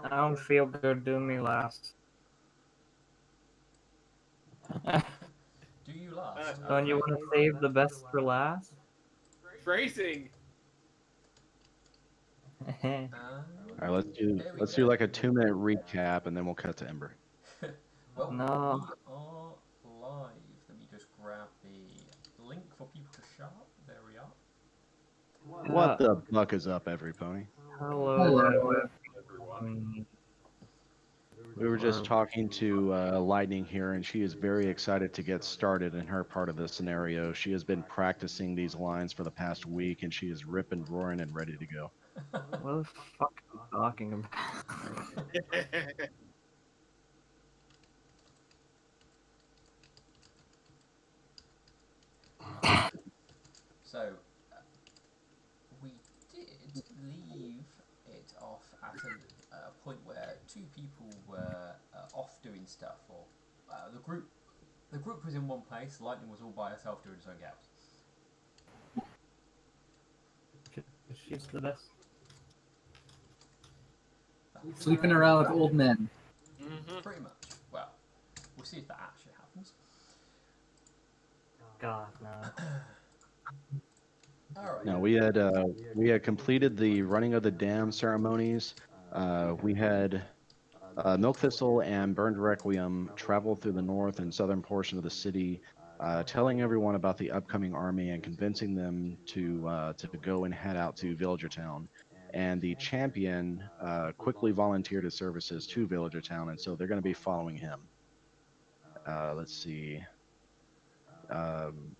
I don't feel good. Do me last. Do you last? Don't you Okay. want to save the best for last? Phrasing. All right, There we let's go. do like a 2-minute recap, and then we'll cut to Ember. Well, No. we are live. Let me just grab the link for people to show up. There we are. What the buck is up, every pony? Hello. We were just talking to Lightning here, and she is very excited to get started in her part of the scenario. She has been practicing these lines for the past week, and she is ripping, roaring, and ready to go. What the fuck are you talking about? So, we did leave it off at a point where two people were off doing stuff, or the group was in one place. Lightning was all by herself doing something else. She's the best. Sleeping around with old men. Pretty much. Well, we'll see if that actually happens. God, no. All right. Now we had completed the running of the dam ceremonies. We had Milk Thistle and Burned Requiem travel through the north and southern portion of the city, telling everyone about the upcoming army and convincing them to go and head out to Villager Town. And the champion quickly volunteered his services to Villager Town, and so they're going to be following him. Let's see. Um,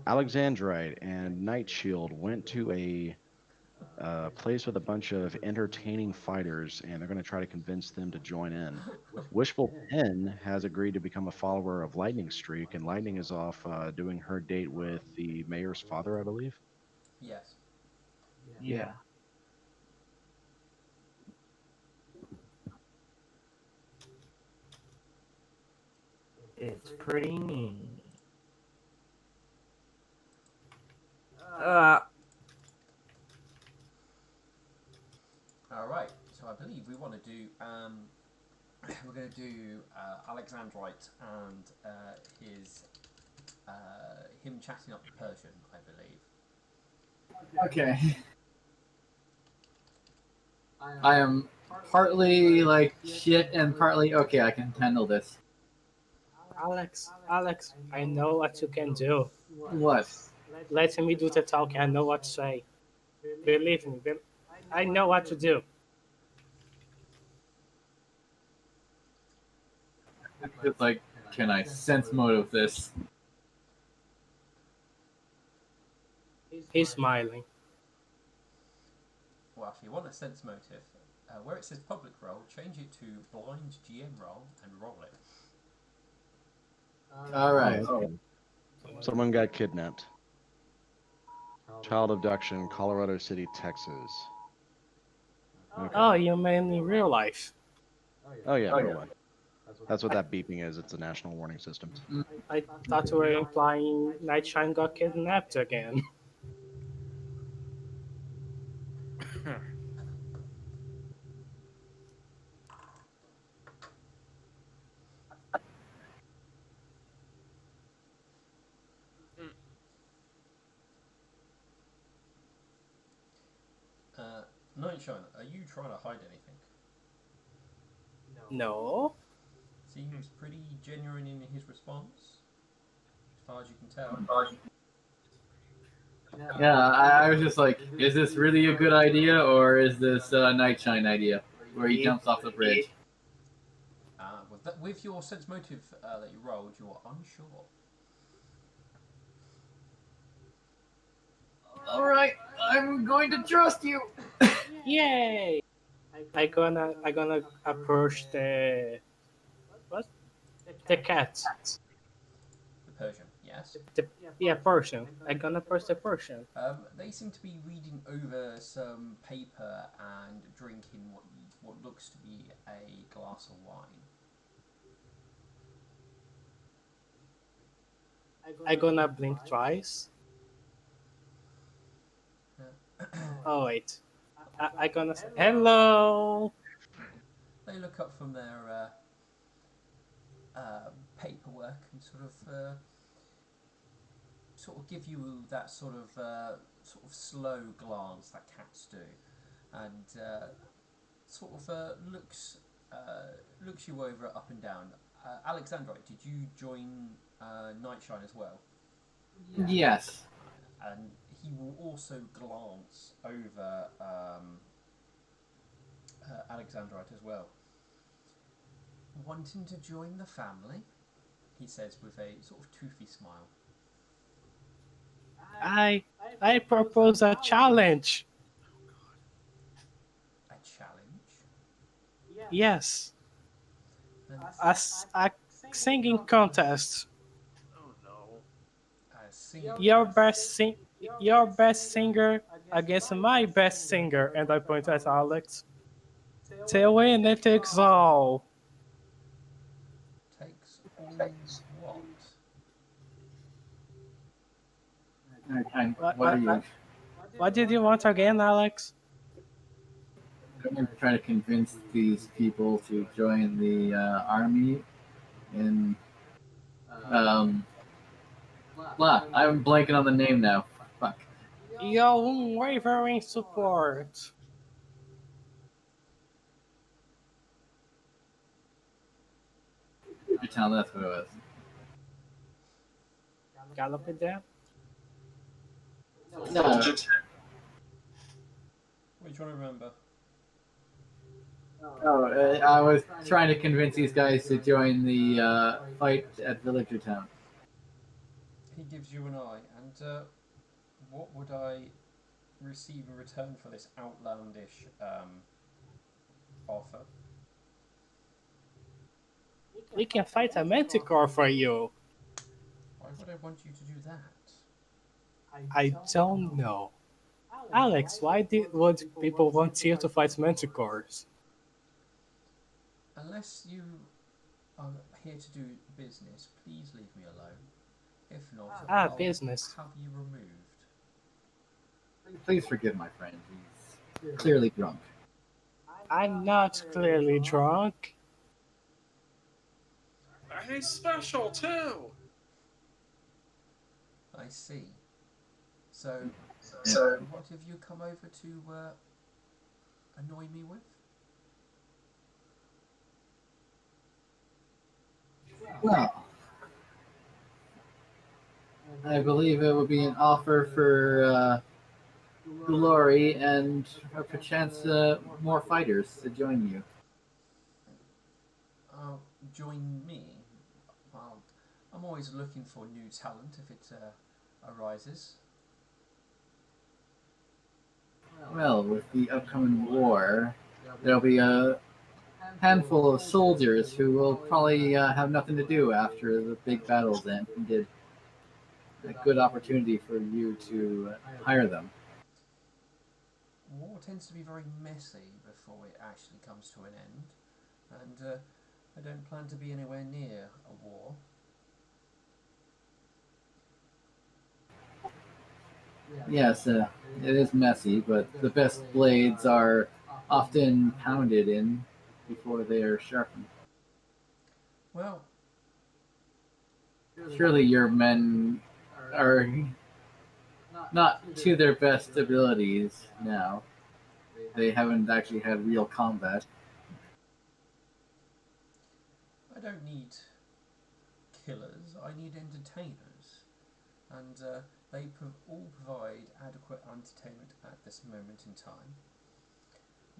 Alexandrite and Night Shield went to a place with a bunch of entertaining fighters, and they're going to try to convince them to join in. Wishful Pen has agreed to become a follower of Lightning Streak, and Lightning is off doing her date with the mayor's father, I believe. Yes. Yeah. It's pretty neat. All right. So I believe we want to do. We're going to do Alexandrite and his him chatting up the Persian, I believe. Okay. I am partly like shit and partly okay. I can handle this. Alex, I know what you can do. What? Let me do the talking. I know what to say. Believe me, I know what to do. It's like, can I sense motive this? He's smiling. Well, if you want a sense motive, where it says public role, change it to blind GM role and roll it. All right. Someone got kidnapped. Child abduction, Colorado City, Texas. Okay. Oh, you mean in real life? Oh yeah, real life. That's what that beeping is. It's a national warning system. I thought you were implying Nightshine got kidnapped again. Nightshine, are you trying to hide anything? No. Seems pretty genuine in his response, as far as you can tell. Yeah, I was just like, is this really a good idea or is this Nightshine idea where he jumps off the bridge? With your sense motive that you rolled, you're unsure. All right, I'm going to trust you. Yay! I gonna approach the what? The cat. The Persian, yes. Persian. I gonna approach the Persian. They seem to be reading over some paper and drinking what looks to be a glass of wine. I gonna blink twice. Oh wait. I gonna say hello. they look up from their paperwork and sort of give you that sort of slow glance that cats do, and looks you over up and down. Alexandrite, did you join Nightshine as well? Yes. And he will also glance over Alexandrite as well. Wanting to join the family, he says with a sort of toothy smile. I I propose a challenge. A challenge? Yes, And a singing contest. Oh no. a singing Your contest. best sing your best singer against my best singer, and I point at Alex. To win it takes all. Takes all what? What, What are what, you? what, what did you want again, Alex? I'm going to try to convince these people to join the army in. Um, blah. I'm blanking on the name now. Fuck. Your unwavering support. You tell that's what it was. Gallop it down. No. What are you trying to remember? Oh, I was trying to convince these guys to join the fight at Villager Town. He gives you an eye, and what would I receive in return for this outlandish offer? We can fight a manticore for you. Why would I want you to do that? I don't know. Alex, would people want you to fight manticores? Unless you are here to do business, please leave me alone. If not, I'll Business. have you removed. Please forgive my friend. He's clearly drunk. I'm not clearly drunk. And he's special too. I see. So, what have you come over to annoy me with? Well, I believe it would be an offer for glory and perchance more fighters to join you. Join me? Well, I'm always looking for new talent if it arises. Well, with the upcoming war, there'll be a handful of soldiers who will probably have nothing to do after the big battles ended. A good opportunity for you to hire them. War tends to be very messy before it actually comes to an end, and I don't plan to be anywhere near a war. Yes, it is messy, but the best blades are often pounded in before they are sharpened. Well, Surely your men are not to their best abilities now. They haven't actually had real combat. I don't need killers, I need entertainers, and they all provide adequate entertainment at this moment in time.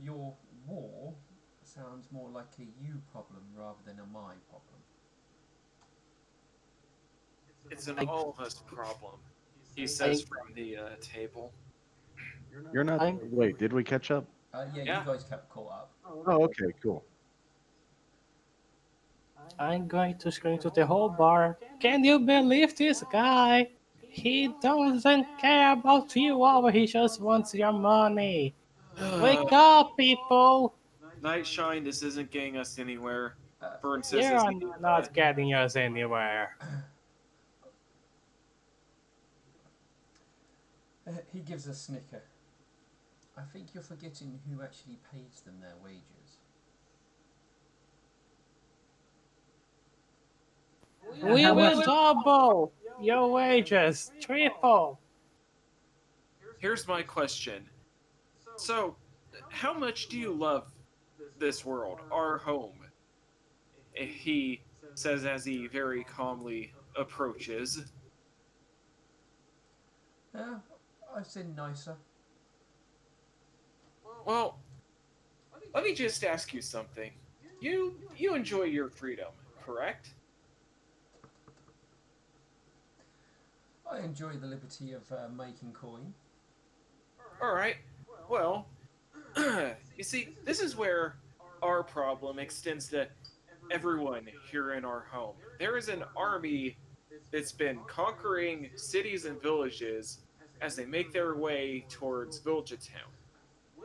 Your war sounds more like a you problem rather than a my problem. It's an I, all of us problem. He I, says from the table. You're not. I'm, Wait, did we catch up? Yeah, Yeah. you guys kept caught up. Oh, okay, cool. I'm going to scream to the whole bar. Can you believe this guy? He doesn't care about you all, he just wants your money. Wake up, people! Nightshine, this isn't getting us anywhere. Uh, Burn says You're this. not getting us anywhere. he gives a snicker. I think you're forgetting who actually pays them their wages. We How will much? double your wages, triple. Here's my question. So, how much do you love this world, our home? He says as he very calmly approaches. Yeah, I've seen nicer. Well, let me just ask you something. You enjoy your freedom, correct? I enjoy the liberty of making coin. All right. Well, you see, this is where our problem extends to everyone here in our home. There is an army that's been conquering cities and villages as they make their way towards Villagertown.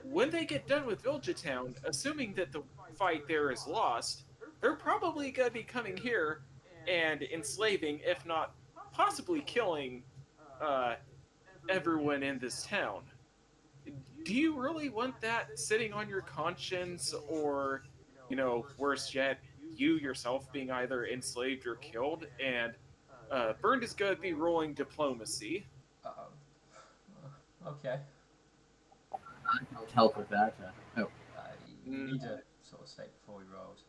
When they get done with Villagertown, assuming that the fight there is lost, they're probably going to be coming here and enslaving, if not possibly killing, uh, everyone in this town. Do you really want that sitting on your conscience, or, worse yet, you yourself being either enslaved or killed? And Burned is going to be rolling diplomacy. Okay. Help with that. Oh, You need to sort of say before he rolls.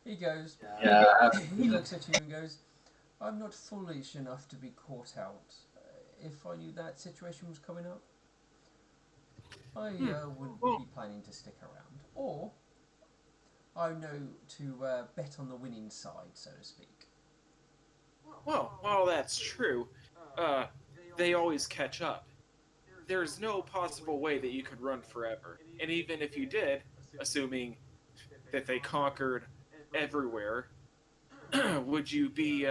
He goes. yeah. He looks at you and goes, "I'm not foolish enough to be caught out. If I knew that situation was coming up, I wouldn't Well, be planning to stick around. Or I know to bet on the winning side, so to speak." while that's true, uh, they always catch up. There's no possible way that you could run forever. And even if you did, assuming that they conquered everywhere, would you be,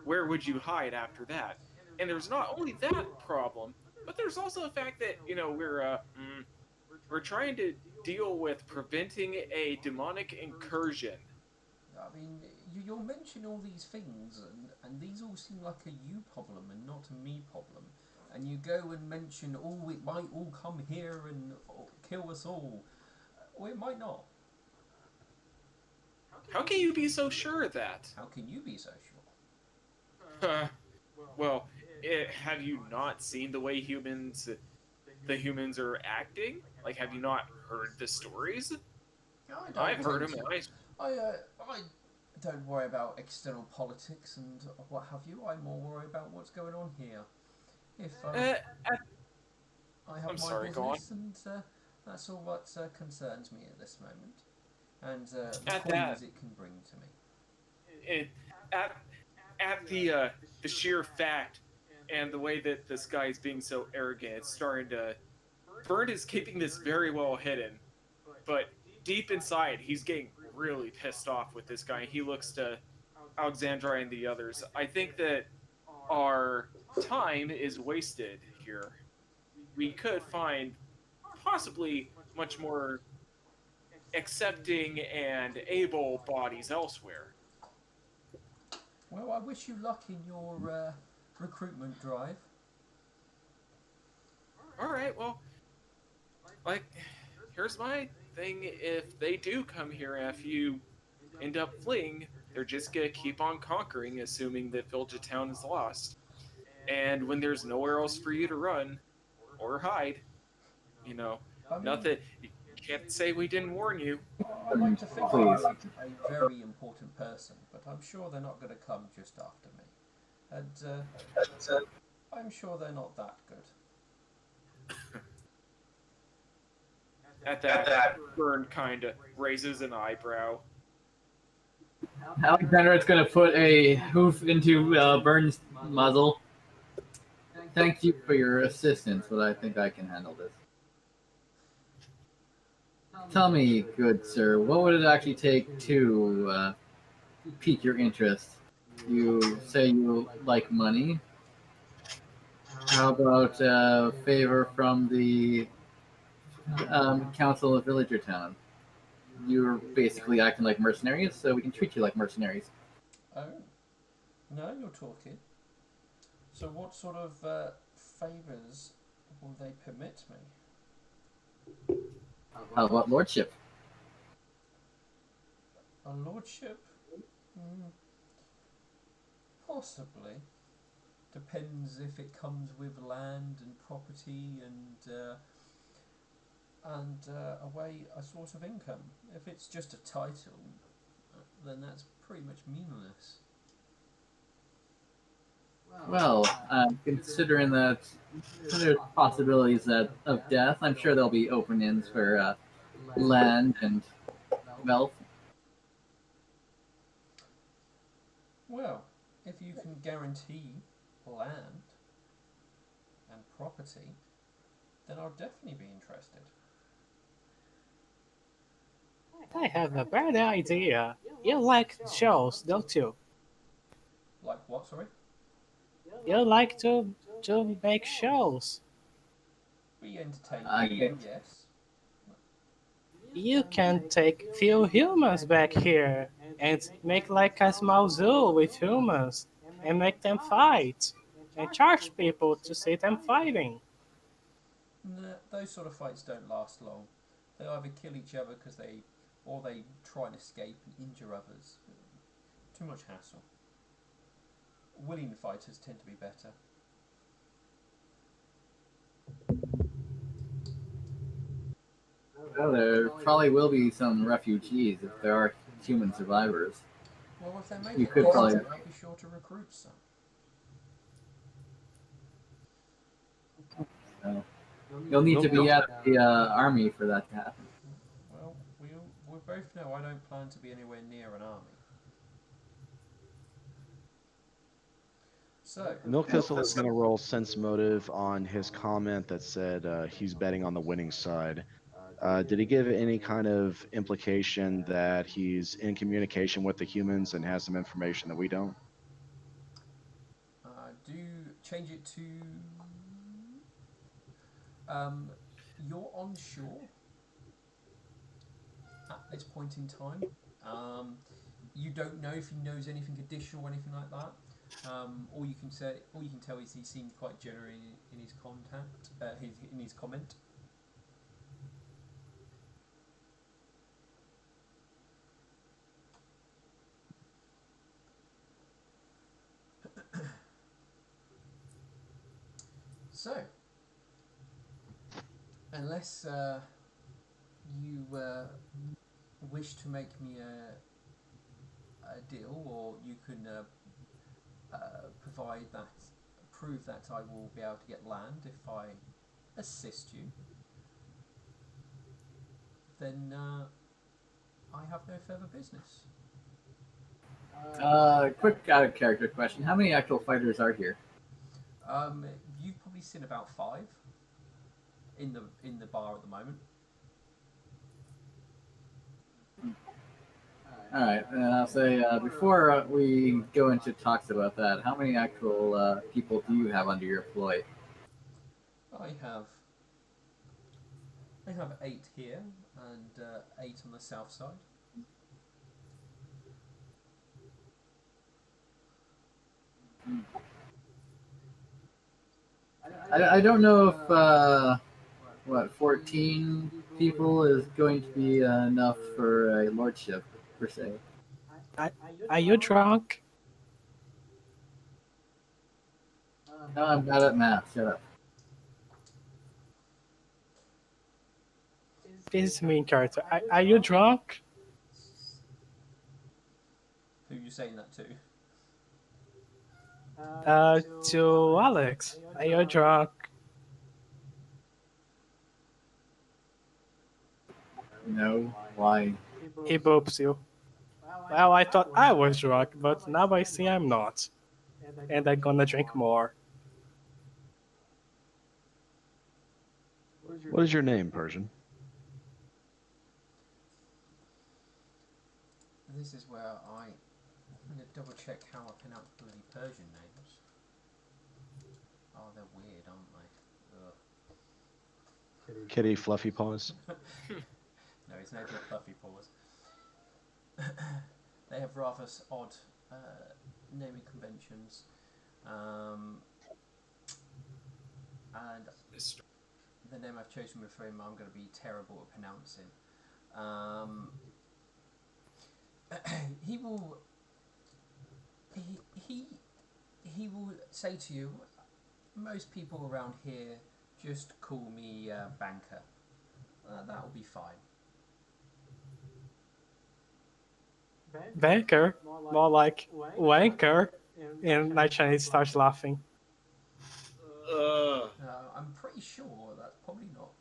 where would you hide after that? And there's not only that problem, but there's also the fact that, we're trying to deal with preventing a demonic incursion. I mean, you'll mention all these things, and these all seem like a you problem and not a me problem. And you go and mention, oh, it might all come here and kill us all. Or it might not. How can you be so sure of that? How can you be so sure? Well, have you not seen the way the humans are acting? Like, have you not heard the stories? I've heard them. I don't worry about external politics and what have you. I'm more worried about what's going on here. If Uh, I have I'm my sorry, go on. business, and that's all what concerns me at this moment, and the At coins that, it can bring to me. it, at the sheer fact and the way that this guy is being so arrogant, it's starting to. Bird is keeping this very well hidden, but deep inside, he's getting really pissed off with this guy. He looks to Alexandra and the others. I think that our time is wasted here. We could find possibly much more accepting and able bodies elsewhere. Well, I wish you luck in your recruitment drive. All right, well, like, here's my thing. If they do come here after you end up fleeing, they're just gonna keep on conquering, assuming that Villager Town is lost. And when there's nowhere else for you to run or hide, you know, I mean, nothing. You can't say we didn't warn you. I like to think Please. I'm a very important person, but I'm sure they're not going to come just after me. And I'm sure they're not that good. At that, Burn kind of raises an eyebrow. Alexandra going to put a hoof into Burns' muzzle. Thank you for your assistance, but I think I can handle this. Tell me, good sir, what would it actually take to pique your interest? You say you like money. How about favor from the Council of Villager Town? You're basically acting like mercenaries, so we can treat you like mercenaries. Oh, now you're talking. So, what sort of favours will they permit me? How about lordship? A lordship? Possibly. Depends if it comes with land and property and a way, a source of income. If it's just a title, then that's pretty much meaningless. Well, considering that there's possibilities of death, I'm sure there'll be openings for land and wealth. Well, if you can guarantee land and property, then I'll definitely be interested. I have a bad idea. You like shows, don't you? Like what, sorry? You like to make shows. Be entertaining, Okay. yes. You can take few humans back here and make like a small zoo with humans and make them fight and charge people to see them fighting. Nah, those sort of fights don't last long. They either kill each other or they try and escape and injure others. Too much hassle. Willing fighters tend to be better. Well, there probably will be some refugees if there are human survivors. Well, if they make You it could probably. possible, I'll be sure to recruit some. You'll need to be at the army for that to happen. Well, we both know I don't plan to be anywhere near an army. So, Milk Thistle is going to roll sense motive on his comment that said he's betting on the winning side. Did he give any kind of implication that he's in communication with the humans and has some information that we don't? do change it to. You're on shore at this point in time. You don't know if he knows anything additional or anything like that. All you can tell is he seemed quite genuine in his contact, in his comment. So, unless you wish to make me a deal, or you can prove that I will be able to get land if I assist you, then I have no further business. Quick out of character question: how many actual fighters are here? You've probably seen about 5 in the bar at the moment. All right, I'll say before we go into talks about that, how many actual people do you have under your employ? I have 8 here and 8 on the south side. I don't know if what 14 people is going to be enough for a lordship per se. Are you drunk? No, I'm bad at math. Shut up. This is main character. Are you drunk? Who are you saying that to? To Alex. Are you drunk? No, why? He boops you. Well, I thought I was drunk, but now I see I'm not. And I'm gonna drink more. What is your name, Persian? This is where I'm going to double check how I pronounce bloody Persian names. Oh, they're weird, aren't they? Ugh. Kitty Fluffy Paws? No, it's no good fluffy paws. They have rather odd naming conventions. And the name I've chosen for him I'm going to be terrible at pronouncing. He will. say to you, most people around here just call me Banker. That'll be fine. Banker, more like wanker. And Night Chinese starts laughing. I'm pretty sure that's probably not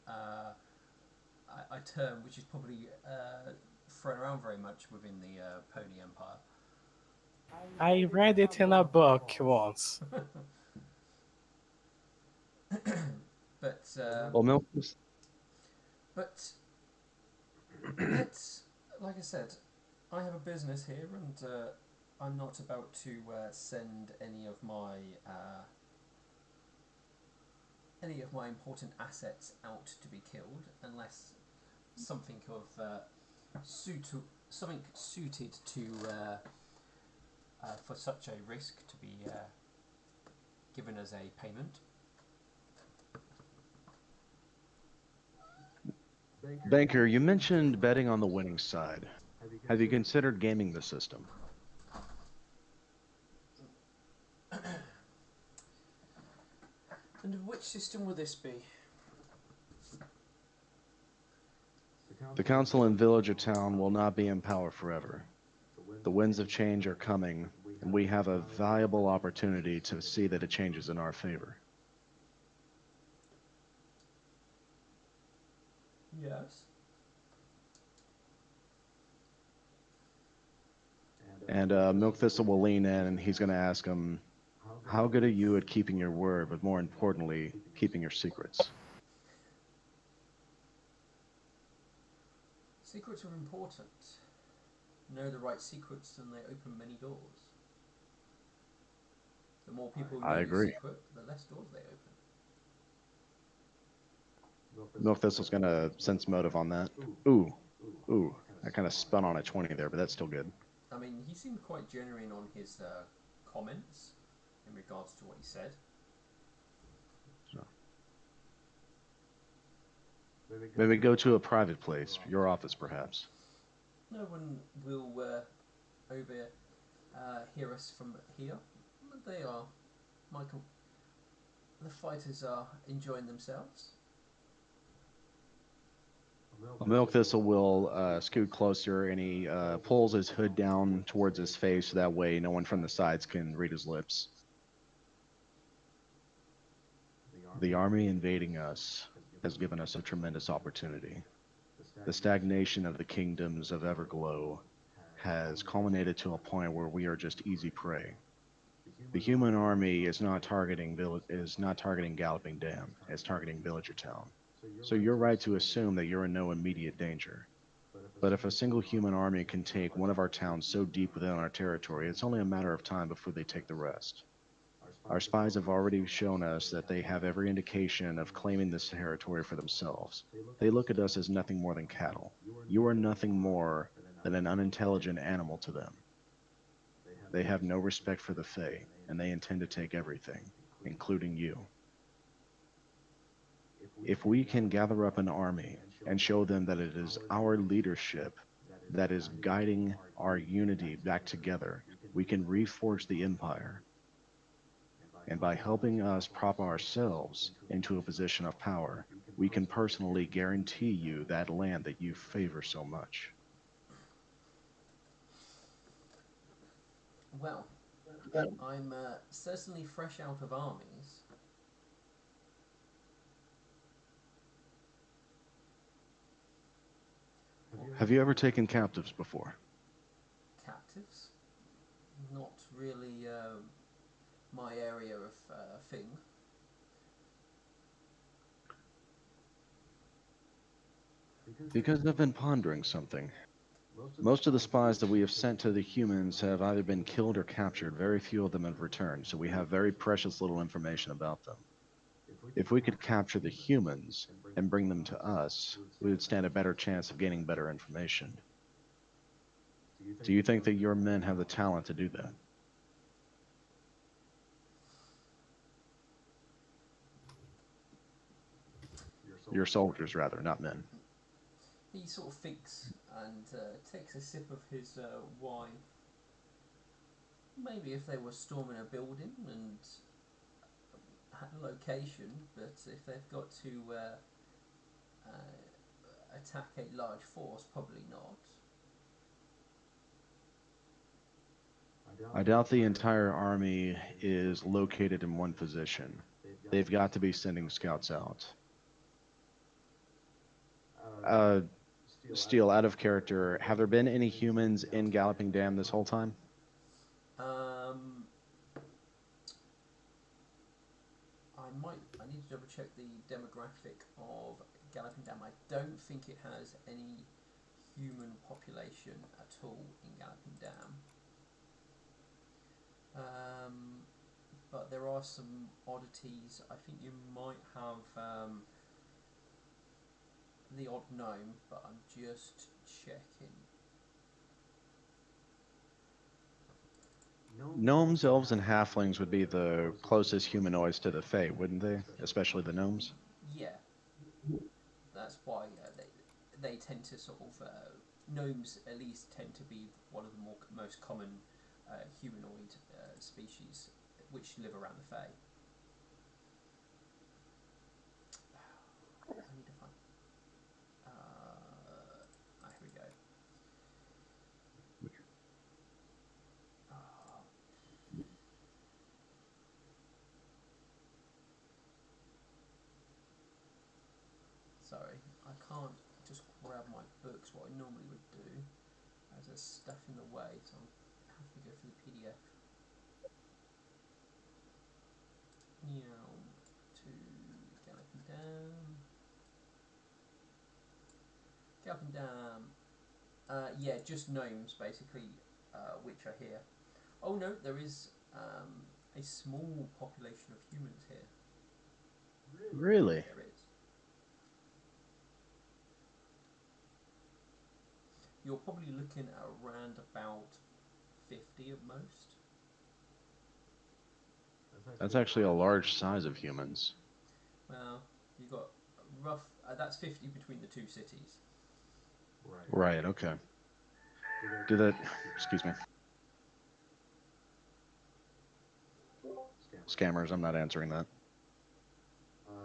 uh, a term which is probably thrown around very much within the Pony Empire. I read it in a book once. But Well, Milk, but let's, like I said, I have a business here, and I'm not about to send any of my important assets out to be killed unless something of something suited to for such a risk to be given as a payment. Banker, you mentioned betting on the winning side. Have you considered gaming the system? And which system will this be? The council and village or town will not be in power forever. The winds of change are coming, and we have a valuable opportunity to see that it changes in our favor. Yes. And Milk Thistle will lean in, and he's going to ask him, how good are you at keeping your word, but more importantly, keeping your secrets? Secrets are important. Know the right secrets and they open many doors. The more people who know I your agree. secret, the less doors they open. Milk Thistle's going to sense motive on that. Ooh. I kind of spun on a 20 there, but that's still good. I mean, he seemed quite genuine on his comments in regards to what he said. So. Maybe go to a private place, your office perhaps. No one will hear us from here. They are, Michael. The fighters are enjoying themselves. Milk Thistle will scoot closer, and he pulls his hood down towards his face so that way no one from the sides can read his lips. The army invading us has given us a tremendous opportunity. The stagnation of the kingdoms of Everglow has culminated to a point where we are just easy prey. The human army is not targeting Galloping Dam, it's targeting Villager Town. So you're right to assume that you're in no immediate danger. But if a single human army can take one of our towns so deep within our territory, it's only a matter of time before they take the rest. Our spies have already shown us that they have every indication of claiming this territory for themselves. They look at us as nothing more than cattle. You are nothing more than an unintelligent animal to them. They have no respect for the Fae, and they intend to take everything, including you. If we can gather up an army and show them that it is our leadership that is guiding our unity back together, we can reforge the Empire. And by helping us prop ourselves into a position of power, we can personally guarantee you that land that you favor so much. Well, I'm certainly fresh out of armies. Have you ever taken captives before? Captives? Not really my area of thing. Because I've been pondering something. Most of the spies that we have sent to the humans have either been killed or captured. Very few of them have returned, so we have very precious little information about them. If we could capture the humans and bring them to us, we would stand a better chance of gaining better information. Do you think that your men have the talent to do that? Your soldiers, rather, not men. He sort of thinks and takes a sip of his wine. Maybe if they were storming a building and had a location, but if they've got to attack a large force, probably not. I doubt the entire army is located in one position. They've got to be sending scouts out. Uh, Steele, out of character, have there been any humans in Galloping Dam this whole time? Um, I need to double check the demographic of Galloping Dam. I don't think it has any human population at all in Galloping Dam. But there are some oddities. I think you might have the odd gnome, but I'm just checking. Gnomes, elves, and halflings would be the closest humanoids to the Fae, wouldn't they? Especially the gnomes. Yeah, that's why they tend to sort of gnomes at least tend to be one of the most common humanoid species which live around the Fae. I need to find. Here we go. Sorry, I can't just grab my books, what I normally would do, as there's stuff in the way, so I have to go for the PDF. Meow to Galloping Dam. Galloping Dam. Yeah, just gnomes basically, which are here. Oh no, there is a small population of humans here. Really? There is. You're probably looking at around about 50 at most. That's actually a large size of humans. Well, you've got rough. That's 50 between the two cities. Right, okay. Do that. Excuse me. Scammers, I'm not answering that.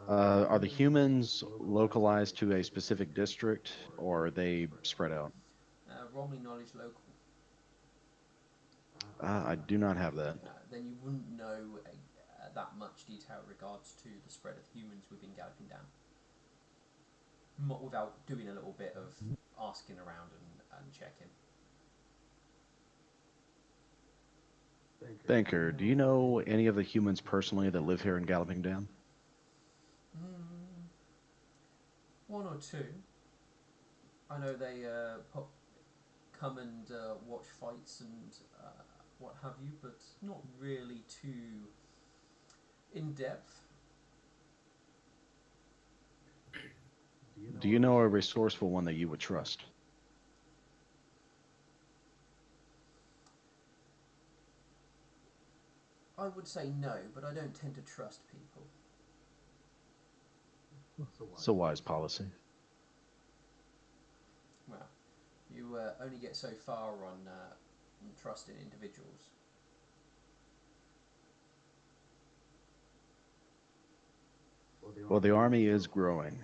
Are the humans localized to a specific district, or are they spread out? Romney knowledge local. I do not have that. Then you wouldn't know that much detail in regards to the spread of humans within Galloping Dam. Without doing a little bit of asking around and checking. Banker, do you know any of the humans personally that live here in Galloping Dam? One or two. I know they come and watch fights and what have you, but not really too in depth. Do you know a resourceful one that you would trust? I would say no, but I don't tend to trust people. It's a wise policy. Well, you only get so far on trusting individuals. Well, the army is growing,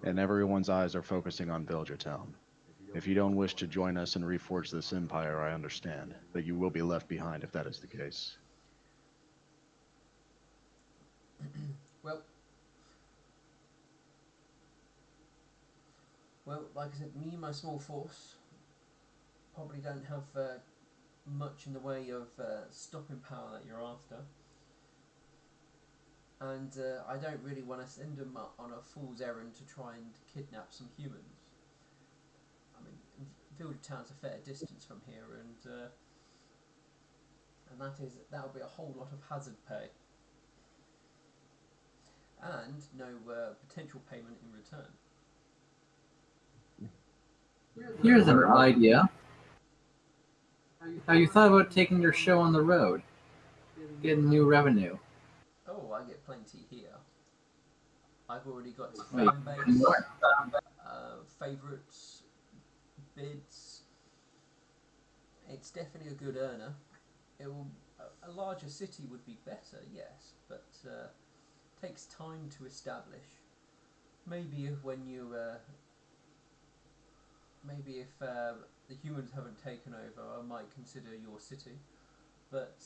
and everyone's eyes are focusing on Villager Town. If you don't wish to join us and reforge this empire, I understand, but you will be left behind if that is the case. Well, like I said, me and my small force probably don't have much in the way of stopping power that you're after. And I don't really want to send them on a fool's errand to try and kidnap some humans. I mean, Villager Town's a fair distance from here, and that'll be a whole lot of hazard pay, and no potential payment in return. Here's an idea. Have you thought about taking your show on the road? Getting new revenue. Oh, I get plenty here. I've already got Wait, fan base, more? favourites, bids. It's definitely a good earner. it will, a larger city would be better, yes, but takes time to establish. Maybe if when you maybe if the humans haven't taken over, I might consider your city. But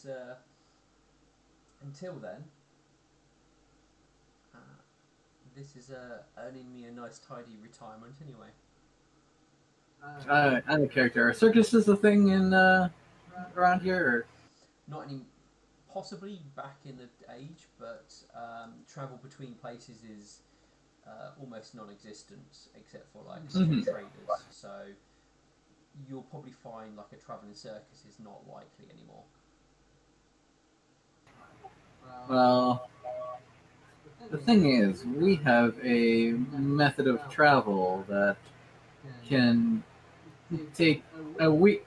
until then, uh, this is earning me a nice, tidy retirement anyway. I'm a character. Are circuses a thing in around here? Or? Not any, possibly back in the age, but travel between places is almost non-existent except for like some traders. So you'll probably find like a traveling circus is not likely anymore. Well, the thing is, we have a method of travel that can take a week.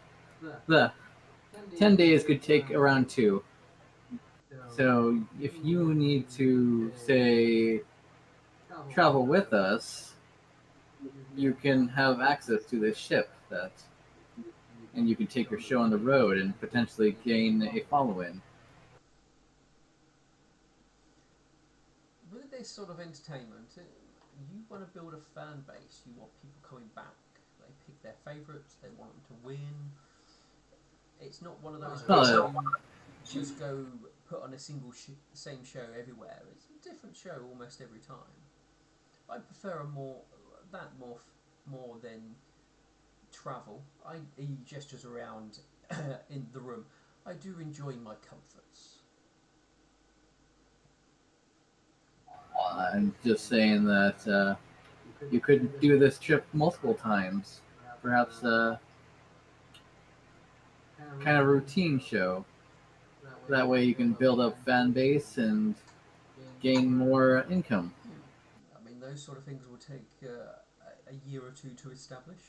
The 10 days could take around two. So if you need to say travel with us, you can have access to this ship that, and you can take your show on the road and potentially gain a following. With this sort of entertainment, you want to build a fan base. You want people coming back. They pick their favourites. They want them to win. It's not one of those where Well, you just go put on a single same show everywhere. It's a different show almost every time. I prefer a more than travel. He gestures around in the room. I do enjoy my comforts. I'm just saying that you could do this trip multiple times. Perhaps kind of routine show. That way you can build up fan base and gain more income. I mean, those sort of things will take a year or two to establish.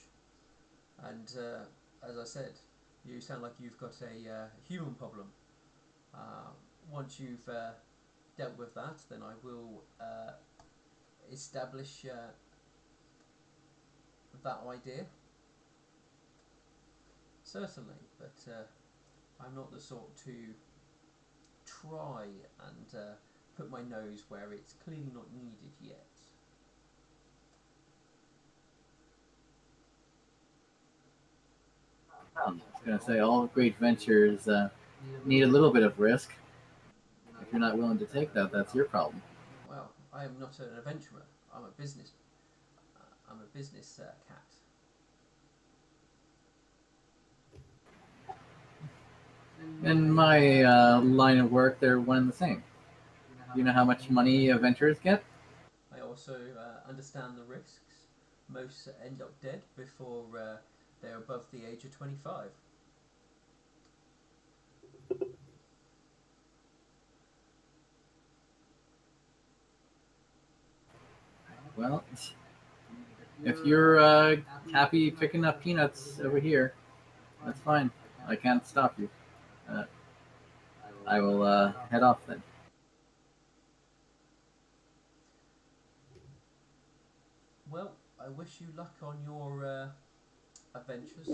And as I said, you sound like you've got a human problem. Uh, Once you've dealt with that, then I will establish that idea. Certainly, but I'm not the sort to try and put my nose where it's clearly not needed yet. I was going to say all great ventures need a little bit of risk. If you're not willing to take that, that's your problem. Well, I am not an adventurer. I'm a business cat. In my line of work, they're one and the same. You know how much money adventurers get? I also understand the risks. Most end up dead before they're above the age of 25. Well, if you're happy picking up peanuts over here, that's fine. I can't stop you. Uh, I will head off then. Well, I wish you luck on your adventures.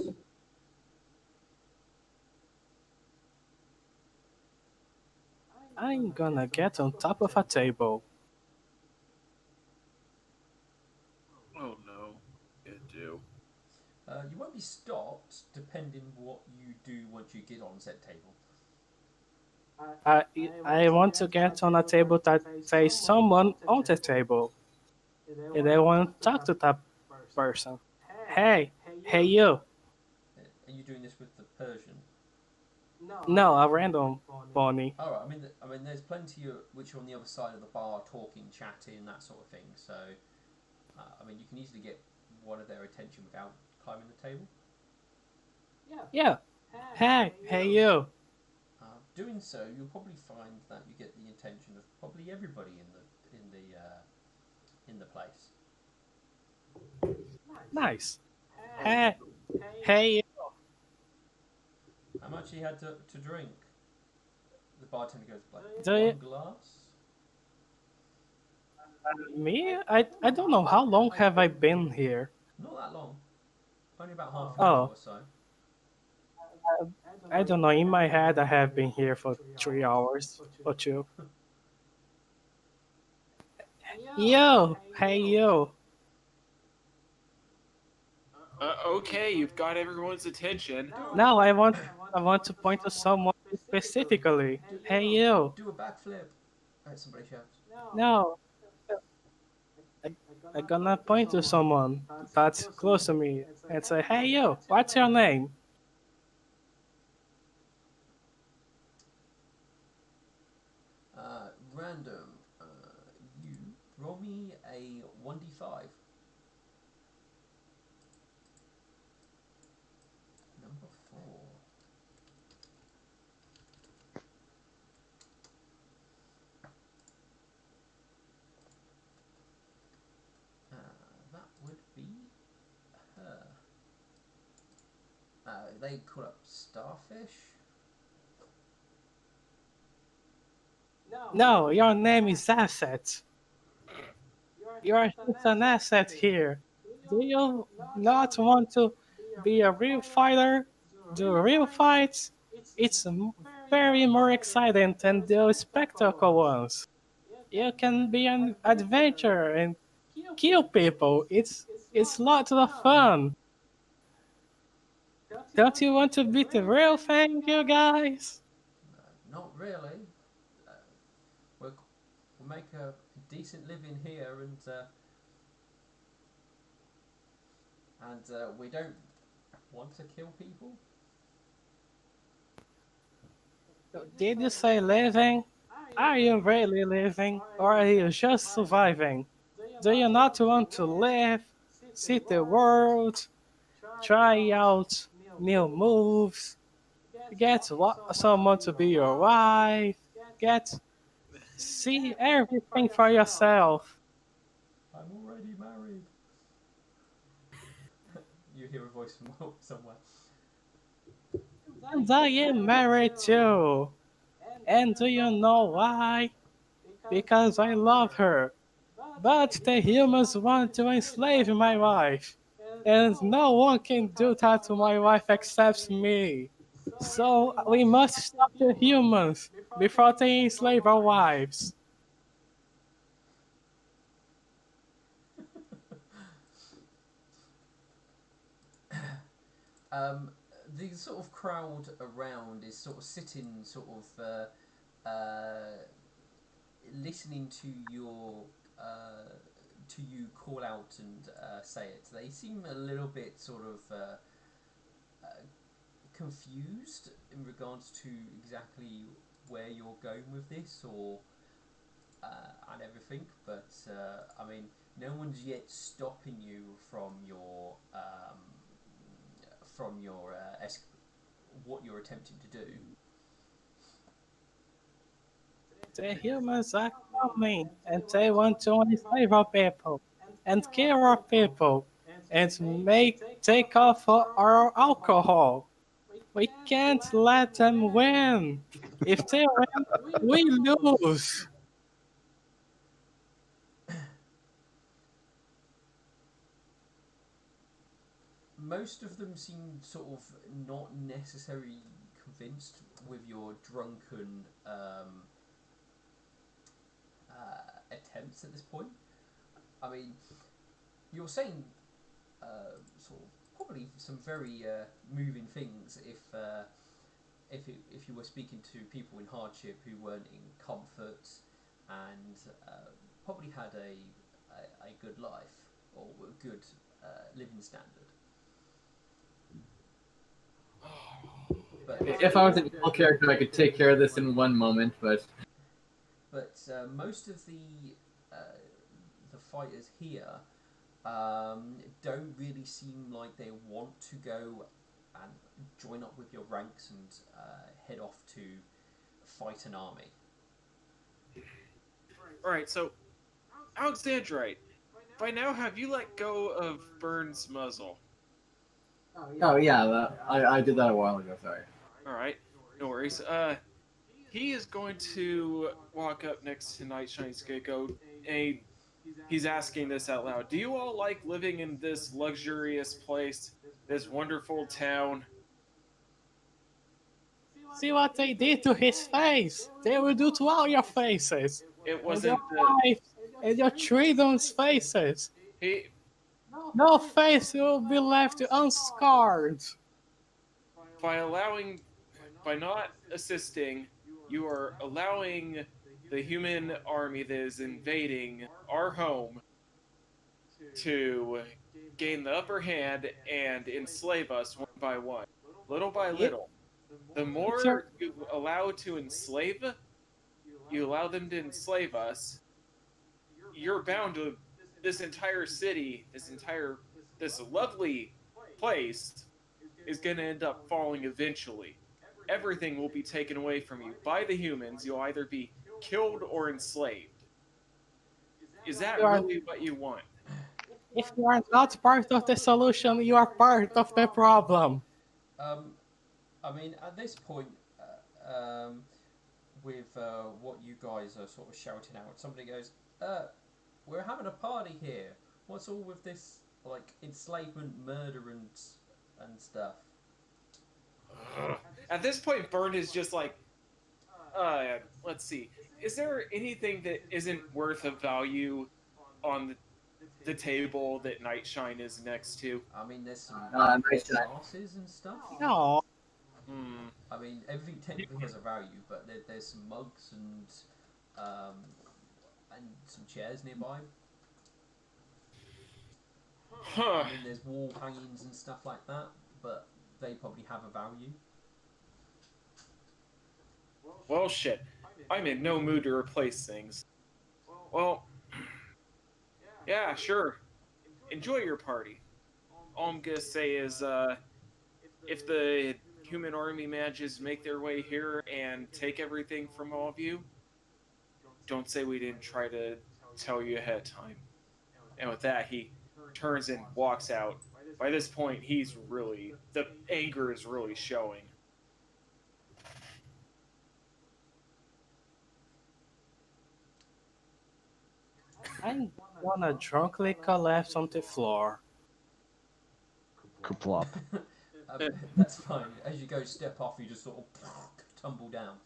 I'm gonna get on top of a table. Oh no, it do. You won't be stopped depending what you do once you get on said table. I, I want to get on a table that says someone on the table. And I want to talk to that person. Hey, hey you. Are you doing this with the Persian? No, a random pony. Oh, I mean, there's plenty of which are on the other side of the bar, talking, chatting, that sort of thing. So, I mean, you can easily get one of their attention without climbing the table. Yeah. Hey, hey you. Doing so, you'll probably find that you get the attention of probably everybody in the place. Nice. Hey, hey you. How much he had to drink? The bartender goes, like, Do you, one glass? me? I don't know how long have I been here. Not that long. Only about half an hour Oh, or so. I don't know. In my head, I have been here for 3 hours or two. Yo, hey yo. Okay, you've got everyone's attention. Now I want to point to someone specifically. Hey you. Do a backflip. Somebody shouts. No, I, I gonna point to someone that's close to me and say, hey you, what's your name? Random. You roll me a 1d5. Number 4. That would be her. They call up starfish. No, your name is Asset. You're just an asset here. Do you not want to be a real fighter? Do real fights? It's very more exciting than the spectacle ones. You can be an adventurer and kill people. It's lots of fun. Don't you want to beat the real thing, you guys? Not really. Uh, we'll, we'll make a decent living here, and we don't want to kill people. Did you say living? Are you really living, or are you just surviving? Do you not want to live, see the world, try out new moves, get someone to be your wife, get see everything for yourself? I'm already married. You hear a voice from somewhere. And I am married too. And do you know why? Because I love her. But the humans want to enslave my wife. And no one can do that to my wife except me. So we must stop the humans before they enslave our wives. Um, the sort of crowd around is sort of sitting, uh, listening uh, to you call out and say it. They seem a little bit sort of uh, confused in regards to exactly where you're going with this, or and everything. But I mean, no one's yet stopping you from your what you're attempting to do. The humans are coming and they want to enslave our people and kill our people and make take off our alcohol. We can't let them win. If they win, we lose. Most of them seem sort of not necessarily convinced with your drunken attempts at this point. I mean, you're saying sort of probably some very moving things if you were speaking to people in hardship who weren't in comfort and probably had a good life or a good living standard. But If I was an evil character, I could take care of this in one moment, but most of the fighters here don't really seem like they want to go and join up with your ranks and head off to fight an army. Alright, so, Alexandrite, by now have you let go of Burns' muzzle? oh yeah, I did that a while ago. Sorry. Alright, no worries. He is going to walk up next to Night Shiny Scapegoat, and he's asking this out loud. Do you all like living in this luxurious place, this wonderful town? See what they did to his face. They will do to all your faces. It And your wasn't the wife and your children's faces. he No face will be left unscarred. by allowing by not assisting, you are allowing the human army that is invading our home to gain the upper hand and enslave us one by one, little by Yep. little. The If you're more you allow to enslave, you allow them to enslave us, you're bound to this entire city, this lovely place is going to end up falling eventually. Everything will be taken away from you by the humans. You'll either be killed or enslaved. Is that you are really what you want? if you are not part of the solution, you are part of the problem. I mean, at this point, with what you guys are sort of shouting out, somebody goes, "We're having a party here. What's all with this like enslavement, murder, and stuff?" At this point, Bern is just like, let's see. Is there anything that isn't worth of value on the table that Nightshine is next to? I mean, there's some nice try. glasses and stuff. No, Hmm. I mean, everything technically has a value, but there's some mugs um, and some chairs nearby. Huh. I mean, there's wall hangings and stuff like that, but they probably have a value. Well, shit. I'm in no mood to replace things. Well, yeah, sure. Enjoy your party. All I'm gonna say is, if the human army manages to make their way here and take everything from all of you, don't say we didn't try to tell you ahead of time. And with that, he turns and walks out. By this point, the anger is really showing. I wanna drunkenly collapse on the floor. Kaplop. That's fine. As you go step off, you just sort of tumble down.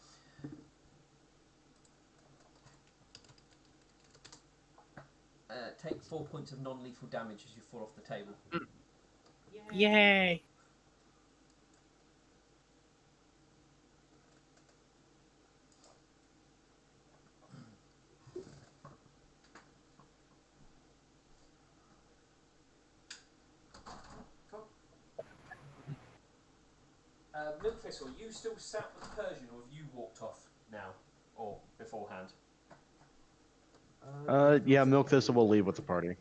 Take 4 points of non-lethal damage as you fall off the table. Yay! Milk Thistle, you still sat with Persian, or have you walked off now, or beforehand? Yeah, Milk Thistle will leave with the party.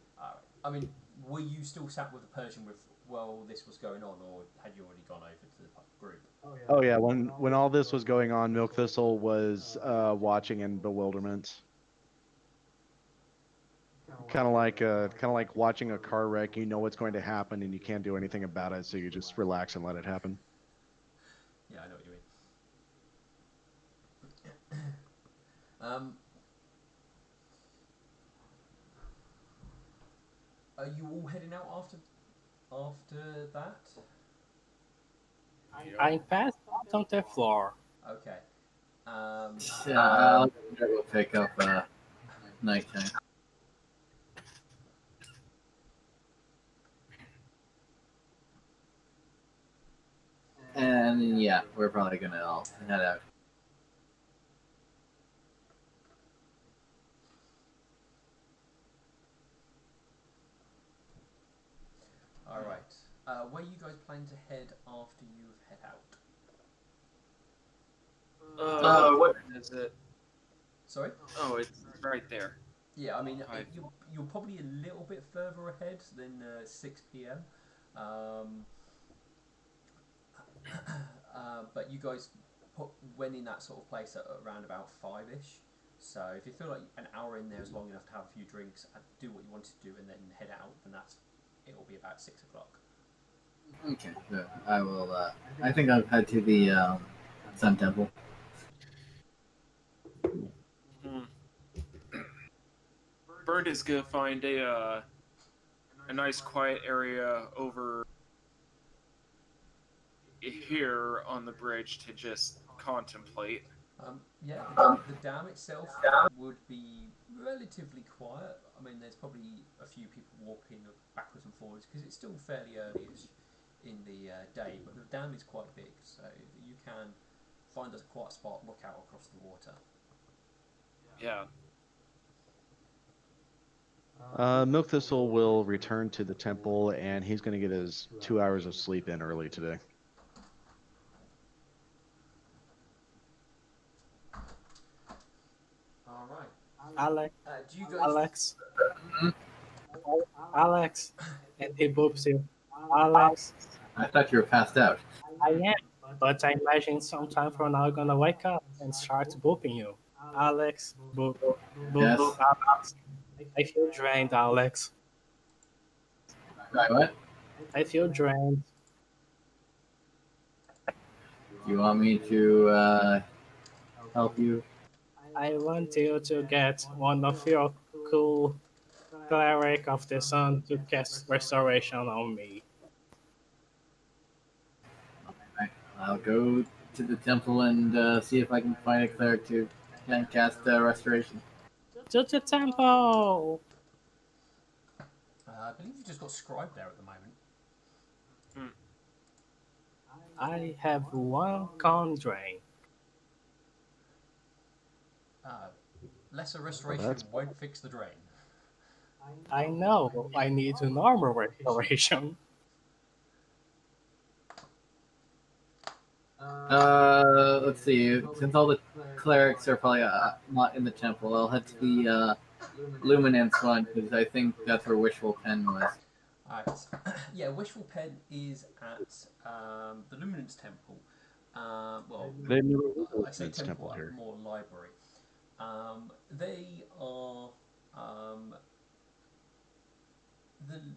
I mean, were you still sat with the Persian while this was going on, or had you already gone over to the group? Oh yeah, when all this was going on, Milk Thistle was watching in bewilderment. Kind of like watching a car wreck. You know what's going to happen, and you can't do anything about it, so you just relax and let it happen. Yeah, I know what you mean. Are you all heading out after that? I'm passed out on the floor. Okay. I'll go pick up nighttime. And yeah, we're probably gonna all head out. All right. Where you guys plan to head after you head out? What? Is it? Sorry. Oh, it's right there. Yeah, I mean, Right. you're probably a little bit further ahead than 6 p.m. But you guys went in that sort of place at around about 5-ish. So if you feel like an hour in there is long enough to have a few drinks and do what you want to do and then head out, then it'll be about 6 o'clock. Okay, so I will. I think I'll head to the Sun Temple. Bird is gonna find a nice quiet area over here on the bridge to just contemplate. Yeah, the dam itself would be relatively quiet. I mean, there's probably a few people walking backwards and forwards because it's still fairly early-ish in the day, but the dam is quite big, so you can find a quiet spot, look out across the water. Yeah. Milk Thistle will return to the temple, and he's going to get his 2 hours of sleep in early today. All right. Alex, Do you guys? Alex, Alex, and he boops you. Alex, I thought you were passed out. I am, but I imagine sometime from now I'm gonna wake up and start booping you. Alex, boop, boop, Yes. Alex. I feel drained, Alex. Right, what? I feel drained. Do you want me to help you? I want you to get one of your cool cleric of the sun to cast restoration on me. Right. I'll go to the temple and see if I can find a cleric to cast restoration. To the temple! I believe you just got scribe there at the moment. I have one con drain. Lesser restoration that's- won't fix the drain. I know I need an armor restoration. Let's see. Since all the clerics are probably not in the temple, I'll head to the luminance one because I think that's where Wishful Pen was. Alright. Yeah, Wishful Pen is at the Luminance Temple. Well, They never I say Luminance temple, here. more library. They are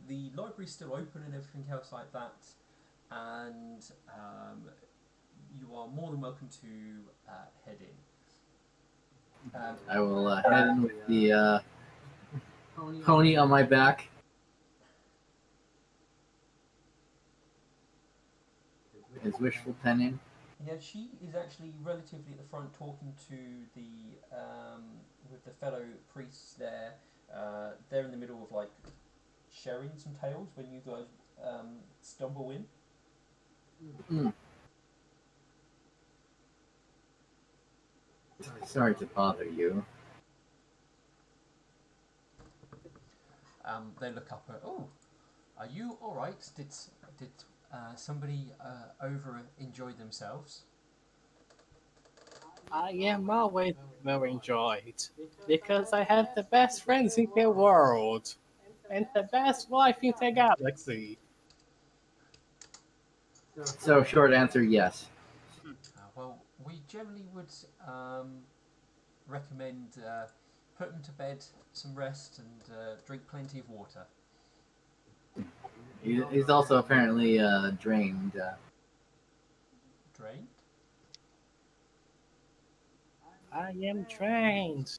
the library's still open and everything else like that, and you are more than welcome to head in. I will head in with the pony on my back. Is Wishful Pen in? Yeah, she is actually relatively at the front, talking to the with the fellow priests there. They're in the middle of like sharing some tales when you guys stumble in. Sorry to bother you. They look up at, oh, are you all right? Did somebody over enjoy themselves? I am always very enjoyed because I have the best friends in the world and the best wife in the galaxy. So, short answer, yes. Well, we generally would recommend put them to bed, some rest, and drink plenty of water. He's also apparently drained. Drained? I am trained.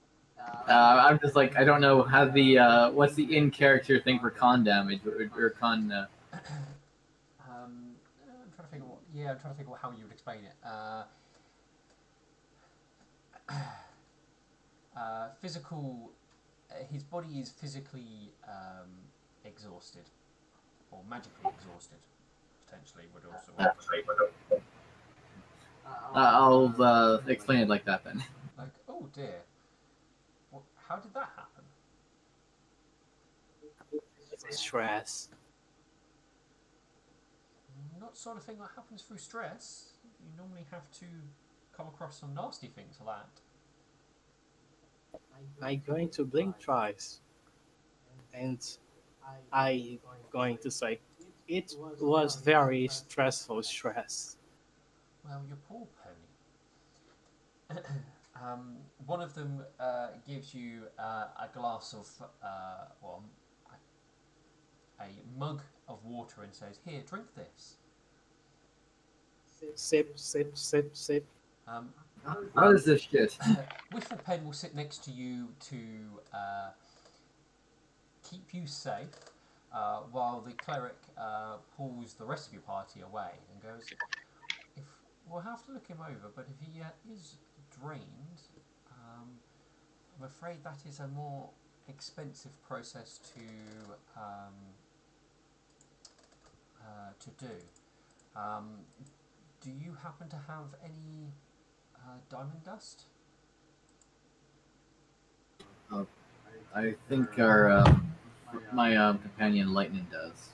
I'm just like, I don't know how the what's the in character thing for con damage or con. I'm trying to figure what. Yeah, I'm trying to figure out how you would explain it. Physical. His body is physically exhausted, or magically exhausted. Potentially would also. I'll explain it like that then. Like, oh dear. What, how did that happen? Stress. Not the sort of thing that happens through stress. You normally have to come across some nasty things like that. I'm going to blink twice. And I going to say it was very stressful stress. Well, your poor pony. One of them gives you a glass of, well, a mug of water and says, "Here, drink this." Sip, sip, sip, sip. How is this shit? Wishful Pen will sit next to you to keep you safe, while the cleric pulls the rest of your party away and goes, "If we'll have to look him over, but if he is drained, I'm afraid that is a more expensive process to do. Um, do you happen to have any diamond dust? I think our my companion Lightning does.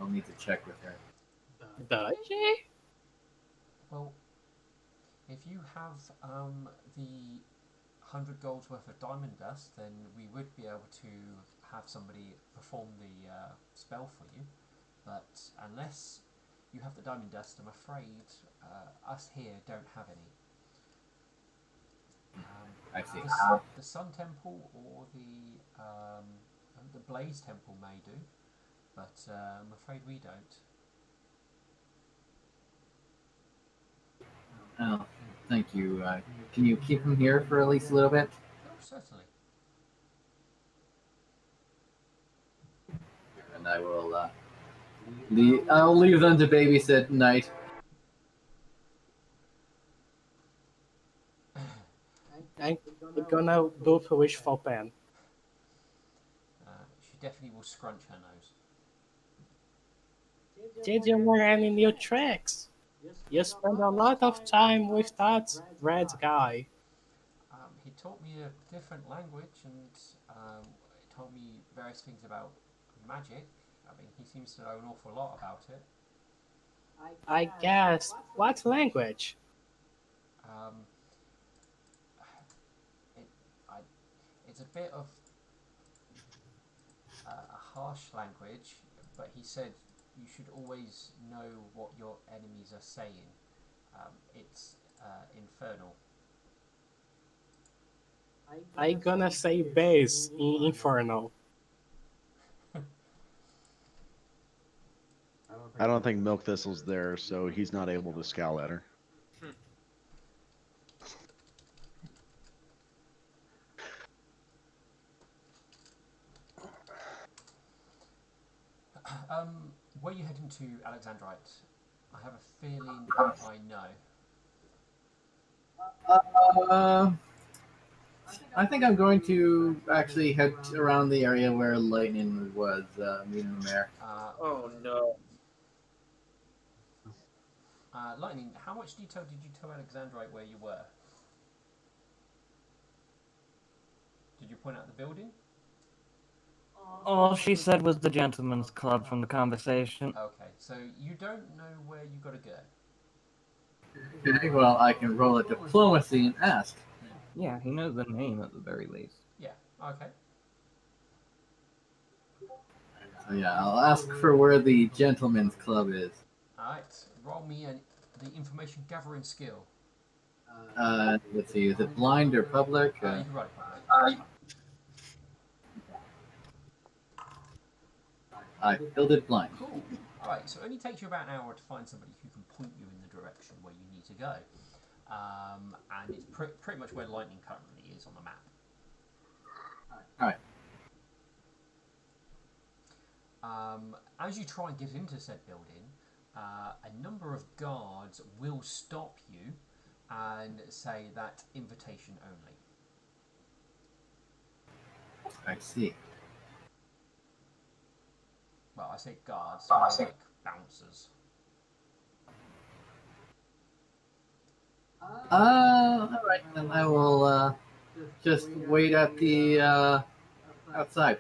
I'll need to check with her. Does she? Well, if you have the 100 golds worth of diamond dust, then we would be able to have somebody perform the spell for you. But unless you have the diamond dust, I'm afraid us here don't have any. I see. The Sun Temple or the Blaze Temple may do, but I'm afraid we don't. Oh, thank you. Can you keep him here for at least a little bit? Oh, certainly. And I will. I'll leave them to babysit night. I'm gonna do a wishful pen. She definitely will scrunch her nose. Did you learn any new tricks? You spend a lot of time with that red guy. He taught me a different language and told me various things about magic. I mean, he seems to know an awful lot about it. I guess. What language? Um, it, I, it's a bit of a harsh language, but he said you should always know what your enemies are saying. It's infernal. I gonna say base in Inferno. I don't think Milk Thistle's there, so he's not able to scowl at her. Were you heading to Alexandrite? I have a feeling I know. Uh, I think I'm going to actually head around the area where Lightning was meeting the mayor. Oh no. Lightning, how much detail did you tell Alexandrite where you were? Did you point out the building? All she said was the gentleman's club from the conversation. Okay, so you don't know where you gotta go. Okay, well, I can roll a diplomacy and ask. Yeah, he knows the name at the very least. Yeah, okay. So yeah, I'll ask for where the gentleman's club is. Alright, roll me the information gathering skill. Let's see, is it blind or public? You can write it public. I filled it blind. Cool. Alright, so it only takes you about an hour to find somebody who can point you in the direction where you need to go. And it's pretty much where Lightning currently is on the map. Alright. As you try and get into said building, a number of guards will stop you and say that invitation only. I see. Well, I say guards, more like bouncers. Alright, then I will just wait at the outside.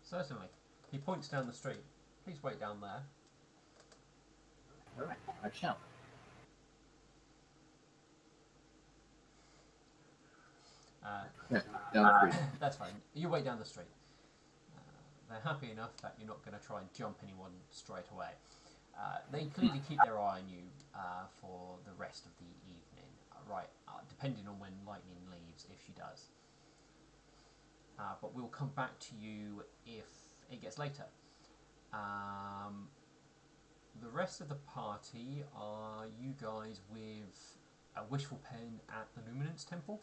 Certainly. He points down the street. Please wait down there. Alright, I shall. Yeah, down the street. That's fine. You wait down the street. They're happy enough that you're not going to try and jump anyone straight away. They clearly keep their eye on you for the rest of the evening, depending on when Lightning leaves, if she does. But we'll come back to you if it gets later. The rest of the party are you guys with a wishful pen at the Luminance Temple?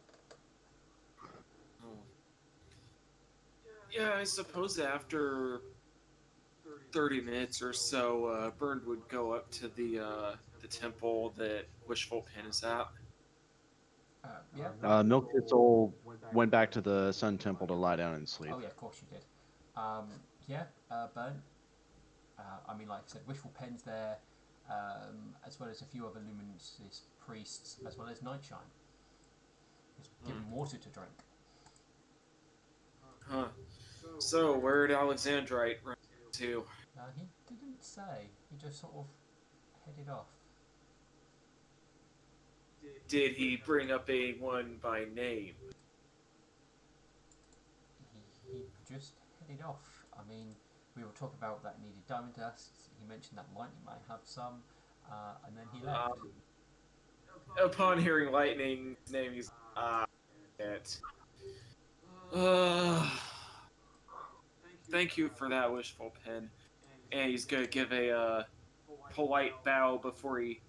Yeah, I suppose after 30 minutes or so, Bernd would go up to the temple that Wishful Pin is at. Yeah. Milk Thistle went back to the Sun Temple to lie down and sleep. Oh yeah, of course you did. Yeah, Burn. I mean, like I said, Wishful Pen's there, as well as a few other Luminous priests, as well as Nightshine. Just give him water to drink. Huh. So, where'd Alexandrite run to? He didn't say. He just sort of headed off. Did he bring up anyone by name? He just headed off. I mean, we were talking about that needed diamond dust. He mentioned that Lightning might have some, and then he left. Upon hearing Lightning's name, he's it. Thank you for that, Wishful Pin. And he's gonna give a polite bow before he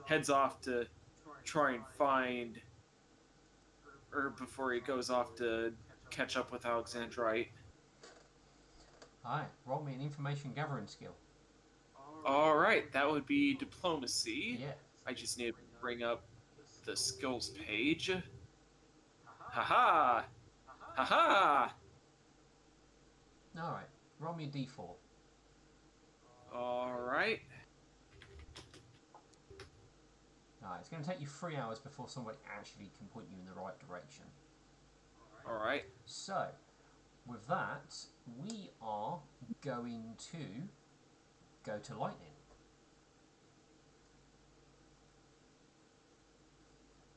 heads off to try and find, or before he goes off to catch up with Alexandrite. Alright, roll me an information gathering skill. All right, that would be diplomacy. Yeah. I just need to bring up the skills page. Haha! Haha! Alright, roll me a d4. All right. Alright, it's going to take you 3 hours before somebody actually can point you in the right direction. All right. So, with that, we are going to go to Lightning.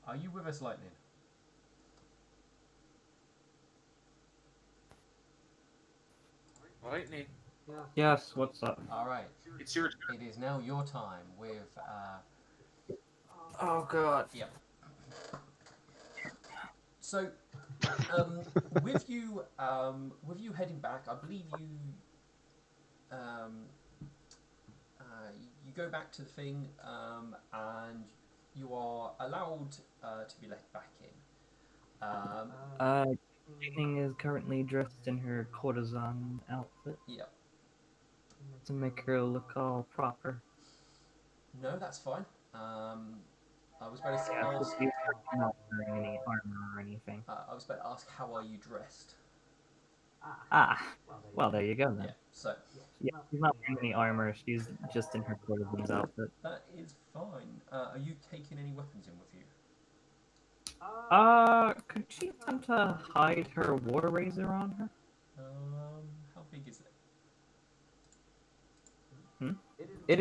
Are you with us, Lightning? Lightning. Yes, what's up? Alright, It's your turn. it is now your time with, Oh god. yep. So, with you heading back, I believe you go back to the thing, and you are allowed to be let back in. Lightning is currently dressed in her courtesan outfit Yep. to make her look all proper. No, that's fine. I was about to Yeah, ask. she's not wearing any armor or anything. I was about to ask, how are you dressed? Ah, well, there you go then. Yeah. So Yeah, she's not wearing any armor. She's just in her courtesan's outfit. that is fine. Are you taking any weapons in with you? Could she attempt to hide her war razor on her? How big is it? It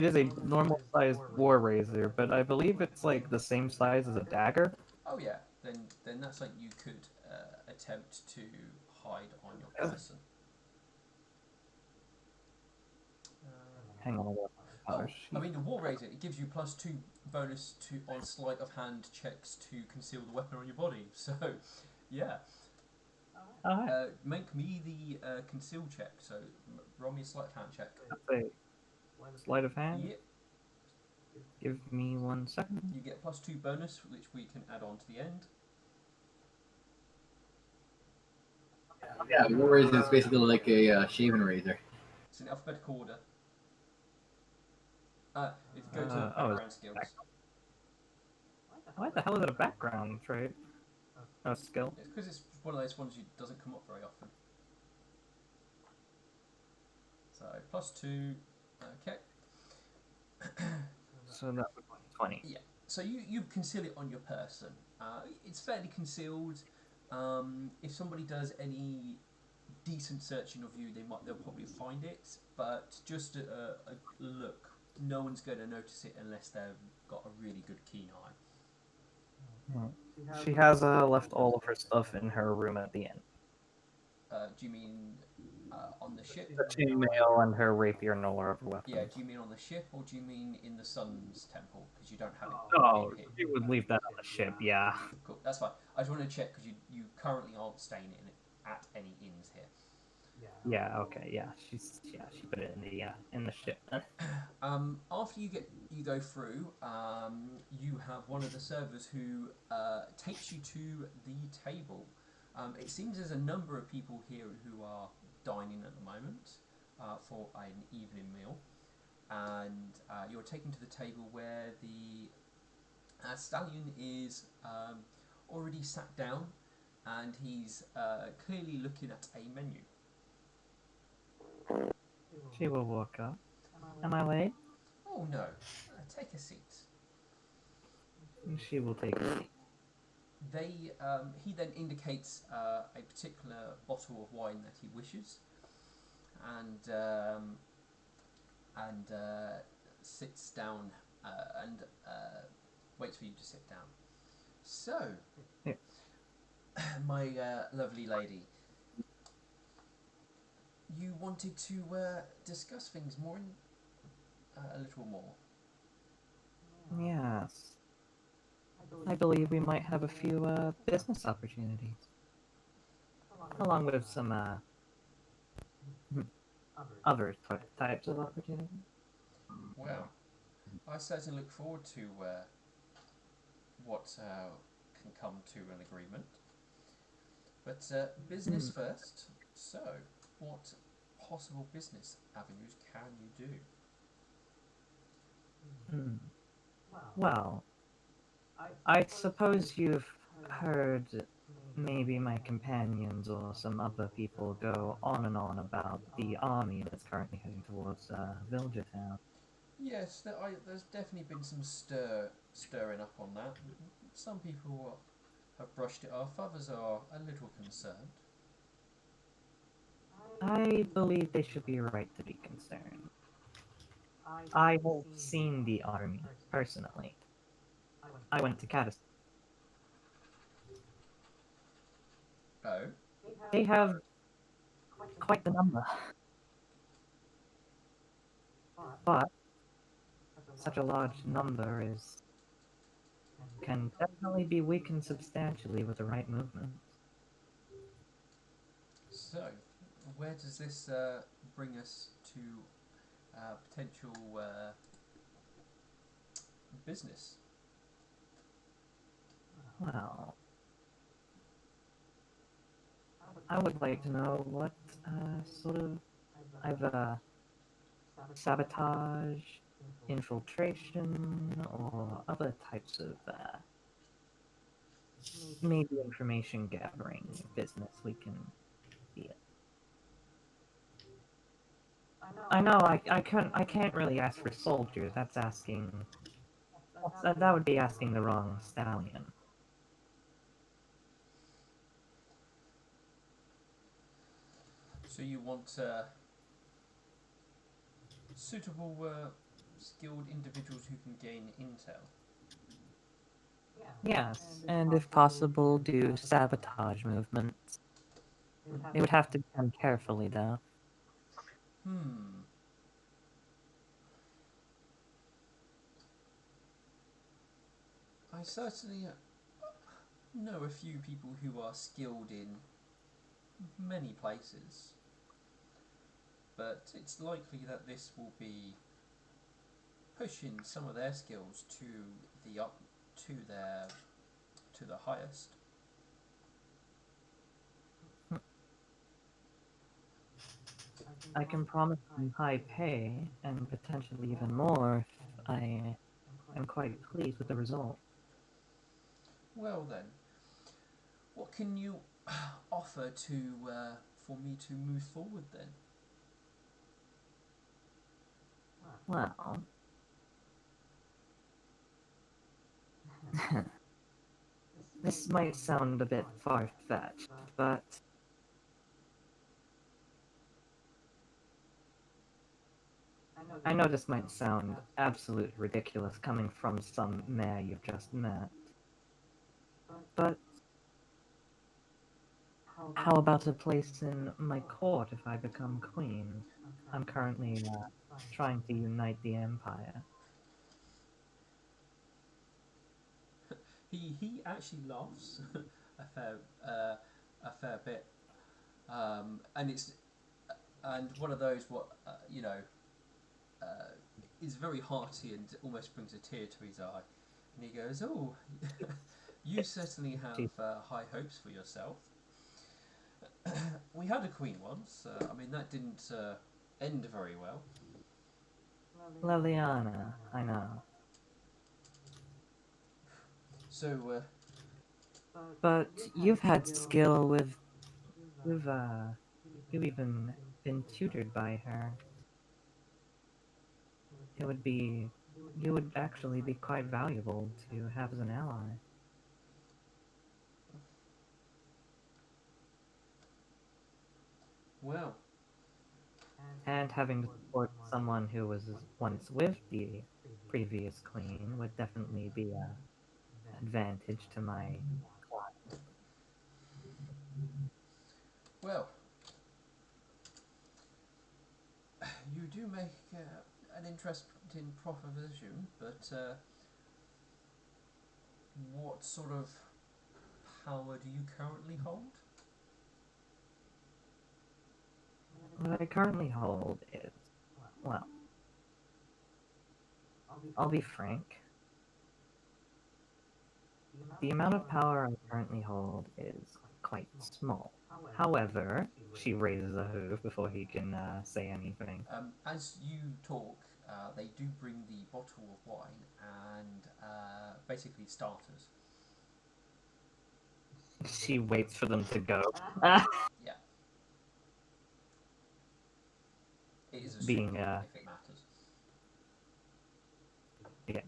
is a normal sized war razor, but I believe it's like the same size as a dagger. Oh yeah. Then that's like you could attempt to hide on your person. Hang on. Oh, I mean, the war razor, it gives you +2 bonus on sleight of hand checks to conceal the weapon on your body. So, yeah. Alright. Make me the conceal check. So, roll me a sleight of hand check. That's a sleight of hand. Yep. Give me 1 second. You get +2 bonus, which we can add on to the end. Yeah, war razor is basically like a shaven razor. It's in alphabetical order. If you go to background skills. Why the hell is it a background trait? A skill? It's because it's one of those ones that doesn't come up very often. So, +2. Okay. So that would be 20. Yeah. So you conceal it on your person. It's fairly concealed. If somebody does any decent searching of you, they'll probably find it. But just a look, no one's going to notice it unless they've got a really good keen eye. She has left all of her stuff in her room at the end. Do you mean on the ship? The chainmail and her rapier and all her other weapons. Yeah. Do you mean on the ship, or do you mean in the Sun's temple? Because you don't have it. Oh, in here. she would leave that on the ship, yeah. Cool. That's fine. I just want to check because you currently aren't staying at any inns here. Yeah, okay, yeah. She put it in the ship. After you go through, you have one of the servers who takes you to the table. It seems there's a number of people here who are dining at the moment. for an evening meal, and you're taken to the table where the stallion is already sat down, and he's clearly looking at a menu. She will walk up. Am I late? Oh no, take a seat. She will take a seat. He then indicates a particular bottle of wine that he wishes, and and sits down and waits for you to sit down. So, Here. my lovely lady, you wanted to discuss things more in a little more. Yes. I believe we might have a few business opportunities, along with some other types of opportunities. Well, I certainly look forward to what can come to an agreement. But business Hmm. first. So, what possible business avenues can you do? Hmm. Well, I suppose you've heard maybe my companions or some other people go on and on about the army that's currently heading towards Villager Town. Yes, there's definitely been some stirring up on that. Some people have brushed it off, others are a little concerned. I believe they should be right to be concerned. I have seen the army personally. I went to Caddis. Oh, They have quite the number, but such a large number is can definitely be weakened substantially with the right movement. so where does this bring us to potential business? Well, I would like to know what sort of either sabotage, infiltration, or other types of maybe information gathering business we can be in. I know I can't really ask for soldiers. That's asking that would be asking the wrong stallion. So you want suitable, skilled individuals who can gain intel. Yes, and if possible, do sabotage movements. It would have to be done carefully, though. Hmm. I certainly know a few people who are skilled in many places, but it's likely that this will be pushing some of their skills to the up to their to the highest. I can promise you high pay and potentially even more if I am quite pleased with the result. Well then, what can you offer to for me to move forward then? Well, this might sound a bit far-fetched, but I know this might sound absolutely ridiculous coming from some mayor you've just met, but how about a place in my court if I become queen? I'm currently trying to unite the empire. He actually laughs a fair a fair bit, and it's and one of those what uh, is very hearty and almost brings a tear to his eye, and he goes, "Oh, you certainly have high hopes for yourself. We had a queen once. I mean, that didn't end very well. Liliana, I know. So, But you've had skill with. You've, you've even been tutored by her. It would be. You would actually be quite valuable to have as an ally. well, And having to support someone who was once with the previous queen would definitely be a advantage to my. well, you do make an interesting proposition, but what sort of power do you currently hold? What I currently hold is, well, I'll be frank. The amount of power I currently hold is quite small. However, she raises a hoof before he can say anything. As you talk, they do bring the bottle of wine and basically starters. She waits for them to go. Yeah, it is a soup Being, if it matters. yeah.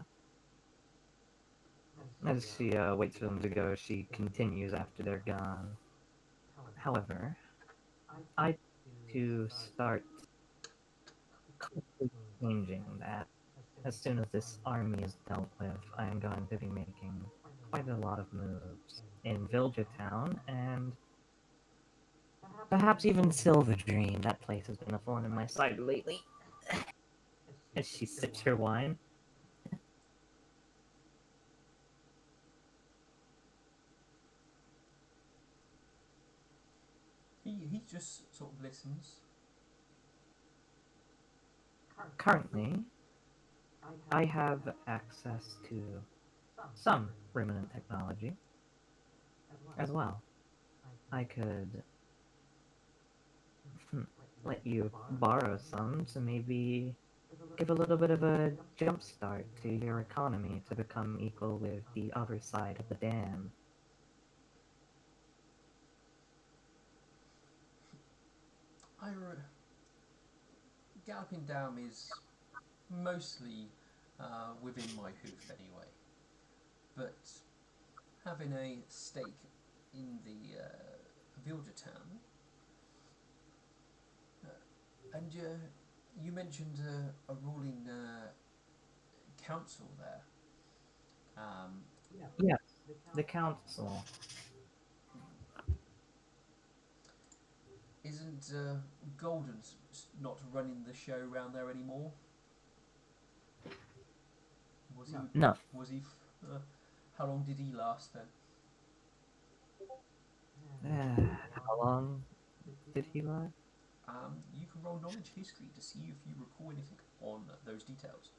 As she waits for them to go, she continues after they're gone. However, I to start quickly changing that. As soon as this army is dealt with, I am going to be making quite a lot of moves in Villager Town and perhaps even Silver Dream. That place has been a thorn in my side lately. As she sips her wine. He just sort of listens. Currently, I have access to some remnant technology as well. I could let you borrow some to maybe give a little bit of a jump start to your economy to become equal with the other side of the dam. Galloping down is mostly within my hoof anyway, but having a stake in the villager town, and you mentioned a ruling council there. Um, Yes, the council. isn't Golden not running the show around there anymore? Was he? No. Was he? How long did he last then? How long did he last? You can roll knowledge history to see if you recall anything on those details.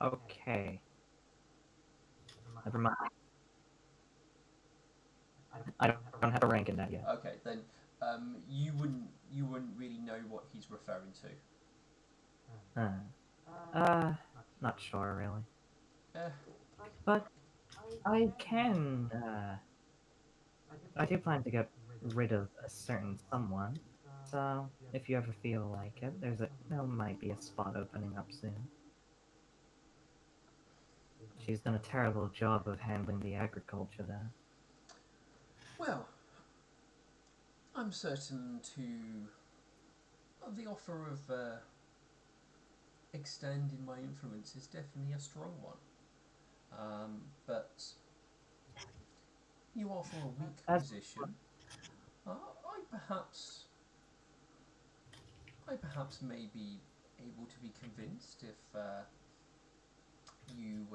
Okay. Never mind. I don't have a rank in that yet. Okay, then you wouldn't really know what he's referring to. Not sure really. Eh, But I can, I do plan to get rid of a certain someone. So, if you ever feel like it, there might be a spot opening up soon. She's done a terrible job of handling the agriculture there. well, I'm certain to the offer of extending my influence is definitely a strong one. But you offer a weak As position. Uh, I perhaps I perhaps may be able to be convinced if you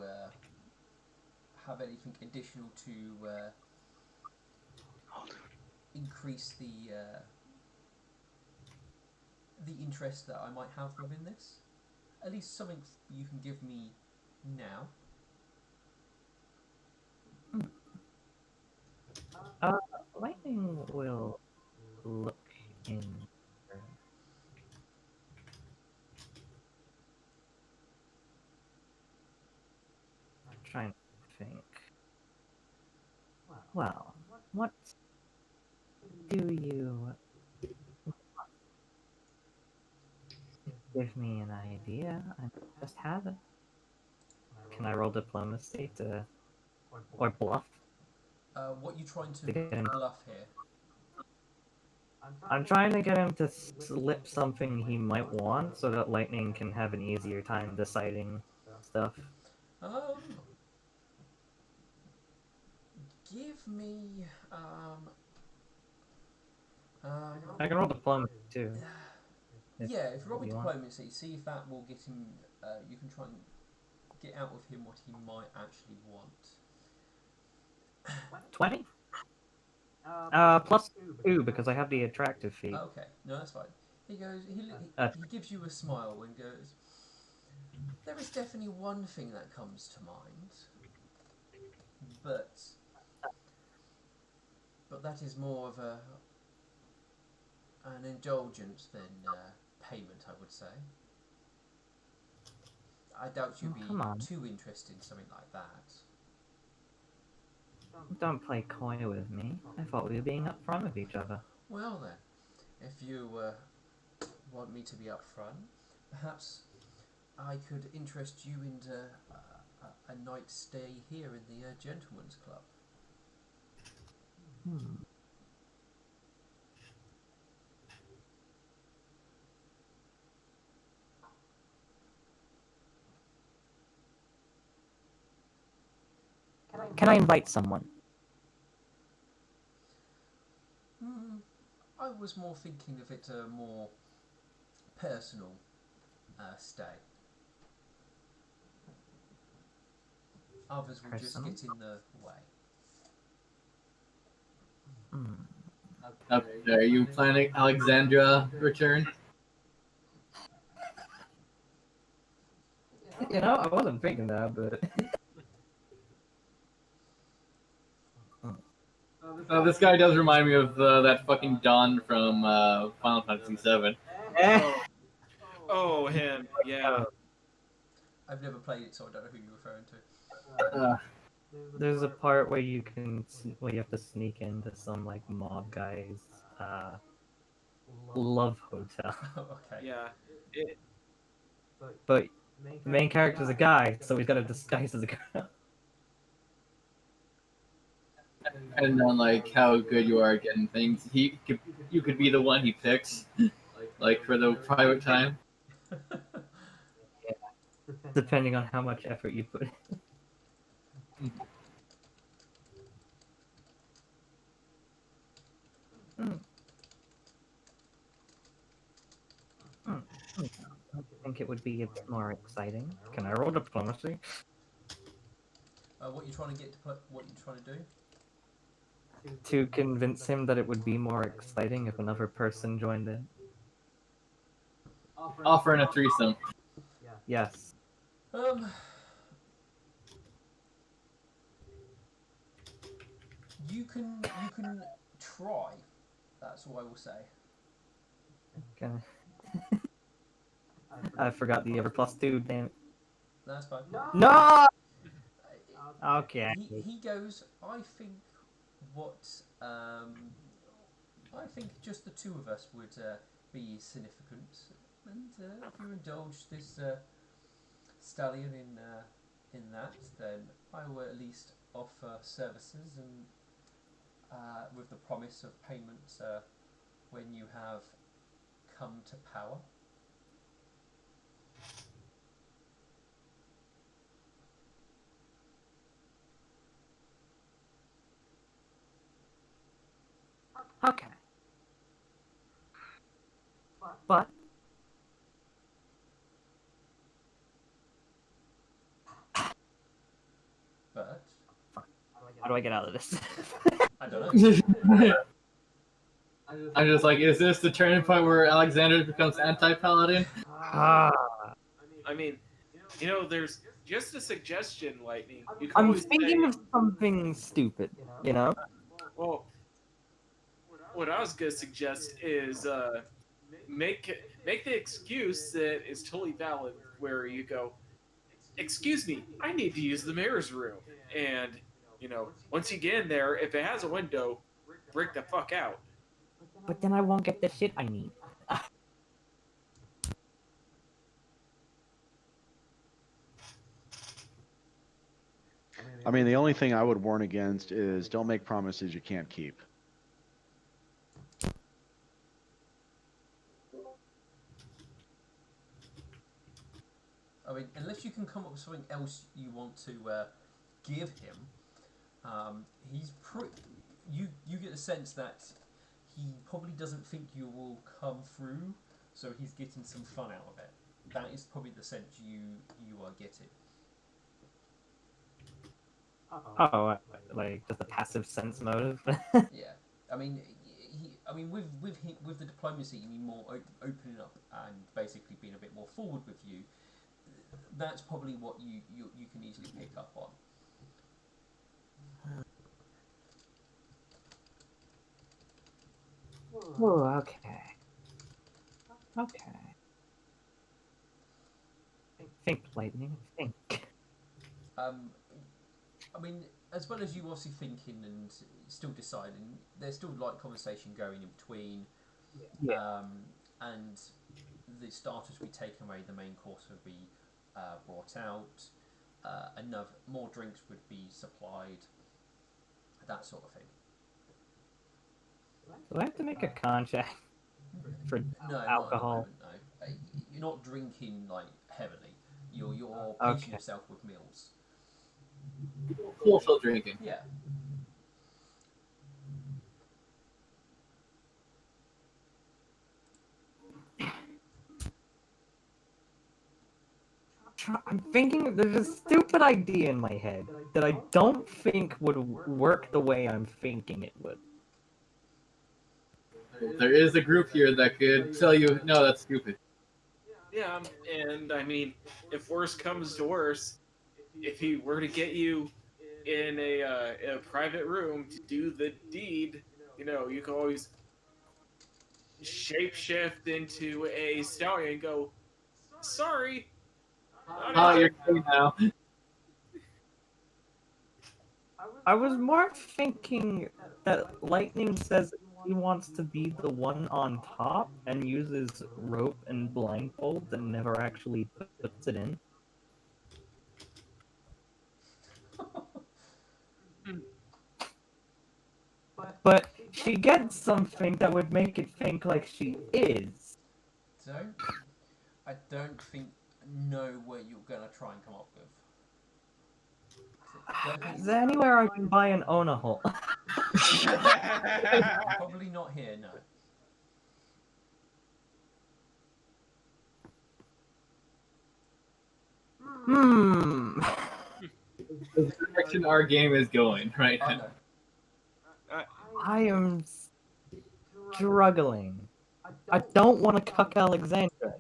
have anything additional to increase the interest that I might have within this. At least something you can give me now. uh, Lightning will look in. trying to think. Well, what do you give me an idea? I just have it. Can I roll diplomacy to or bluff What you trying to to get him? bluff here? I'm trying to get him to slip something he might want so that Lightning can have an easier time deciding stuff. Um, give me I can roll diplomacy too. yeah. If you roll with you want. diplomacy, see if that will get him. You can try and get out of him what he might actually want. 20? Plus 2 because I have the attractive feat. Okay, no, that's fine. He goes. He gives you a smile and goes. There is definitely one thing that comes to mind, but that is more of an indulgence than payment, I would say. I doubt you'd be too interested in something like that. Don't play coy with me. I thought we were being upfront with each other. Well then, if you want me to be upfront, perhaps I could interest you into a night's stay here in the Gentleman's Club. Can I invite someone? I was more thinking of it a more personal stay. Others will just get in the way. Okay, are you planning Alexandra return? You know, I wasn't thinking that, but... This guy does remind me of that fucking Don from Final Fantasy VII. Oh, him. Yeah. I've never played it, so I don't know who you're referring to. There's a part where you have to sneak into some like mob guy's love hotel. Okay. Yeah. But the main character's a guy, so he's got to disguise as a girl. Depending on like how good you are at getting things, you could be the one he picks, like for the private time. Depending on how much effort you put in. I think it would be a bit more exciting. Can I roll diplomacy? What are you trying to get to put? What are you trying to do? To convince him that it would be more exciting if another person joined in. Offering a threesome. Yes. You can try. That's all I will say. Okay. I forgot the other +2. Damn it. That's fine. No. Okay. He goes. I think I think just the two of us would be significant, and if you indulge this stallion in that, then I will at least offer services and with the promise of payment when you have come to power. Okay. But how do I get out of this? I don't know. I'm just like, is this the turning point where Alexander becomes anti-paladin? Ah. I mean, you know, there's just a suggestion, Lightning. You can I'm always thinking say, of something stupid, you know? well, what I was gonna suggest is make the excuse that is totally valid, where you go, excuse me, I need to use the mayor's room. And, once you get in there, if it has a window, break the fuck out. But then I won't get the shit I need. I mean, the only thing I would warn against is don't make promises you can't keep. I mean, unless you can come up with something else you want to give him, he's you get the sense that he probably doesn't think you will come through, so he's getting some fun out of it. That is probably the sense you are getting. Oh, like just a passive sense motive. Yeah, I mean, with the diplomacy, you mean more opening up and basically being a bit more forward with you. That's probably what you can easily pick up on. Oh, okay. Okay. Think, Lightning. Think. Um, I mean, as well as you obviously thinking and still deciding, there's still light conversation going in between. Yeah. And the starters will be taken away, the main course would be brought out, more drinks would be supplied, that sort of thing. Do I have to make a contract for No, not at the alcohol? moment. No, you're not drinking like heavily. You're pacing Okay. yourself with meals. Also drinking. Yeah. I'm thinking there's a stupid idea in my head that I don't think would work the way I'm thinking it would. There is a group here that could tell you, no, that's stupid. Yeah, and I mean, if worse comes to worse, if he were to get you in a private room to do the deed, you can always shapeshift into a stallion and go, sorry, not Ah, you're interested. kidding now. I was more thinking that Lightning says he wants to be the one on top and uses rope and blindfold and never actually puts it in. But she gets something that would make it think like she is. I don't think know where you're gonna try and come up with. Is there anywhere I can buy an Ona hole? Probably not here, no. Hmm. The direction our game is going right I now. know. I am struggling. I don't want to cuck Alexandra.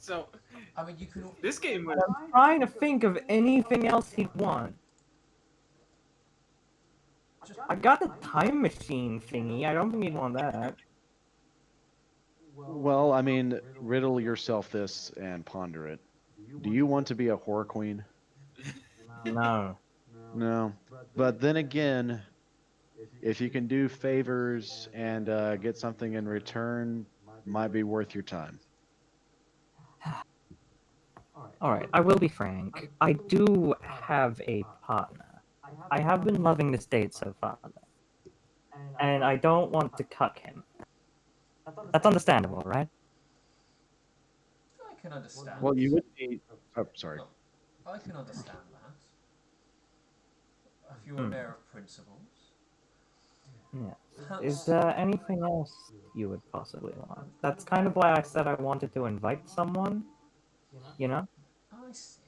So, I mean, you can. this game was. I'm trying to think of anything else he'd want. I got the time machine thingy. I don't think he'd want that. Well, I mean, riddle yourself this and ponder it. Do you want to be a whore queen? No. No. But then again, if you can do favors and get something in return, might be worth your time. Alright, I will be frank. I do have a partner. I have been loving this date so far, and I don't want to cuck him. That's understandable, right? I can understand. Well, you would be. Oh, sorry. I can understand that. If you're a man of principles. Yeah. Perhaps, Is there anything else you would possibly want? That's kind of why I said I wanted to invite someone. You know? I see.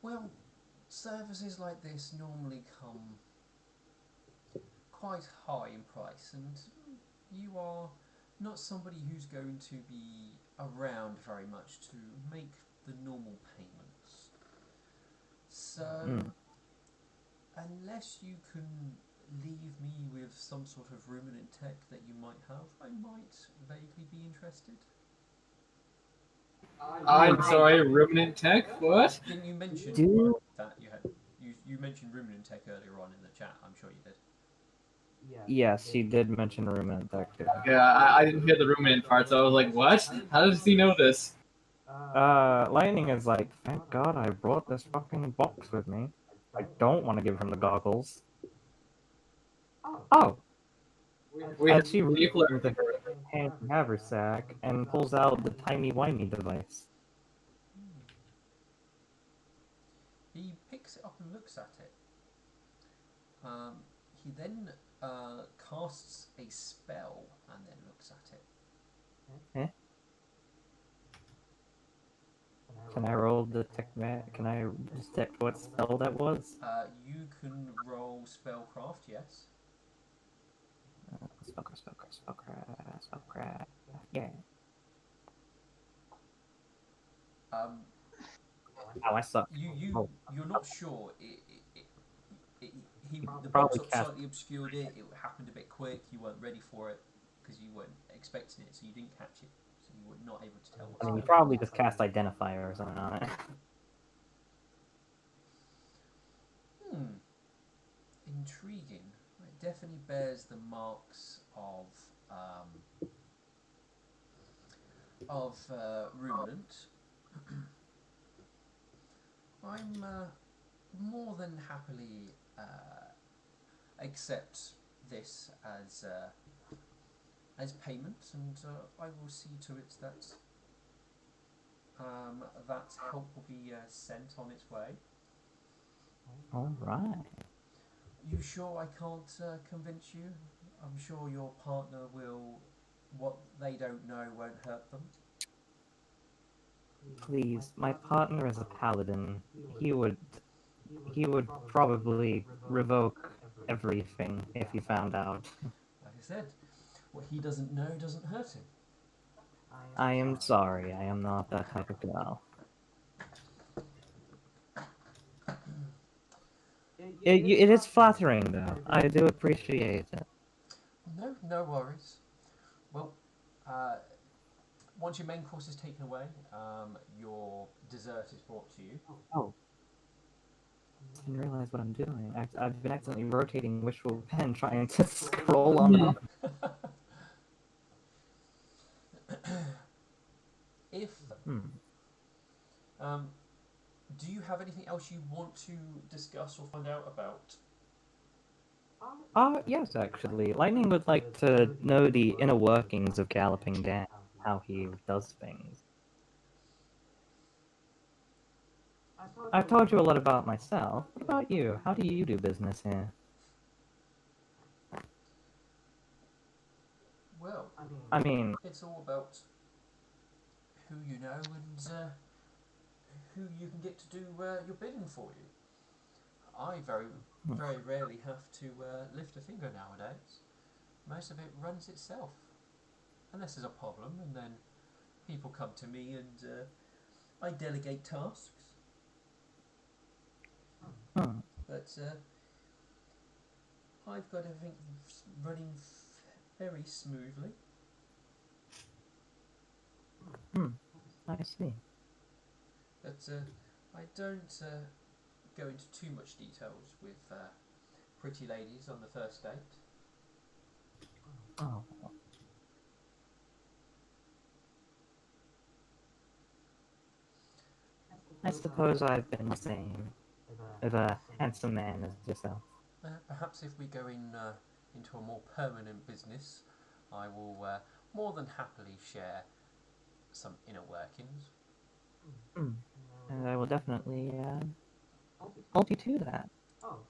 Well, services like this normally come quite high in price, and you are not somebody who's going to be around very much to make the normal payments. So, unless you can leave me with some sort of ruminant tech that you might have, I might vaguely be interested. I'm sorry, ruminant tech? What? Didn't you mention Do that you had you mentioned ruminant tech earlier on in the chat? I'm sure you did. yes, he did mention ruminant tech too. Yeah, I didn't hear the ruminant part, so I was like, what? How does he know this? Lightning is like, thank God I brought this fucking box with me. I don't want to give him the goggles. Oh, We have and she reaches people into her hand haversack and pulls out the timey-wimey device. He picks it up and looks at it. He then casts a spell and then looks at it. Eh? Can I roll detect? Can I detect what spell that was? You can roll spellcraft, yes. Spellcraft. Yeah. Um, Oh, I suck. you're not sure. The box Probably cast. slightly obscured it. It happened a bit quick. You weren't ready for it because you weren't expecting it, so you didn't catch it. So you were not able to tell what I mean, you spell. probably just cast identifier or something on it. Intriguing. It definitely bears the marks of ruminant. I'm more than happily accept this as payment, and I will see to it that that help will be sent on its way. All right. You sure I can't convince you? I'm sure your partner will. What they don't know won't hurt them. Please, my partner is a paladin. He would he would probably revoke everything if he found out. Like I said, what he doesn't know doesn't hurt him. I am sorry, I am not that type of girl. It is flattering, though. I do appreciate it. No worries. Well, once your main course is taken away, your dessert is brought to you. Oh, I didn't realize what I'm doing. I've been accidentally rotating wishful pen trying to scroll on it. If um, do you have anything else you want to discuss or find out about? Yes, actually. Lightning would like to know the inner workings of Galloping Dan, how he does things. I've told you a lot about myself. What about you? How do you do business here? Well, I mean, it's all about who you know and who you can get to do your bidding for you. I very rarely have to lift a finger nowadays. Most of it runs itself, unless there's a problem, and then people come to me and I delegate tasks. But I've got everything running very smoothly. I see. But I don't go into too much details with pretty ladies on the first date. Oh. I suppose I've been the same. With a handsome man as yourself. Perhaps if we go into a more permanent business, I will more than happily share some inner workings. And I will definitely hold you to that.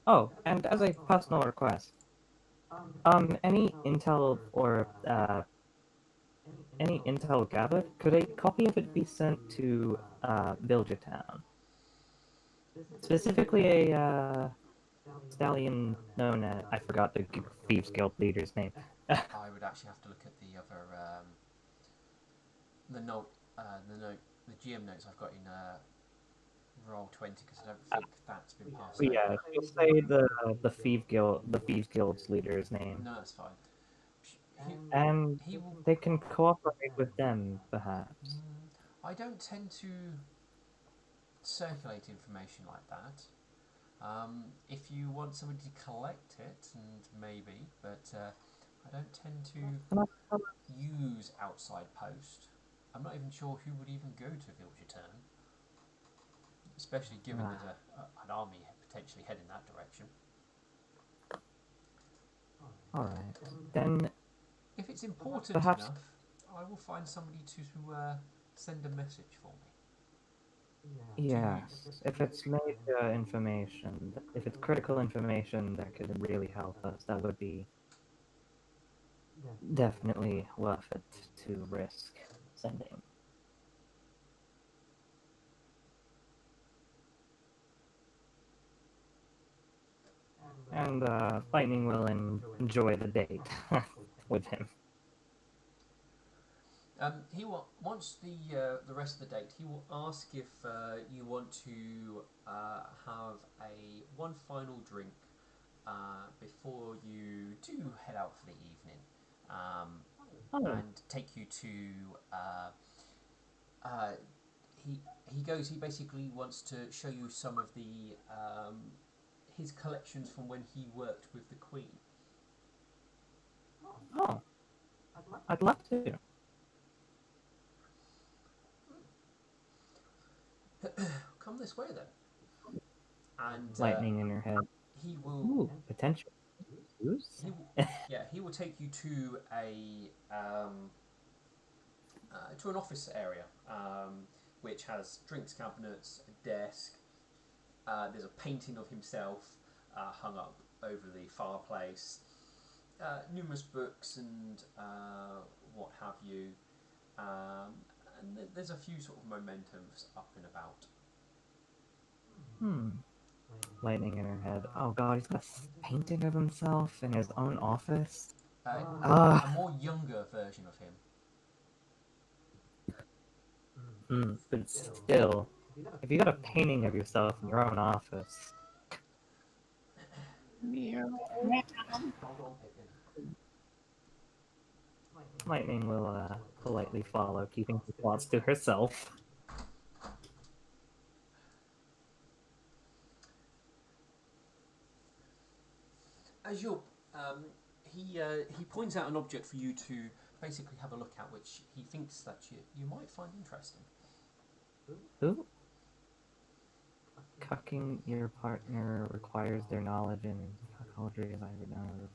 Oh, and as a personal request, any intel or any intel gathered, could a copy of it be sent to Villagertown? Specifically a stallion known as, I forgot the Thieves Guild leader's name. I would actually have to look at the other the note, the GM notes I've got in Roll20 because I don't think that's been passed over. Yeah, just say the Thieves Guild's leader's name. No, that's fine. And He will. they can cooperate with them, perhaps. I don't tend to circulate information like that. If you want somebody to collect it, and maybe, but I don't tend to use outside post. I'm not even sure who would even go to Village Return, especially given there's an army potentially heading that direction. Alright. Then If it's important perhaps enough, I will find somebody to send a message for me. yes, if it's major information, if it's critical information that could really help us, that would be definitely worth it to risk sending. And Lightning will enjoy the date with him. He will once the rest of the date. He will ask if you want to have a one final drink before you do head out for the evening, and take you to. Uh, he goes. He basically wants to show you some of the his collections from when he worked with the Queen. Oh, I'd love to. Come this way then, and Lightning in her head. he will. Ooh, potential. He will take you to an office area, which has drinks cabinets, a desk. There's a painting of himself hung up over the fireplace. Numerous books and what have you. And there's a few sort of mementos up and about. Lightning in her head. Oh god, he's got a painting of himself in his own office. A more younger version of him. But still, if you got a painting of yourself in your own office, Lightning will politely follow, keeping his thoughts to herself. As you're, he points out an object for you to basically have a look at, which he thinks that you might find interesting. Who? Cucking your partner requires their knowledge in cuckoldry, as I would know.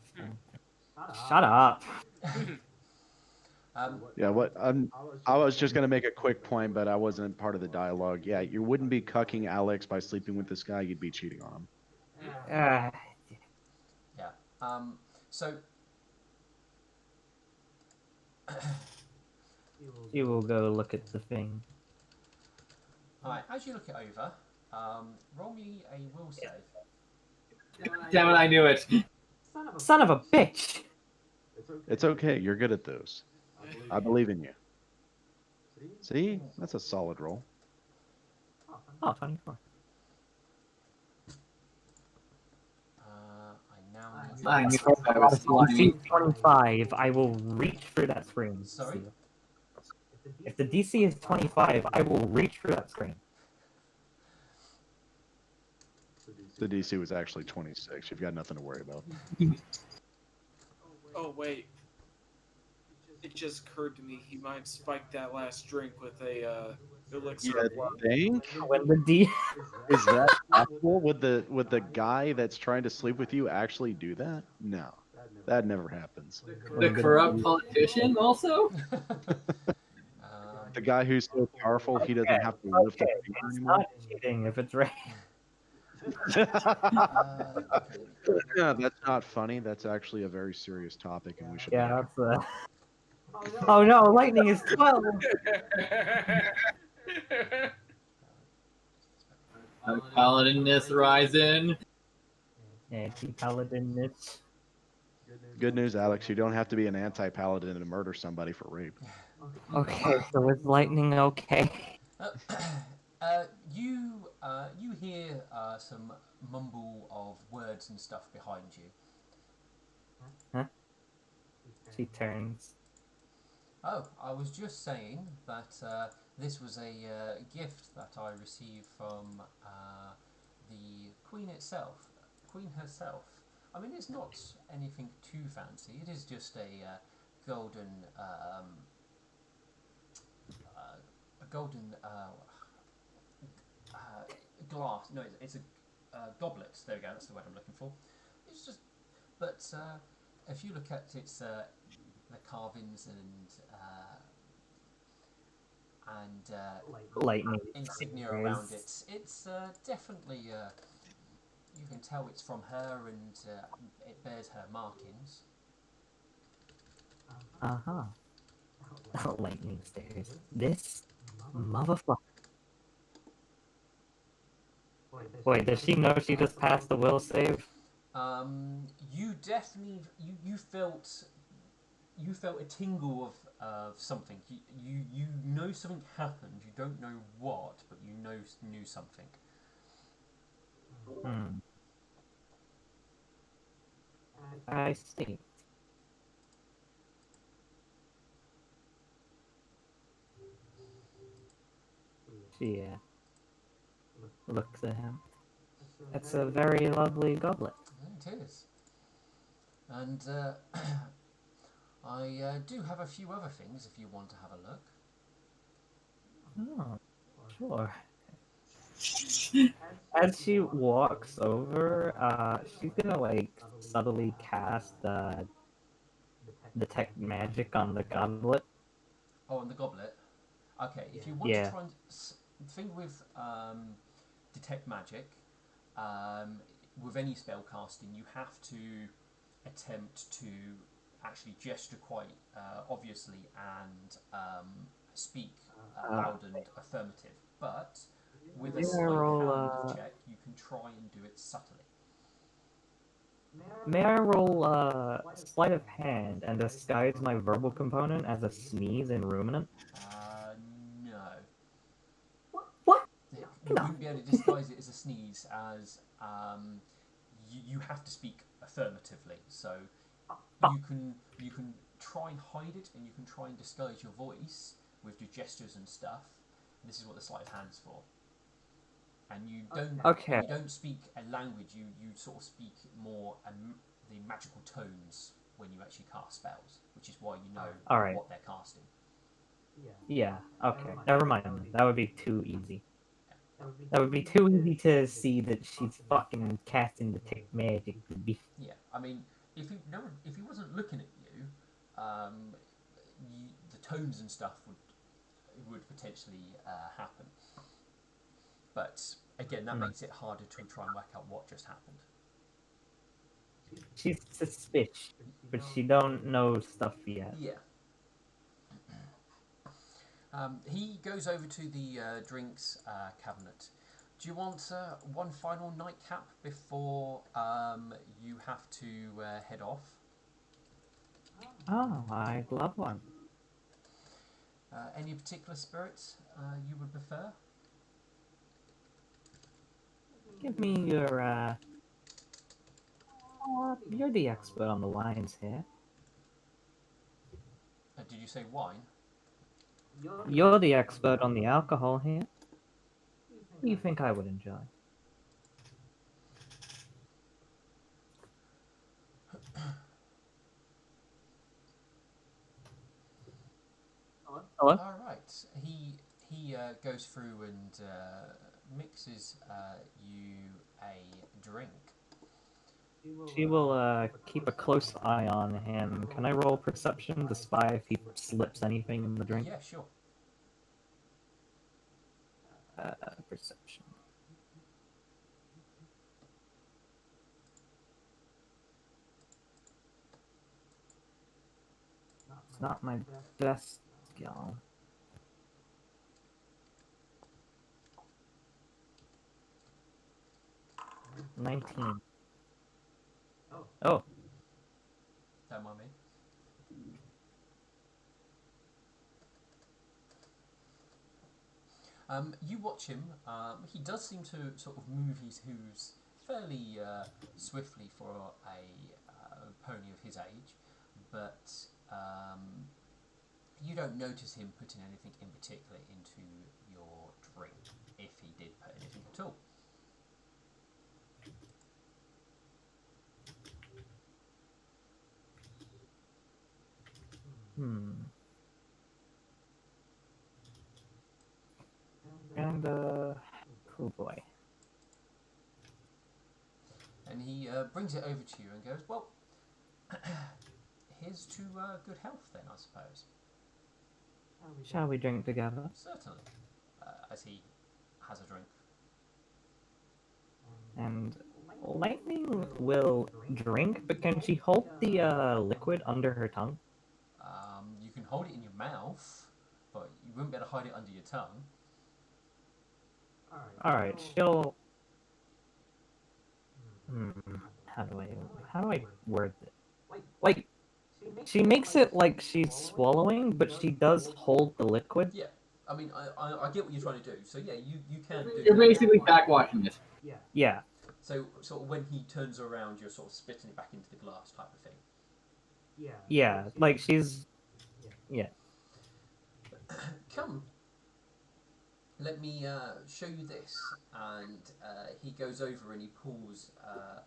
Shut up! Yeah, I was just gonna make a quick point, but I wasn't part of the dialogue. Yeah, you wouldn't be cucking Alex by sleeping with this guy. You'd be cheating on him. Yeah. So you will go look at the thing. Alright, as you look it over, roll me a will save. Damn it, I knew it. Son of a bitch! It's okay. You're good at those. I believe in you. See? That's a solid roll. Oh, 24. I knew I was DC 25, I will reach for that screen. Sorry? If the DC is 25, I will reach for that screen. The DC was actually 26. You've got nothing to worry about. Oh, wait. It just occurred to me he might spike that last drink with a elixir of love. Think? When the D Is that possible? Would the guy that's trying to sleep with you actually do that? No. That never happens. The corrupt politician also? The guy who's so powerful he doesn't have to lift a finger it's anymore. not cheating if it's right. Yeah, that's not funny. That's actually a very serious topic, and we should. Yeah, that's Oh no, lightning is 12! Paladin-ness rising. Anti-paladin-ness. Good news, Alex. You don't have to be an anti-paladin and murder somebody for rape. Okay, so is lightning okay? You hear some mumble of words and stuff behind you. Huh? She turns. Oh, I was just saying that this was a gift that I received from the Queen itself, Queen herself. I mean, it's not anything too fancy. It is just golden, uh, a golden uh, glass. No, it's a goblet. There we go. That's the word I'm looking for. It's just, but if you look at its the carvings and Lightning. insignia around it. It's definitely you can tell it's from her and it bears her markings. Uh-huh. Lightning stairs. This motherfucker. Wait, does she know she just passed the will save? You definitely you felt a tingle of something. You know something happened. You don't know what, but you knew something. Hmm. I see. She looks at him. It's a very lovely goblet. It is, and I do have a few other things if you want to have a look. Oh, sure. As she walks over, she's gonna like subtly cast detect magic on the goblet. Oh, and the goblet. Okay, if you want to Yeah. try and the thing with detect magic, um, with any spell casting, you have to attempt to actually gesture quite obviously and speak Uh, loud and affirmative. But with a may I sleight of roll hand check, you can try and do it subtly. sleight of hand and disguise my verbal component as a sneeze and ruminant? No. What? You No. wouldn't be able to disguise it as a sneeze, as you have to speak affirmatively. So you can try and hide it, and you can try and disguise your voice with your gestures and stuff. This is what the sleight of hand's for. And Okay. you don't speak a language. You sort of speak more the magical tones when you actually cast spells, which is why you know All right. what they're casting. Yeah. Okay. Never mind. Then. That would be too easy. That would be too easy to see that she's fucking casting detect magic. Yeah, I mean, if he wasn't looking at you, the tones and stuff would potentially happen. But again, that makes it harder to try and work out what just happened. She's suspicious, but she don't know stuff yet. Yeah. He goes over to the drinks cabinet. Do you want one final nightcap before you have to head off? Oh, I'd love one. Any particular spirits you would prefer? Give me your. You're the expert on the wines here. Did you say wine? You're the expert on the alcohol here. What do you think I would enjoy? Hello? All right. He goes through and mixes you a drink. She will keep a close eye on him. Can I roll perception to spy if he slips anything in the drink? Yeah, sure. Perception. It's not my best skill. 19. Oh, Don't mind me. You watch him. He does seem to sort of move his hooves fairly swiftly for a pony of his age, but You don't notice him putting anything in particular into your drink, if he did put anything at all. Hmm. And, oh boy. And he brings it over to you and goes, "Well, here's to good health then, I suppose." Shall we drink together? Certainly, as he has a drink. And Lightning will drink, but can she hold the liquid under her tongue? You can hold it in your mouth, but you wouldn't be able to hide it under your tongue. Alright, she'll. Hmm. How do I word it? Like, she makes it like she's swallowing, but she does hold the liquid. Yeah, I mean, I get what you're trying to do. So yeah, you can do You're that. basically backwashing it. Yeah. So sort of when he turns around, you're sort of spitting it back into the glass type of thing. Yeah. Like she's. Yeah. Come, let me show you this. And he goes over and he pulls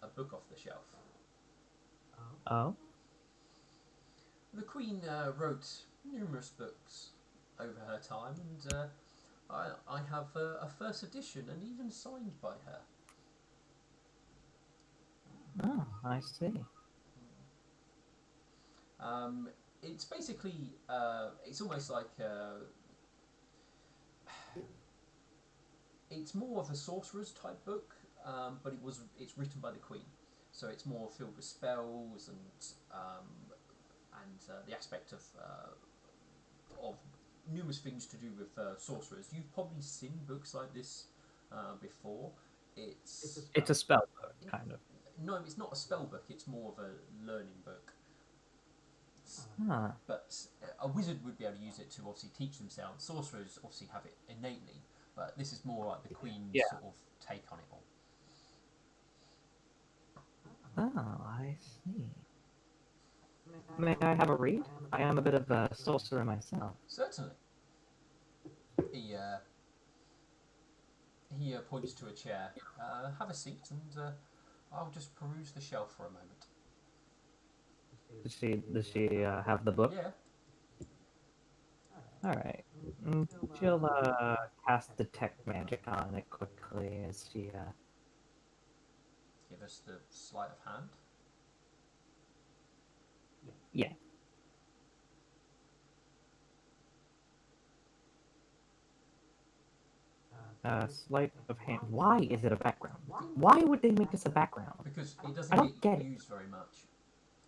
a book off the shelf. Oh. The Queen wrote numerous books over her time, and I have a first edition and even signed by her. Oh, I see. It's basically, it's almost like it's more of a sorcerer's type book, but it's written by the Queen, so it's more filled with spells and the aspect of numerous things to do with sorcerers. You've probably seen books like this before. It's a spell book, kind of. No, it's not a spell book. It's more of a learning book. Huh. But a wizard would be able to use it to obviously teach themselves. Sorcerers obviously have it innately, but this is more like the Queen's sort of take on it all. Oh, I see. May I have a read? I am a bit of a sorcerer myself. Certainly. He points to a chair. Have a seat, and I'll just peruse the shelf for a moment. Does she have the book? Yeah. Alright. She'll cast detect magic on it quickly as she Give us the sleight of hand. yeah. Sleight of hand. Why is it a background? Why would they make this a background? Because it I doesn't don't get get it. used very much,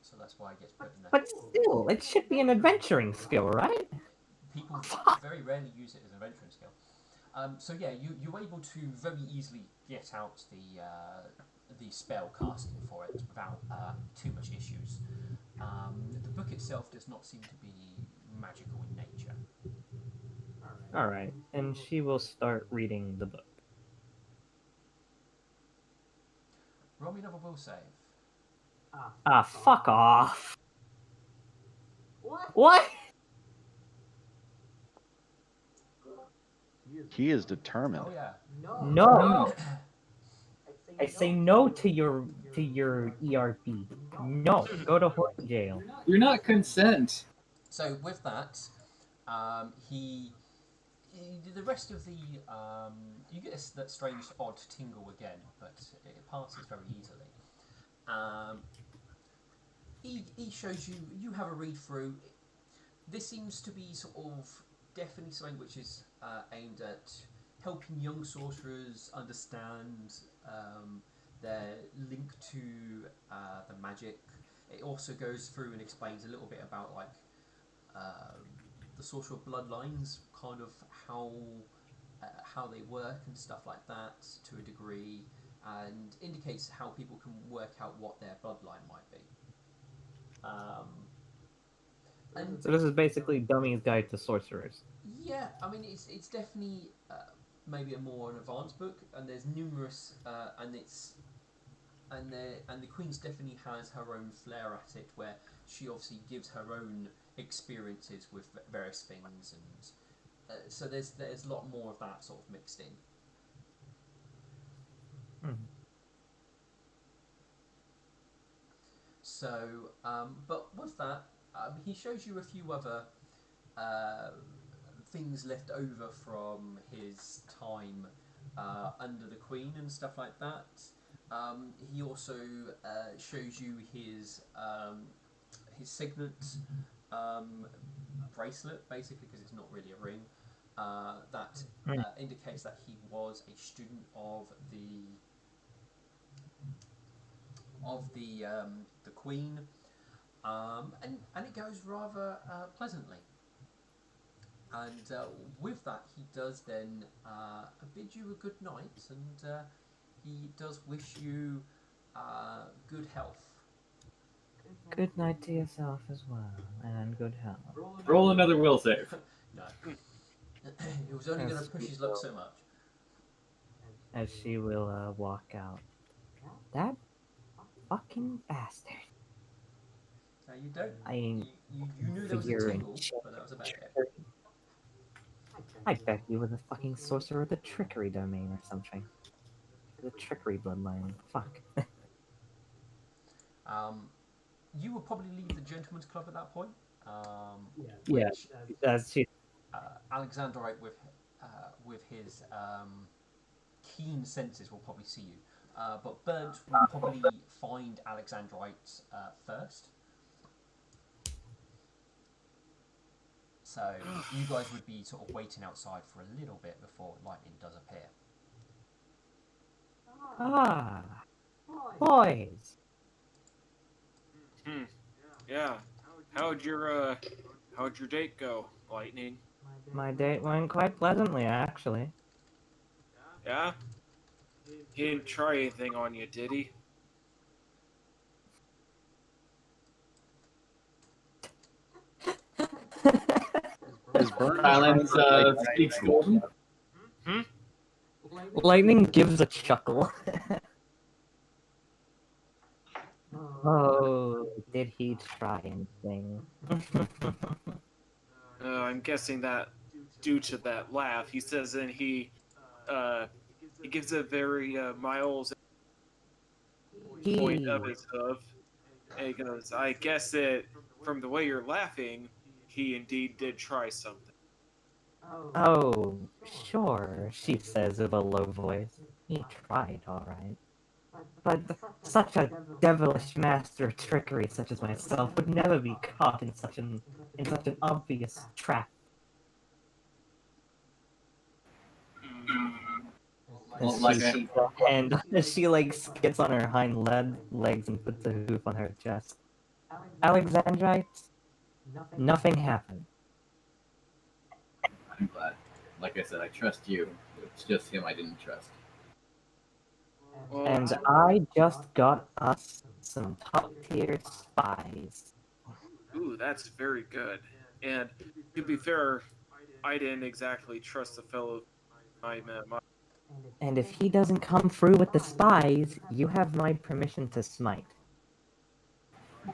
so that's why it gets put in there. But still, it should be an adventuring skill, right? People very rarely use it as an adventuring skill. So yeah, you're able to very easily get out the spell casting for it without too much issues. The book itself does not seem to be magical in nature. Alright, and she will start reading the book. Roll me another will save. Ah, fuck off. What? He is determined. Oh yeah. No. I say no to your ERP. No, go to horse jail. You're not consent. So with that, he the rest of the you get that strange odd tingle again, but it passes very easily. He shows you. You have a read through. This seems to be sort of definitely something which is aimed at helping young sorcerers understand their link to the magic. It also goes through and explains a little bit about like the sorcerer bloodlines, kind of how they work and stuff like that to a degree, and indicates how people can work out what their bloodline might be. And So this is basically Dummy's Guide to Sorcerers. yeah, I mean it's definitely maybe a more an advanced book, and there's numerous and the Queen's definitely has her own flair at it, where she obviously gives her own experiences with various things, and so there's a lot more of that sort of mixed in. Hmm. So, but with that, he shows you a few other uh, things left over from his time under the Queen and stuff like that. He also shows you his signet um, bracelet, basically, because it's not really a ring. That indicates that he was a student of the Queen, and it goes rather pleasantly. And with that, he does then bid you a good night, and he does wish you good health. Good night to yourself as well, and good health. Roll another will save. No, he was only going to push his luck so much. As she will walk out. That fucking bastard. No, you don't. I You knew there was a figure in tingle, but that was about it. trickery. I bet he was a fucking sorcerer of the trickery domain or something. The trickery bloodline. Fuck. You would probably leave the gentleman's club at that point. Yeah, Which as she. Alexandrite with his keen senses will probably see you. But Burnt will probably find Alexandrite first. So you guys would be sort of waiting outside for a little bit before lightning does appear. Ah, boys. Yeah. How'd your date go, Lightning? My date went quite pleasantly, actually. Yeah? He didn't try anything on you, did he? Is Burn Silence speaks golden. Lightning gives a chuckle. Oh, did he try anything? I'm guessing that due to that laugh, he says, and he gives a very mild point of his hoof. And he goes, I guess that from the way you're laughing, he indeed did try something. Oh, sure, she says with a low voice. He tried, all right. But such a devilish master of trickery such as myself would never be caught in such an obvious trap. Well, like She like skids on her hind legs and puts a hoof on her chest. Alexandrite, nothing happened. I'm glad. Like I said, I trust you. It's just him I didn't trust. Well, And I just got us some top tier spies. ooh, that's very good. And to be fair, I didn't exactly trust the fellow I met. And if he doesn't come through with the spies, you have my permission to smite.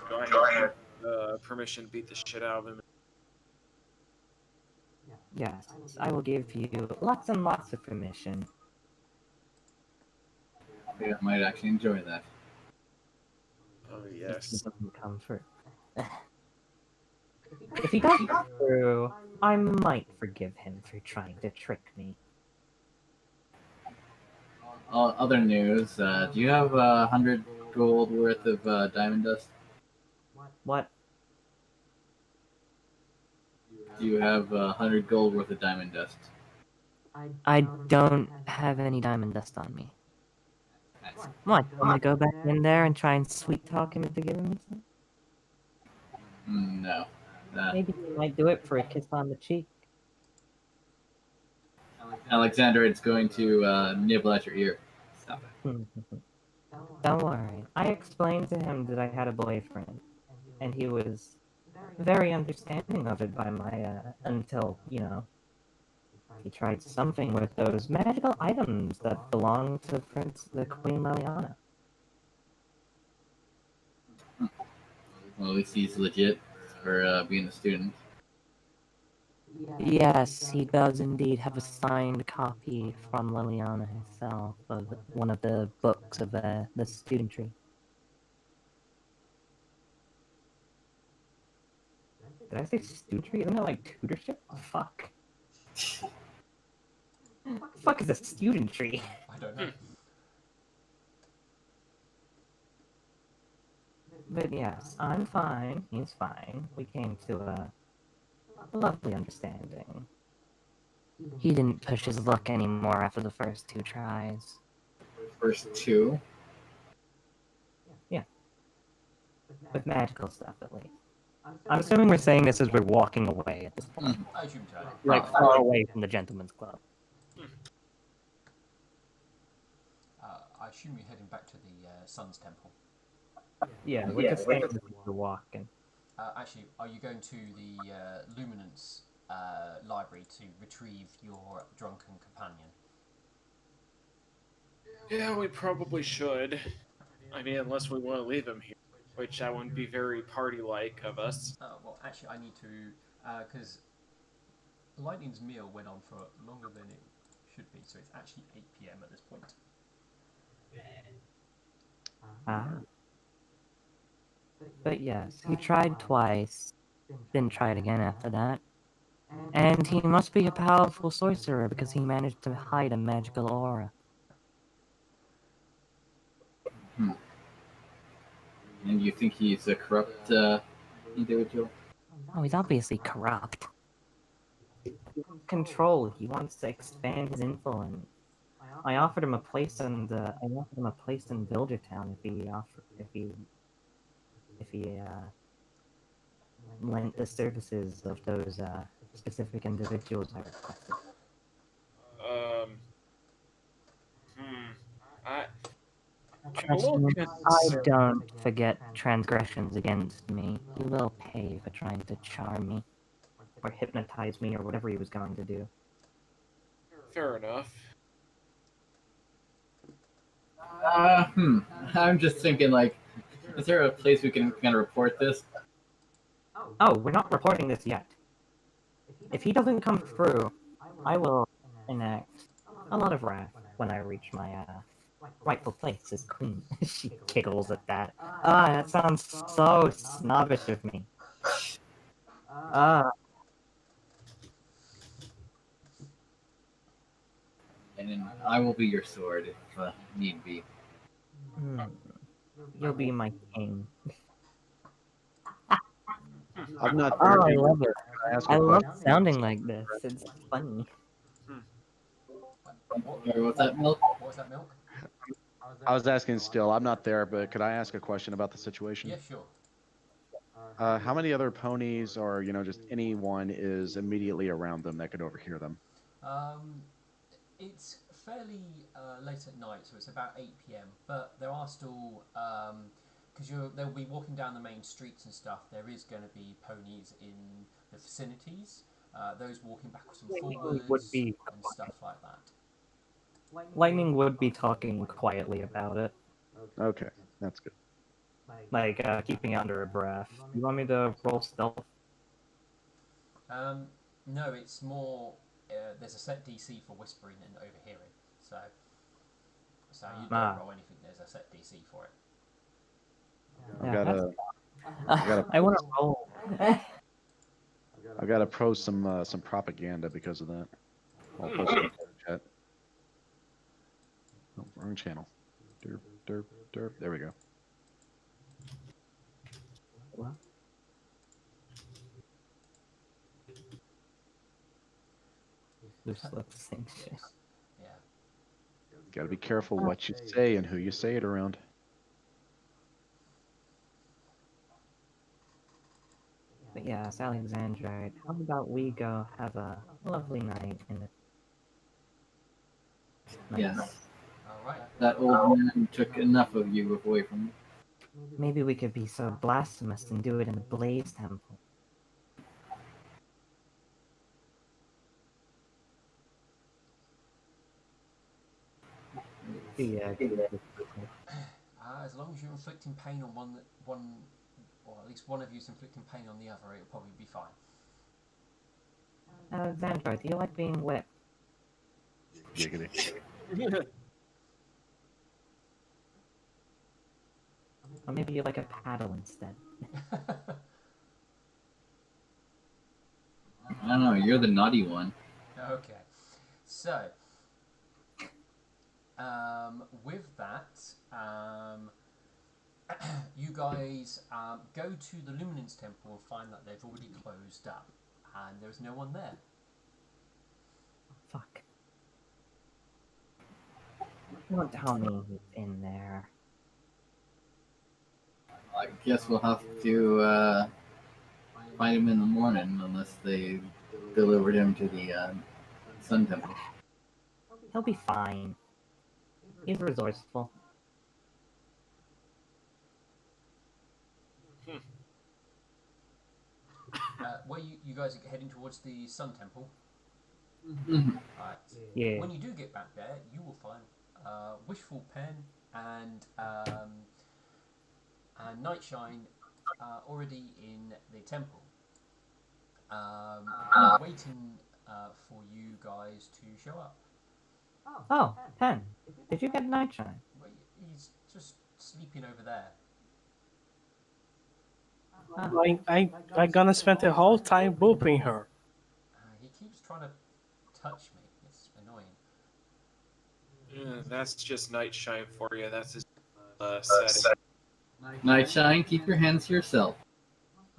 Do I have permission to beat the shit out of him? Yes, I will give you lots and lots of permission. I think I might actually enjoy that. Oh, If he yes. doesn't come through. If he does come through, I might forgive him for trying to trick me. Other news, do you have 100 gold worth of diamond dust? What? Do you have 100 gold worth of diamond dust? I don't have any diamond dust on me. What? I'm gonna go back in there and try and sweet talk him into giving me some? No. Maybe he might do it for a kiss on the cheek. Alexander, it's going to nibble at your ear. Stop it. Don't worry. I explained to him that I had a boyfriend, and he was very understanding of it by my, until, you know, he tried something with those magical items that belong to the Queen Iliana. Well, at least he's legit. for being a student. Yes, he does indeed have a signed copy from Liliana herself of one of the books of the student tree. Did I say student tree? Isn't that like tutorship? Fuck. Fuck is a student tree? I don't know. But yes, I'm fine. He's fine. We came to a lovely understanding. He didn't push his luck anymore after the first two tries. First two. Yeah. With magical stuff, at least. I'm assuming we're saying this as we're walking away at this point. I assume so. Like, far away from the gentleman's club. I assume you're heading back to the Sun's Temple. Yeah, we're just saying this as we're walking. Actually, are you going to the Luminance library to retrieve your drunken companion? Yeah, we probably should. I mean, unless we want to leave him here, which that wouldn't be very party-like of us. Well, actually, I need to, because Lightning's meal went on for longer than it should be, so it's actually 8 p.m. at this point. Ah. But yes, he tried twice, then tried again after that. And he must be a powerful sorcerer because he managed to hide a magical aura. And you think he's a corrupt individual? Oh, he's obviously corrupt. Control. He wants to expand his influence. I offered him a place in Villagertown if he lent the services of those specific individuals I requested. I'm a Trust little me, I concerned. don't forget transgressions against me. He will pay for trying to charm me, or hypnotize me, or whatever he was going to do. Fair enough. I'm just thinking, like, is there a place we can kind of report this? Oh, we're not reporting this yet. If he doesn't come through, I will enact a lot of wrath when I reach my rightful place as queen. She giggles at that. That sounds so snobbish of me. And then I will be your sword if need be. You'll be my king. I'm not Oh, there. I love it. Ask a I love question. sounding like this. It's funny. Sorry, what's that, Milk? What was that, Milk? I was asking still. I'm not there, but could I ask a question about the situation? Yeah, sure. How many other ponies or, just anyone is immediately around them that could overhear them? It's fairly late at night, so it's about 8 p.m. But there are still, because they'll be walking down the main streets and stuff. There is going to be ponies in the vicinities. Those walking backwards and forwards and stuff like that. Lightning would be talking quietly about it, Okay, that's good. like keeping it under her breath. You want me to roll stealth? No, it's more. There's a set DC for whispering and overhearing, so you don't roll anything. There's a set DC for it. I want to roll. I've got to post some propaganda because of that. I'll post it in the chat. Oh, wrong channel. Derp, derp, derp. There we go. What? There's the same shit. Yeah. Got to be careful what you say and who you say it around. But yes, Alexandrite, how about we go have a lovely night in the... Yes. All right. That old man took enough of you away from me. Maybe we could be so blasphemous and do it in the Blaze Temple. Yeah. As long as you're inflicting pain on one or at least one of you's inflicting pain on the other, it'll probably be fine. Xandar, do you like being whipped? Giggity. Or maybe you like a paddle instead? I don't know. You're the naughty one. Okay, so with that, you guys go to the Luminance Temple and find that they've already closed up, and there's no one there. Fuck. Don't tell me he's in there. I guess we'll have to find him in the morning, unless they delivered him to the Sun Temple. He'll be fine. He's resourceful. Where you guys are heading towards the Sun Temple. Mhm. Right. Yeah. When you do get back there, you will find Wishful Pen and Nightshine already in the temple, waiting for you guys to show up. Oh, Pen. Did you get Nightshine? Well, he's just sleeping over there. I gonna spend the whole time booping her. He keeps trying to touch me. It's annoying. That's just Nightshine for you. That's his setting. Nightshine, keep your hands to yourself.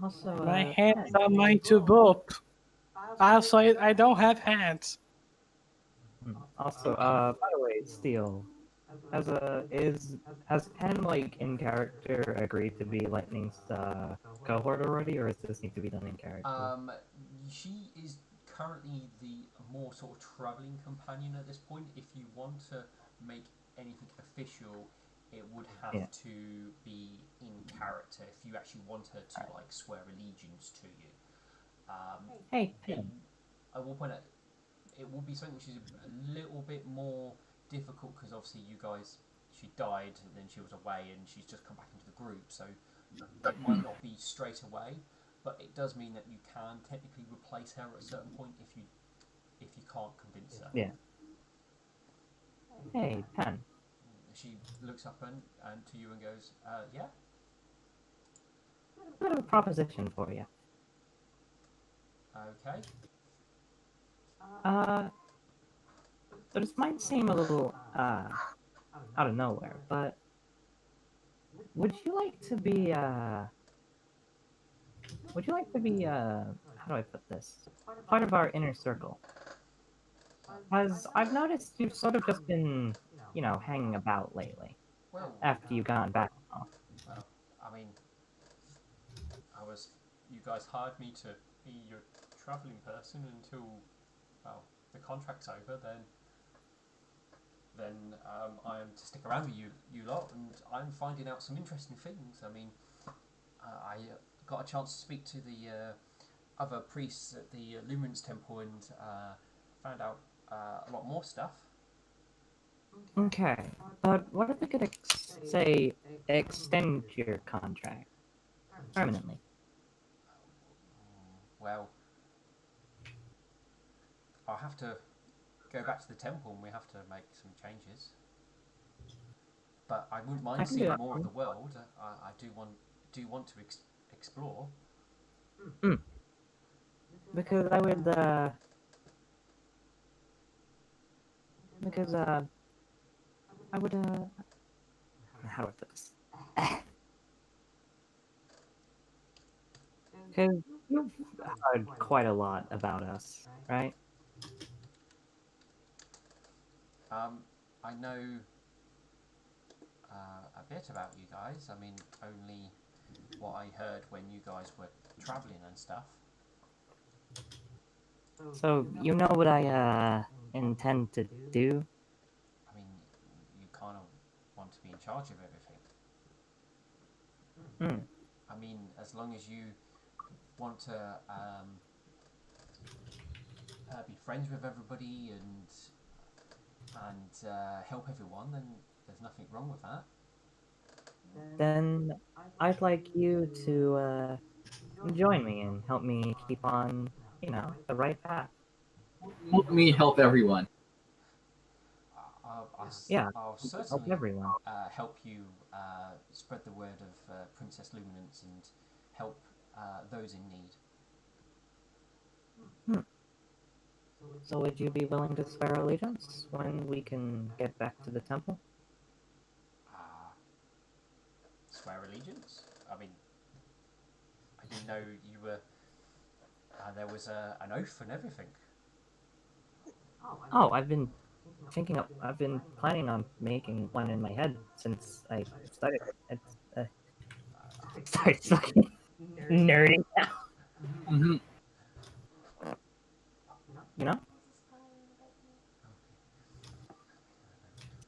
Also, My hands are mine to boop. Also, I don't have hands. Also, by the way, Steel, has Pen like in character agreed to be Lightning's cohort already, or does this need to be done in character? She is currently the more sort of travelling companion at this point. If you want to make anything official, it would have Yeah. to be in character. If you actually want her to like swear allegiance to you, Hey, it, Pen. I will point out it will be something which is a little bit more difficult because obviously you guys, she died and then she was away and she's just come back into the group, so it might not be straight away, but it does mean that you can technically replace her at a certain point if you can't convince her. Yeah. Hey, Pen. She looks up and to you and goes, yeah. I've got a proposition for you. Okay. This might seem a little out of nowhere, but would you like to be how do I put this? Part of our inner circle? Because I've noticed you've sort of just been, hanging about lately Well, after you got back. well, I mean, you guys hired me to be your travelling person until, well, the contract's over, then I am to stick around with you lot, and I'm finding out some interesting things. I mean, I got a chance to speak to the other priests at the Luminance Temple and found out a lot more stuff. Okay, but what if we could say extend your contract permanently? Well, I'll have to go back to the temple and we have to make some changes. But I wouldn't I mind can do seeing that. more of the world. I do want to explore. Because I would because I would how do I put this? Because you've heard quite a lot about us, right? I know a bit about you guys. I mean, only what I heard when you guys were travelling and stuff. So you know what I intend to do? I mean, you kind of want to be in charge of everything. I mean, as long as you want to be friends with everybody and help everyone, then there's nothing wrong with that. then I'd like you to join me and help me keep on, the right path. Help me help everyone. Yeah, I'll help certainly everyone. help you spread the word of Princess Luminance and help those in need. Hmm. So would you be willing to swear allegiance when we can get back to the temple? Uh, Swear allegiance? I mean, I didn't know you were. There was an oath and everything. Oh, I've been planning on making one in my head since I started. It's starts looking nerdy now. Hmm. You know?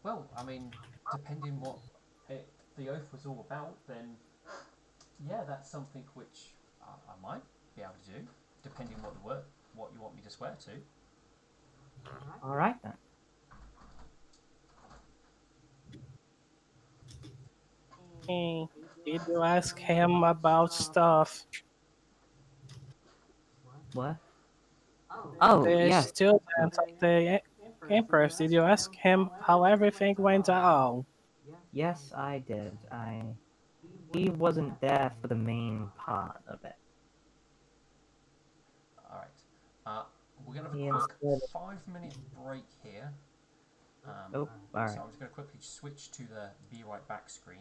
Well, I mean, depending what the oath was all about, then yeah, that's something which I might be able to do, depending what you want me to swear to. All right then. Hey, did you ask him about stuff? What? Oh, The yes. student of the Empress, did you ask him how everything went on? Yes, I did. He wasn't there for the main part of it. All right. Uh, we're gonna have a He quick instead. 5 minute break here. Oh, all So right. I'm just gonna quickly switch to the be right back screen.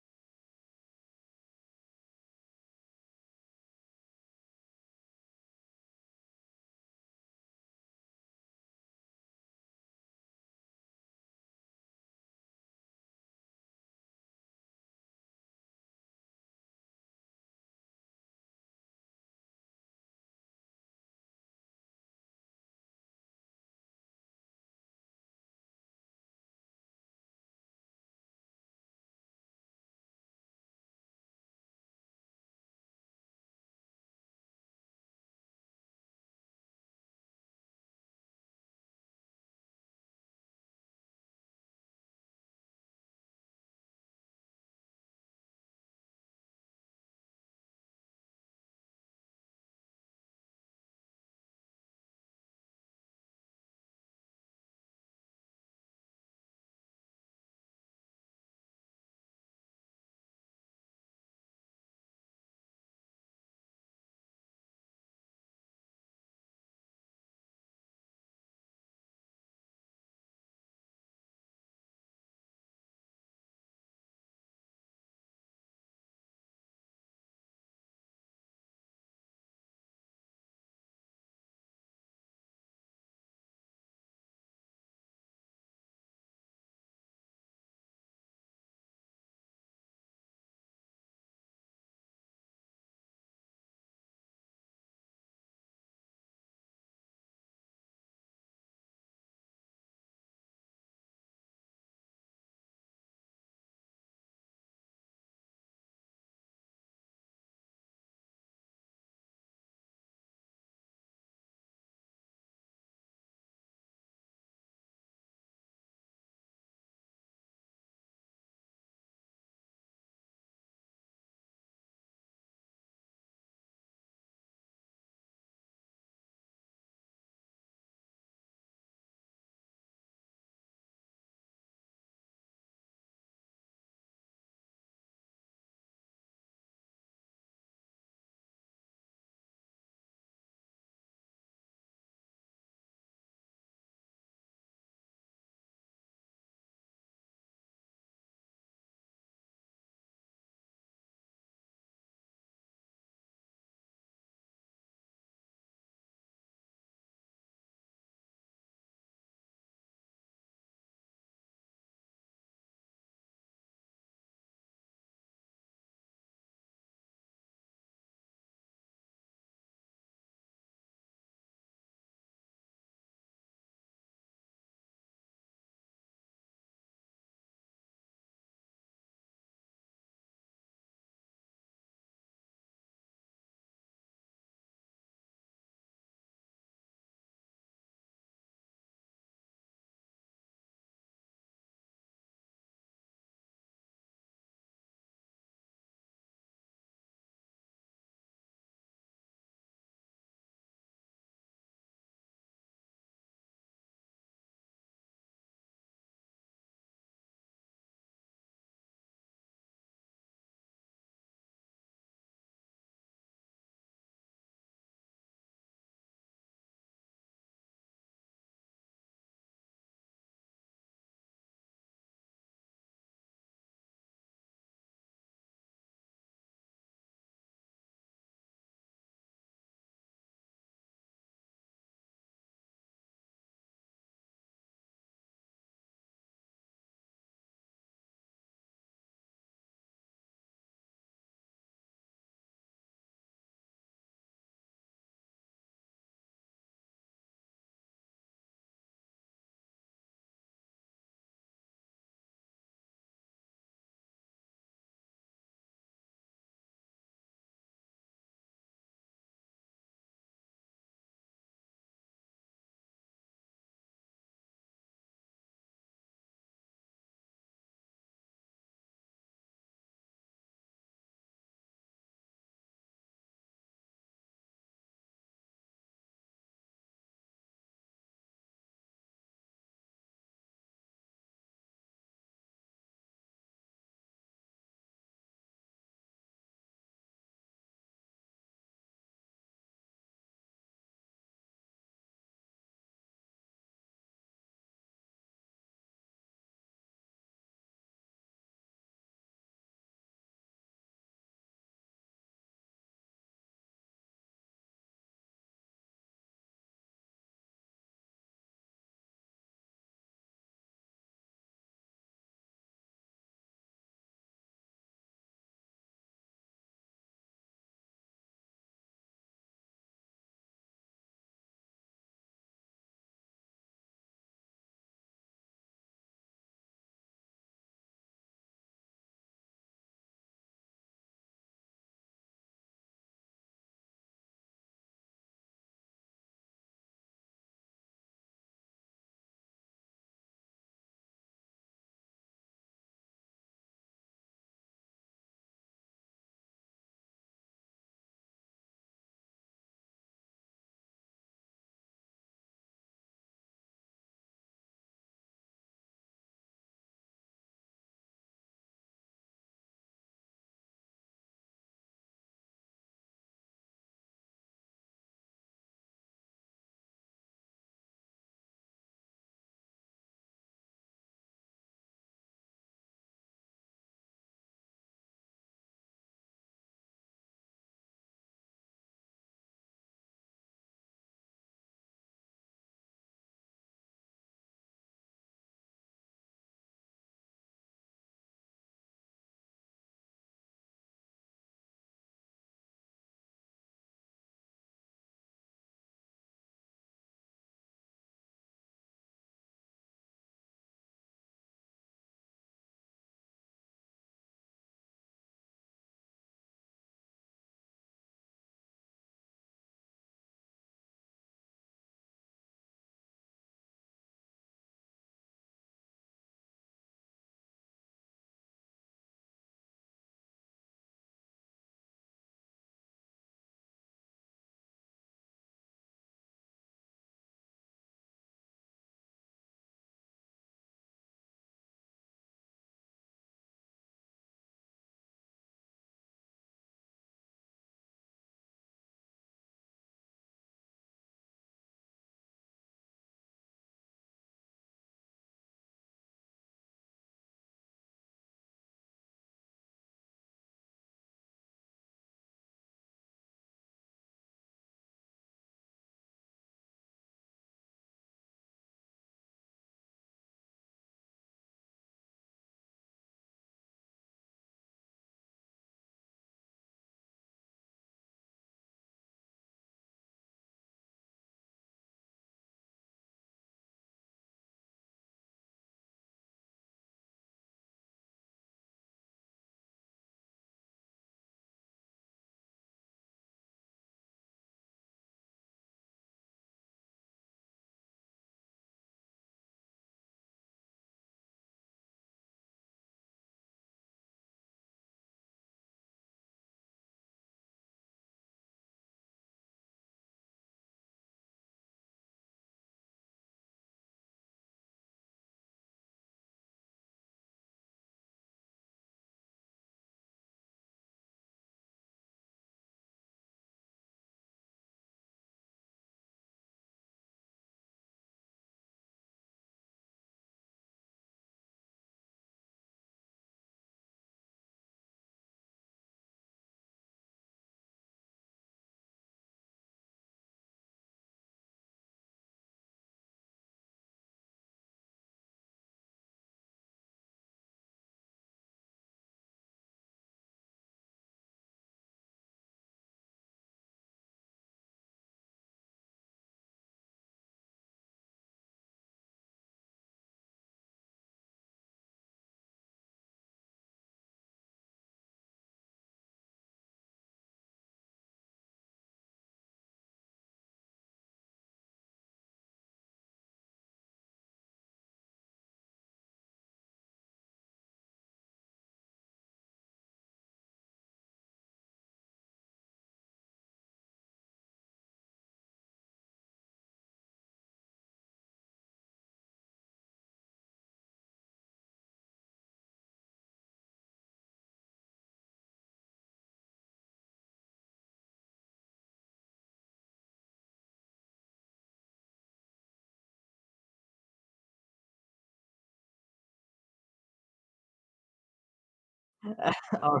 I'll,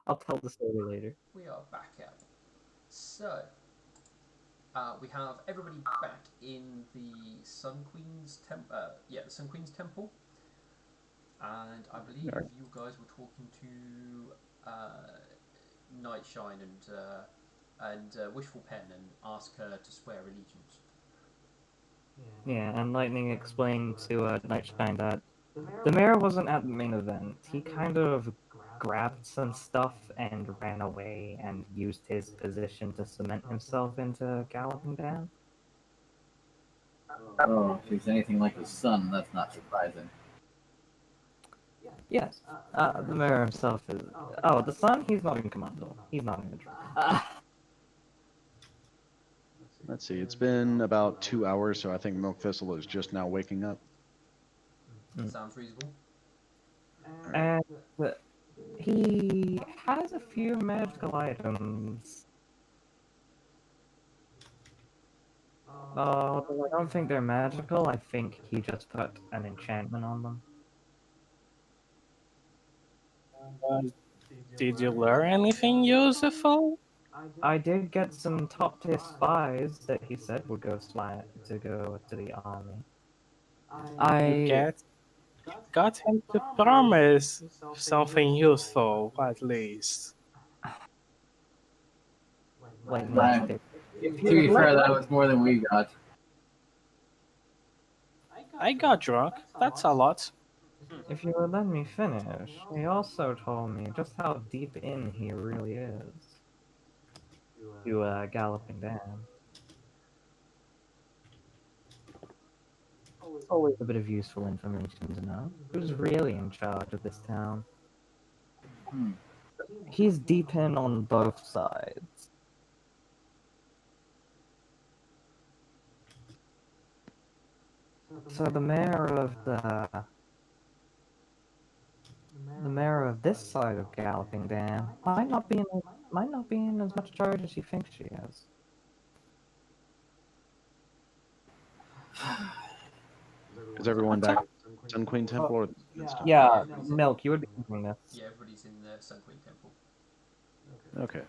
I'll tell the story later. We are back out. So, we have everybody back in the Sun Queen's the Sun Queen's temple, and I believe Alright. you guys were talking to Nightshine and Wishful Pen and ask her to swear allegiance. Yeah, and Lightning explained to Nightshine that the mayor wasn't at the main event. He kind of grabbed some stuff and ran away and used his position to cement himself into Galloping Dan. Oh, if he's anything like his son, that's not surprising. Yes, the mayor himself is. Oh, the son? He's not in Commando. He's not in the Let's see. It's been about 2 hours, so I think Milk Thistle is just now waking up. Sounds reasonable. And he has a few magical items. Although I don't think they're magical, I think he just put an enchantment on them. Uh, did you learn anything useful? I did get some top tier spies that he said would go to go to the army. I Got him to promise something useful, at least. like Right. did. To be fair, that was more than we got. I got drunk. That's a lot. If you would let me finish, he also told me just how deep in he really is to Galloping Dan. Always a bit of useful information to know. Who's really in charge of this town? Hmm. He's deep in on both sides. So the mayor of this side of Galloping Dan might not be in as much charge as you think she is. Is everyone back at Sun Queen Temple or this temple? Yeah, Milk, you would be doing this. Yeah, everybody's in the Sun Queen temple. Okay.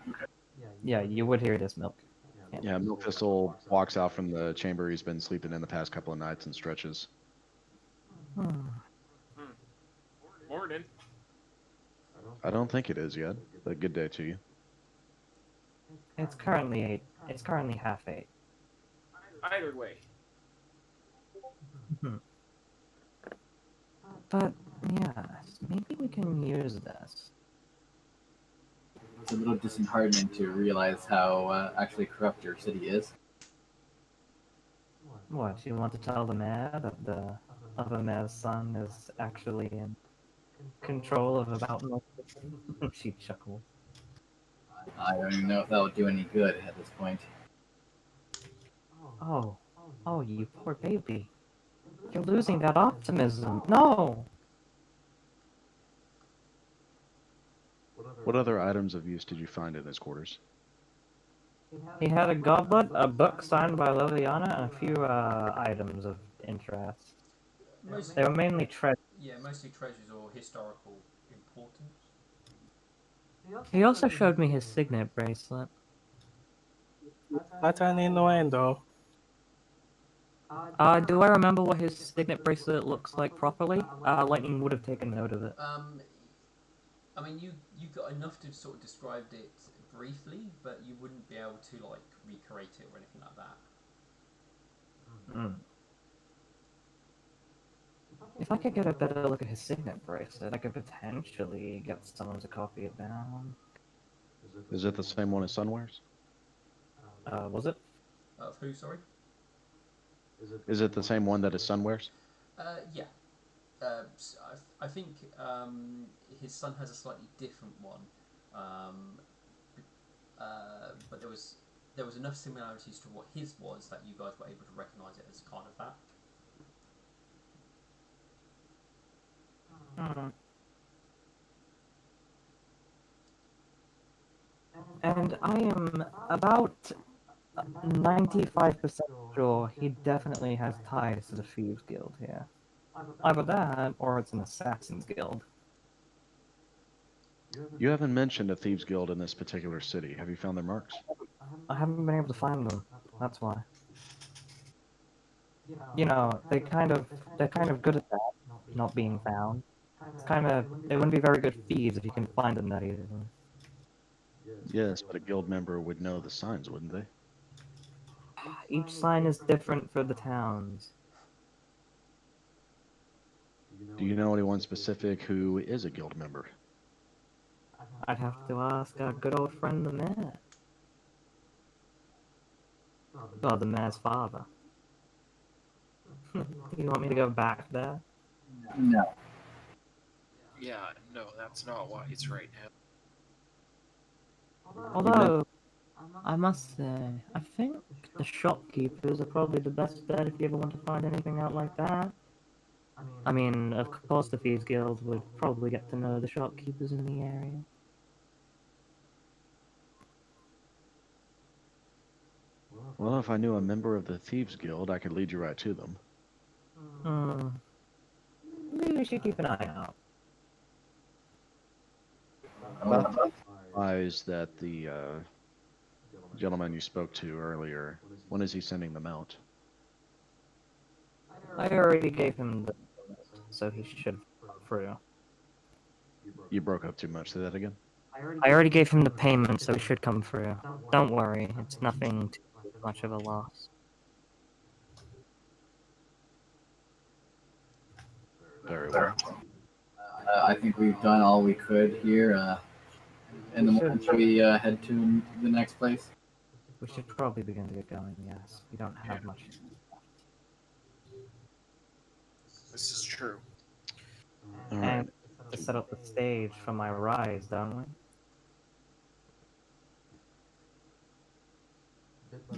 Yeah, you would hear this, Milk. Yeah, Milk Thistle walks out from the chamber he's been sleeping in the past couple of nights and stretches. Morning. I don't think it is yet, but good day to you. It's currently 8. It's currently half 8. Either way. But yes, maybe we can use this. It's a little disheartening to realize how actually corrupt your city is. What, you want to tell the mayor that the other mayor's son is actually in control of about most of it? She chuckled. I don't even know if that would do any good at this point. Oh, you poor baby. You're losing that optimism. No! What other items of use did you find in his quarters? He had a goblet, a book signed by Liliana, and a few items of interest. Mostly, They were mainly treasures. yeah, mostly treasures or historical importance. He also showed me his signet bracelet. That's an innuendo. Do I remember what his signet bracelet looks like properly? Lightning would have taken note of it. I mean, you got enough to sort of describe it briefly, but you wouldn't be able to like recreate it or anything like that. If I could get a better look at his signet bracelet, I could potentially get someone to copy it down. Is it the same one as Sun wears? Was it? Of who? Sorry. Is it the same one that his son wears? Yeah. I think his son has a slightly different one, but there was enough similarities to what his was that you guys were able to recognise it as kind of that. And I am about 95% sure he definitely has ties to the Thieves Guild here. Either that, or it's an Assassin's Guild. You haven't mentioned a thieves guild in this particular city. Have you found their marks? I haven't been able to find them. That's why. You know, they're kind of good at that, not being found. It's kind of they wouldn't be very good thieves if you can find them that easily. Yes, but a guild member would know the signs, wouldn't they? Each sign is different for the towns. Do you know anyone specific who is a guild member? I'd have to ask our good old friend the mayor. Well, the mayor's father. You want me to go back there? No. Yeah, no, that's not wise right now. Although, I must say, I think the shopkeepers are probably the best bet if you ever want to find anything out like that. I mean, of course, the Thieves Guild would probably get to know the shopkeepers in the area. Well, if I knew a member of the thieves guild, I could lead you right to them. Hmm. Maybe we should keep an eye out. About the supplies that the gentleman you spoke to earlier, when is he sending them out? I already gave him the so he should come through. You broke up too much. Say that again. I already gave him the payment, so he should come through. Don't worry, it's nothing too much of a loss. Very well. I think we've done all we could here. In the morning, should we head to the next place? We should probably begin to get going, yes. We don't have much. This is true. All right. And to set up the stage for my rise, don't we?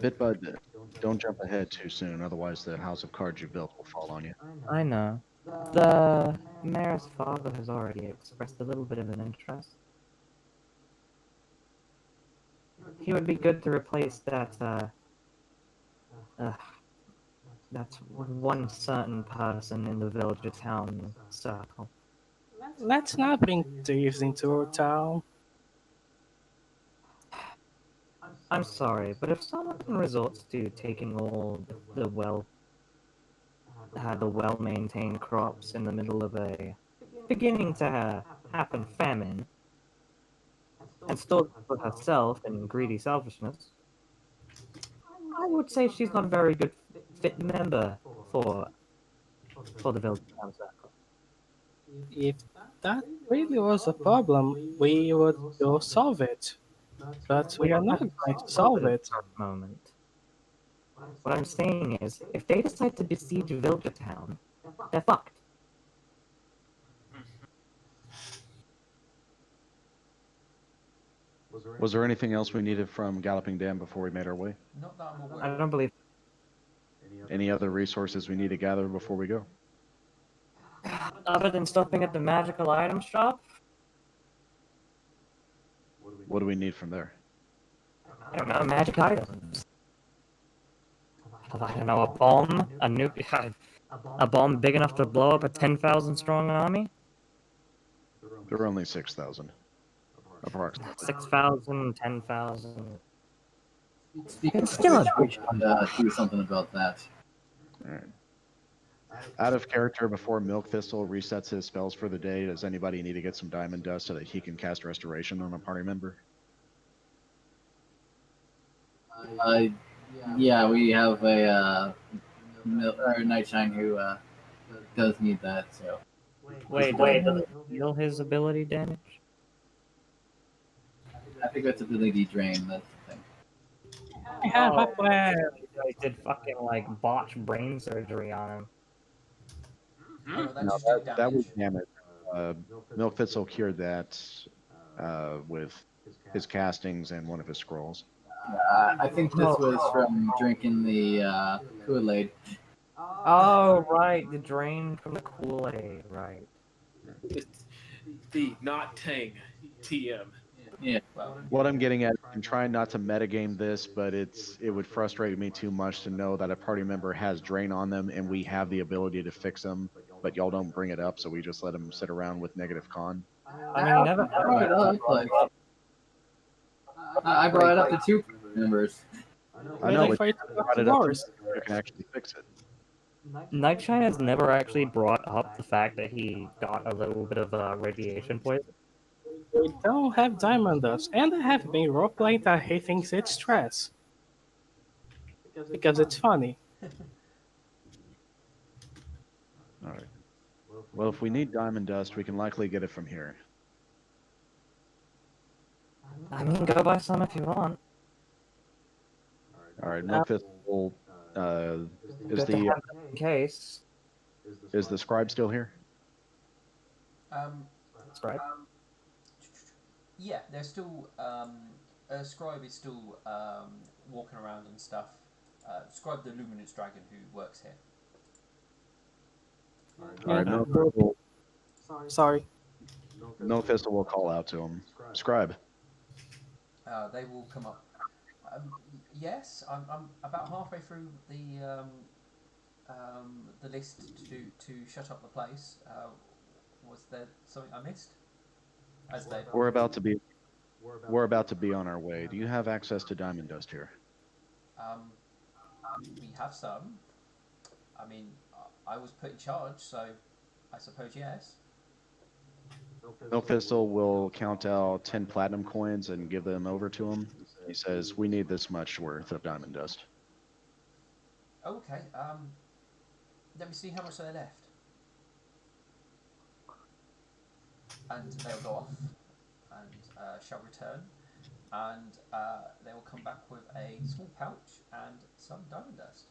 Bit by bit. Don't jump ahead too soon, otherwise the house of cards you built will fall on you. I know. The mayor's father has already expressed a little bit of an interest. He would be good to replace uh, that one certain person in the village or town circle. Let's not bring thieves into our town. I'm sorry, but if someone resorts to taking all the well-maintained crops in the middle of a beginning to happen famine, and stores it for herself in greedy selfishness, I would say she's not a very good fit member for for the village town circle. If that really was a problem, we would go solve it. But we are not going to solve it. At the moment. What I'm saying is, if they decide to besiege Villager Town, they're fucked. Was there anything else we needed from Galloping Dam before we made our way? Not that I'm aware I of. don't believe. Any other resources we need to gather before we go? Other than stopping at the magical item shop, What do we need from there? I don't know, magic items. I don't know, a bomb, a nuke, a bomb big enough to blow up a 10,000 strong army? There are only 6,000, approximately. 6,000, 10,000. Speaking It's of still which, a we should do something about that. All right. Out of character, before Milk Thistle resets his spells for the day, does anybody need to get some diamond dust so that he can cast restoration on a party member? Uh, yeah, we have a Nightshine who does need that. So Wait, does it heal his ability damage? I think that's ability drain. That's the thing. I have a plan. They did fucking, like, botch brain surgery on him. Oh, that No, just did that was damage. damage. Milk Thistle cured that with his castings and one of his scrolls. I think this was from drinking the Kool-Aid. Oh, right, the drain from the Kool-Aid, right. It's the not Tang TM. Yeah. Well, What I'm getting at, I'm trying not to metagame this, but it would frustrate me too much to know that a party member has drain on them and we have the ability to fix them, but y'all don't bring it up, so we just let them sit around with negative con. I mean, never I brought it up, but I brought it up to two members. I know, Waiting but for it you to brought close it the up to doors. you can actually fix it. Nightshine has never actually brought up the fact that he got a little bit of radiation poison. We don't have diamond dust, and I have been roleplaying that he thinks it's stress. Because it's funny. All right. Well, if we need diamond dust, we can likely get it from here. I mean, go buy some if you want. All right, Milk Fistful, is Good to the have in case. is the scribe still here? Um, That's right. yeah, they're still. Scribe is still walking around and stuff. Scribe, the luminous dragon who works here. All right, And Milk bro, Fistful, sorry. Milk Fistful will call out to him. Scribe. They will come up. Yes, I'm about halfway through the list to shut up the place. Was there something I missed? As they We're about to be we're about to be on our way. Do you have access to diamond dust here? um, we have some. I mean, I was put in charge, so I suppose yes. Milk Fistful will count out 10 platinum coins and give them over to him. He says, "We need this much worth of diamond dust." Okay. Let me see how much they left, and they'll go off and shall return, and they will come back with a small pouch and some diamond dust.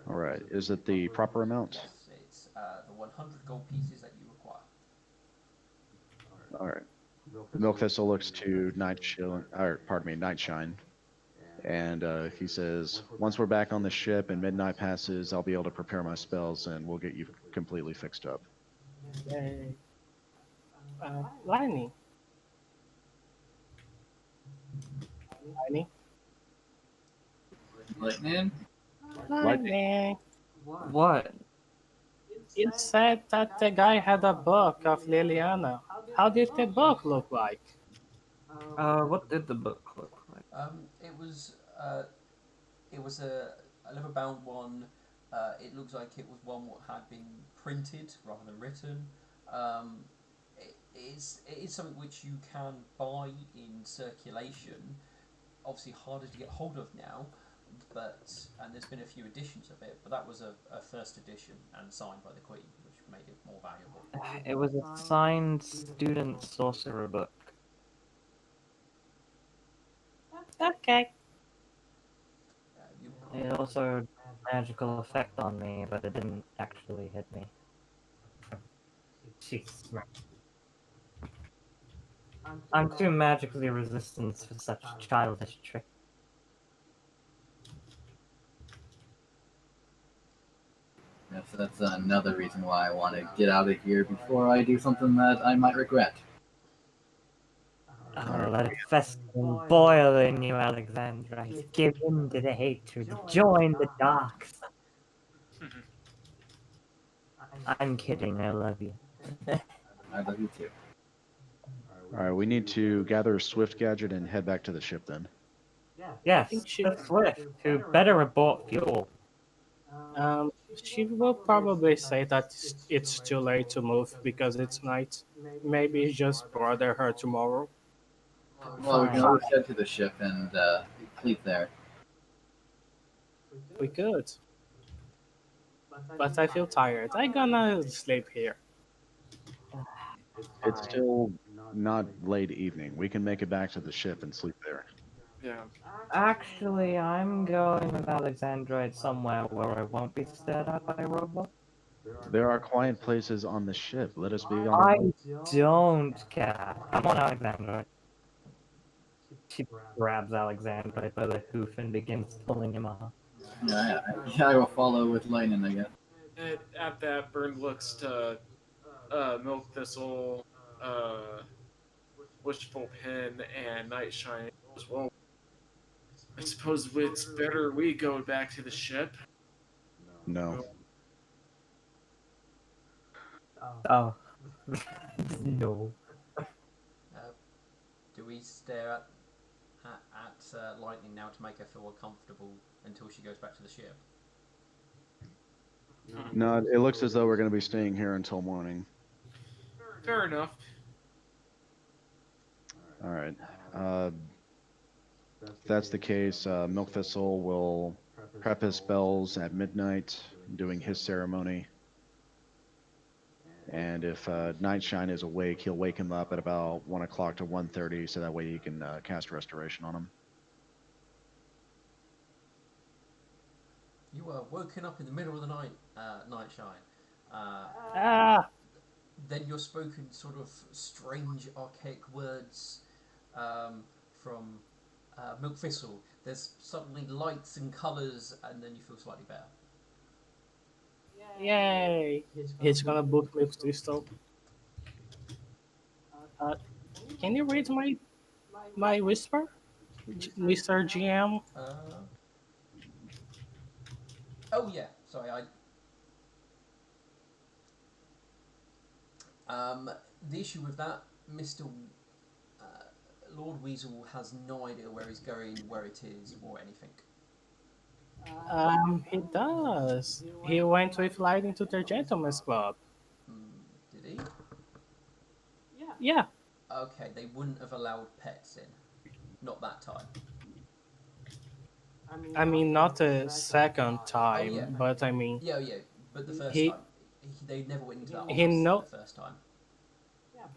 All right. Is it the proper amount? Yes, it's the 100 gold pieces that you require. All right. Milk Thistle looks to Nightshine, and he says, "Once we're back on the ship and midnight passes, I'll be able to prepare my spells, and we'll get you completely fixed up." Yay. Lightning. Lightning. Lightning? Lightning. What? You said that the guy had a book of Liliana. How did the book look like? What did the book look like? It was a leather bound one. It looks like it was one what had been printed rather than written. It is something which you can buy in circulation. Obviously harder to get hold of now, but and there's been a few editions of it. But that was a first edition and signed by the Queen, which made it more valuable. It was a signed student sorcerer book. Okay. You, It also had a magical effect on me, but it didn't actually hit me. She smirked. I'm too magically resistant for such childish tricks. Yes, that's another reason why I want to get out of here before I do something that I might regret. Oh, let it fester and boil in you, Alexandra. Give in to the hatred. Join the dark side. I'm kidding, I love you. I love you too. All right, we need to gather a Swift gadget and head back to the ship then. Yes, think she- the Swift, who better have bought fuel. She will probably say that it's too late to move because it's night. Maybe just bother her tomorrow. Well, we can Fine. always head to the ship and sleep there. We could. But I feel tired. I gonna sleep here. It's still not late evening. We can make it back to the ship and sleep there. Yeah. Actually, I'm going with Alexandroid somewhere where I won't be stared at by a robot. There are quiet places on the ship. Let us be on our I way. don't care. Come on, Alexandroid. She grabs Alexandroid by the hoof and begins pulling him off. Yeah, I will follow with Lightning, I guess. At that, Burn looks to Milk Thistle, uh, Wishful Pin, and Nightshine as well. I suppose it's better we go back to the ship. No. Oh, No. Uh, do we stare at Lightning now to make her feel uncomfortable until she goes back to the ship? No, it looks as though we're going to be staying here until morning. Fair enough. All right. If that's the case, Milk Thistle will prep his spells at midnight, doing his ceremony. And if Nightshine is awake, he'll wake him up at about 1 o'clock to 1:30, so that way he can cast Restoration on him. You were woken up in the middle of the night, Nightshine. Ah, Then you're spoken sort of strange, archaic words from Milk Thistle. There's suddenly lights and colours, and then you feel slightly better. yay! He's gonna book Milk Crystal. Uh, can you read my whisper, Mr. GM? Oh yeah, sorry. The issue with that, Mister Lord Weasel has no idea where he's going, where it is, or anything. He does. He went with Lightning to the Gentleman's Club. Did he? Yeah, Okay, they wouldn't have allowed pets in. Not that time. I mean not the second Oh time, yeah. but I mean Yeah. But the first he time, they never went into that he office know the first time.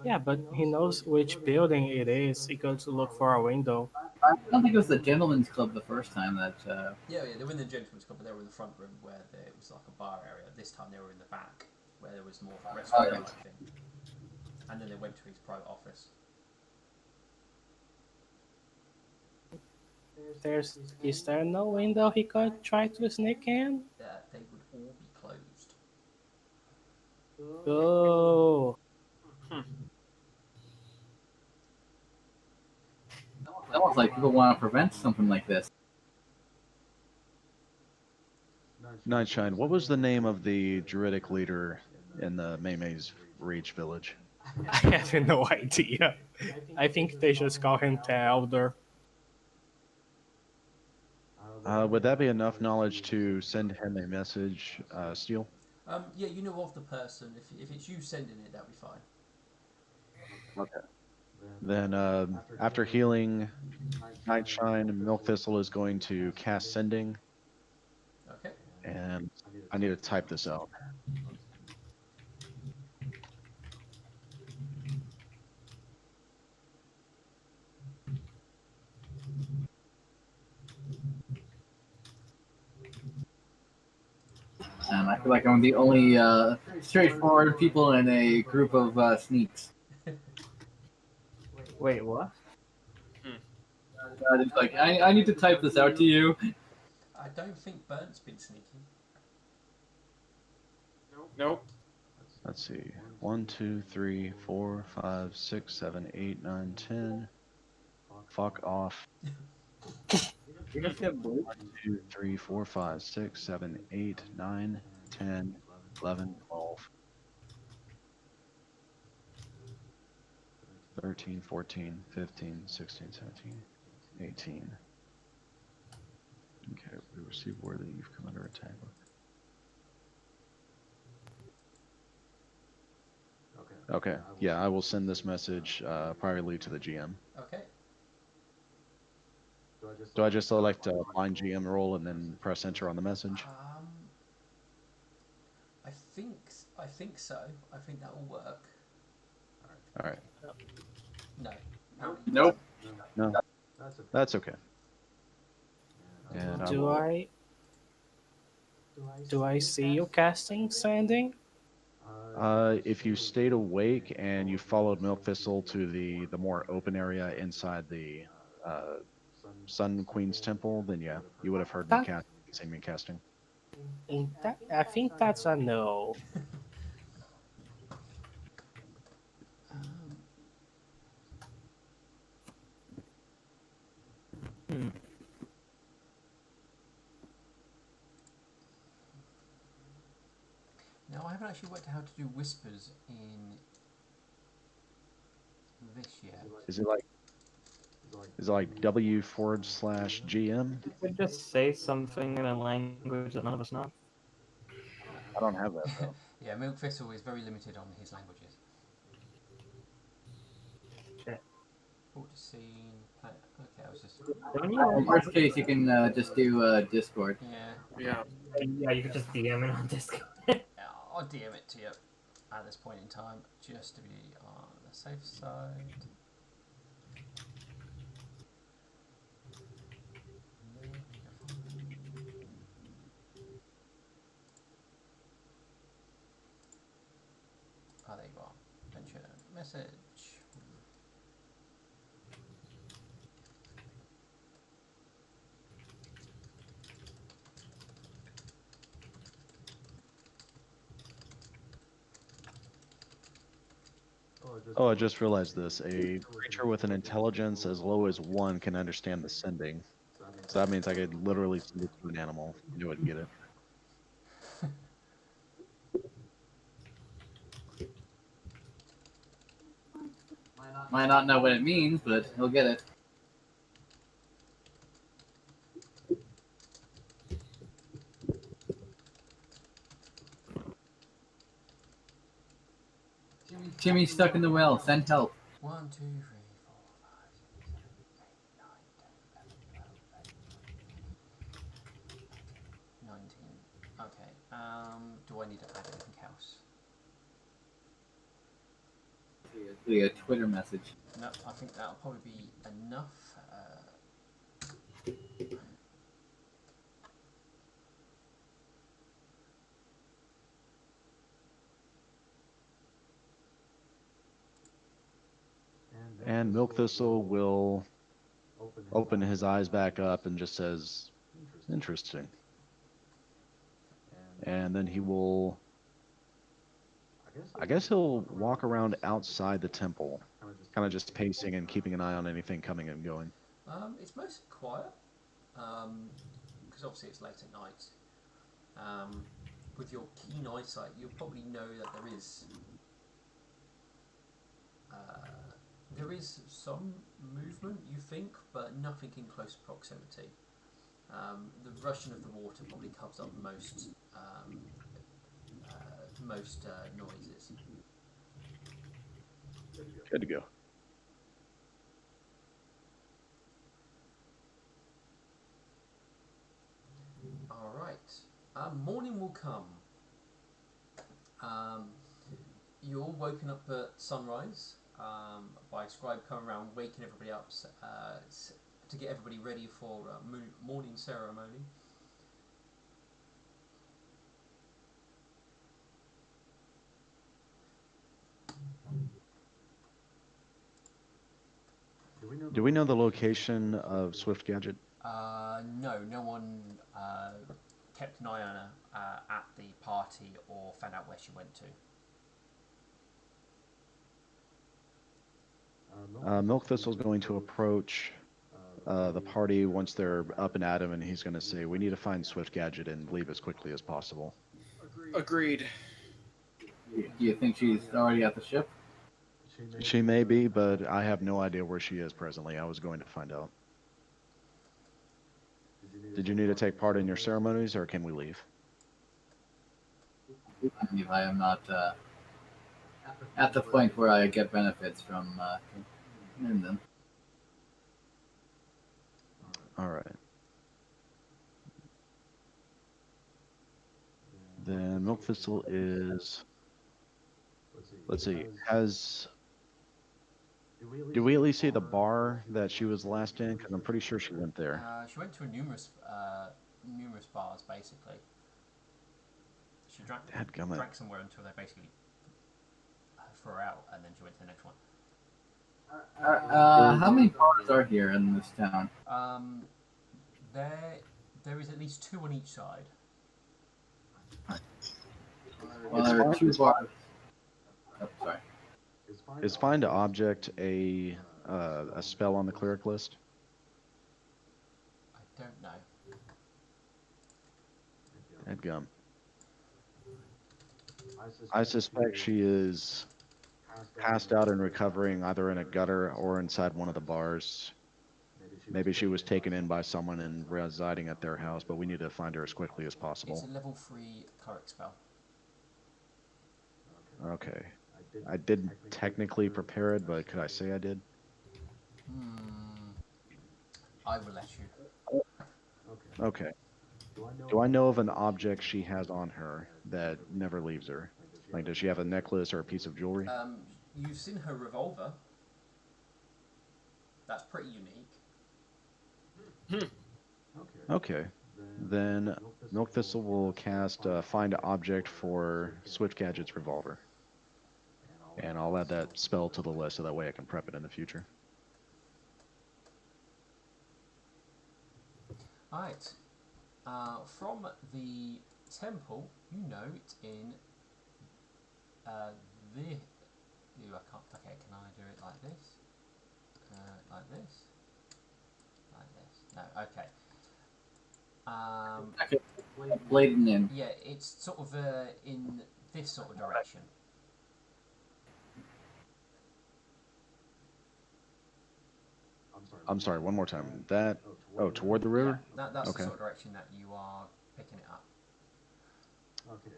yeah, but he knows which building it is. He goes to look for a window. I don't think it was the Gentleman's Club the first time that. Yeah. They were in the gentleman's club, but they were in the front room where it was like a bar area. This time they were in the back where there was more of a restaurant Okay. type thing. And then they went to his private office. Is there no window he could try to sneak in? They would all be closed. Oh, Sounds like people want to prevent something like this. Nightshine, what was the name of the druidic leader in the Maymay's Reach village? I have no idea. I think they just call him the Elder. Would that be enough knowledge to send him a message, Steel? Yeah, you know of the person. If it's you sending it, that'd be fine. Okay. Then, after healing Nightshine, Milk Thistle is going to cast Sending, Okay. and I need to type this out. And I feel like I'm the only straightforward people in a group of sneaks. Wait, what? It's like, I need to type this out to you. I don't think Burnt's been sneaky. Nope. Let's see. 1, 2, 3, 4, 5, 6, 7, 8, 9, 10. Fuck off. You just get blue? 2, 3, 4, 5, 6, 7, 8, 9, 10, 11, 12. 13, 14, 15, 16, 17, 18. Okay, we received word that you've come under attack. Okay, yeah, I will send this message privately to the GM. Okay. Do I just select a blind GM role and then press enter on the message? I think so. I think that will work. All right. No. Apparently Nope. No, that's okay. And Do I see you casting Sending? if you stayed awake and you followed Milk Thistle to the more open area inside the Sun Queen's Temple, then yeah, you would have heard me seen me casting. I think that's a no. Now I haven't actually worked out how to do whispers in this yet. Is it like W/GM? You could just say something in a language that none of us know. I don't have that though. Yeah, Milk Thistle is very limited on his languages. Shit. Port scene. Okay, I was just. Don't In you? worst case, you can just do Discord. Yeah, Yeah. Yeah, you could just DM it on Discord. I'll DM it to you at this point in time, just to be on the safe side. Oh, there you are. Mention message. Oh, I just realized this. A creature with an intelligence as low as 1 can understand the sending. So that means I could literally send it to an animal and it wouldn't get it. Might not know what it means, but he'll get it. Timmy's stuck in the well. Send help. 1, 2, 3, 4, 5, 6, 7, 8, 9, 10, 11, 12, 13, 19. Okay. Do I need to add anything else? A Twitter message. No, I think that'll probably be enough. And Milk Thistle will open his eyes back up and just says, "Interesting." And then he will, I guess he'll walk around outside the temple, kind of just pacing and keeping an eye on anything coming and going. It's mostly quiet, because obviously it's late at night. With your keen eyesight, you'll probably know that there is some movement, you think, but nothing in close proximity. The rushing of the water probably covers up most noises. Good to go. All right. Morning will come. You're woken up at sunrise by a scribe coming around, waking everybody up to get everybody ready for morning ceremony. Do we know the location of Swift Gadget? No one kept an eye on her at the party or found out where she went to. Milk Thistle's going to approach the party once they're up and at him, and he's going to say, "We need to find Swift Gadget and leave as quickly as possible." Agreed. Do you think she's already at the ship? She may be, but I have no idea where she is presently. I was going to find out. Did you need to take part in your ceremonies, or can we leave? I am not at the point where I get benefits from them. All right. Then Milk Thistle is. Let's see. Do we at least see the bar that she was last in? Because I'm pretty sure she went there. She went to numerous bars, basically. She drank somewhere until they basically threw her out, and then she went to the next one. How many bars are here in this town? There is at least 2 on each side. Well, there are 2 bars. Oh, sorry. Is find object a spell on the cleric list? I don't know. Headgum. I suspect she is passed out and recovering either in a gutter or inside one of the bars. Maybe she was taken in by someone and residing at their house, but we need to find her as quickly as It's a possible. level 3 cleric spell. Okay. I didn't technically prepare it, but could I say I did? Hmm. I will let you. Okay. Do I know of an object she has on her that never leaves her? Like, does she have a necklace or a piece of jewelry? You've seen her revolver. That's pretty unique. Okay. Then Milk Thistle will cast Find Object for Swift Gadget's revolver. And I'll add that spell to the list so that way I can prep it in the future. Alright. From the temple, you note in the. Ooh, I can't. Okay, can I do it like this? Like this? Like this? No, okay. Okay, blading in. Yeah, it's sort of in this sort of direction. I'm sorry, one more time. That, oh, toward the river? That's the Okay. sort of direction that you are picking it up.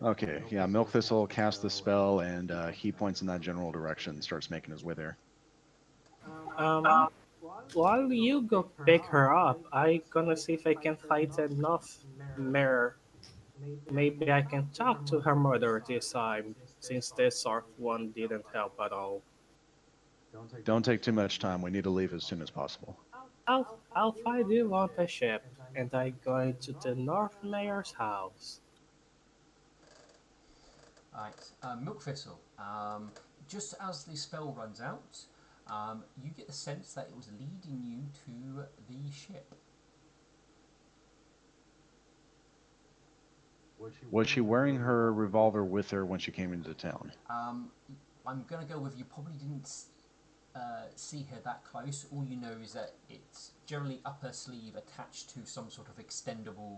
Okay, yeah, Milk Thistle casts the spell and he points in that general direction and starts making his way there. Um, while you go pick her up, I gonna see if I can find enough mirror. Maybe I can talk to her mother this time, since this sort one didn't help at all. Don't take too much time. We need to leave as soon as possible. I'll find you on the ship, and I going to the North Mayor's house. Alright, Milk Thistle. Just as the spell runs out, you get the sense that it was leading you to the ship. Was she wearing her revolver with her when she came into town? I'm gonna go with you probably didn't see her that close. All you know is that it's generally up her sleeve attached to some sort of extendable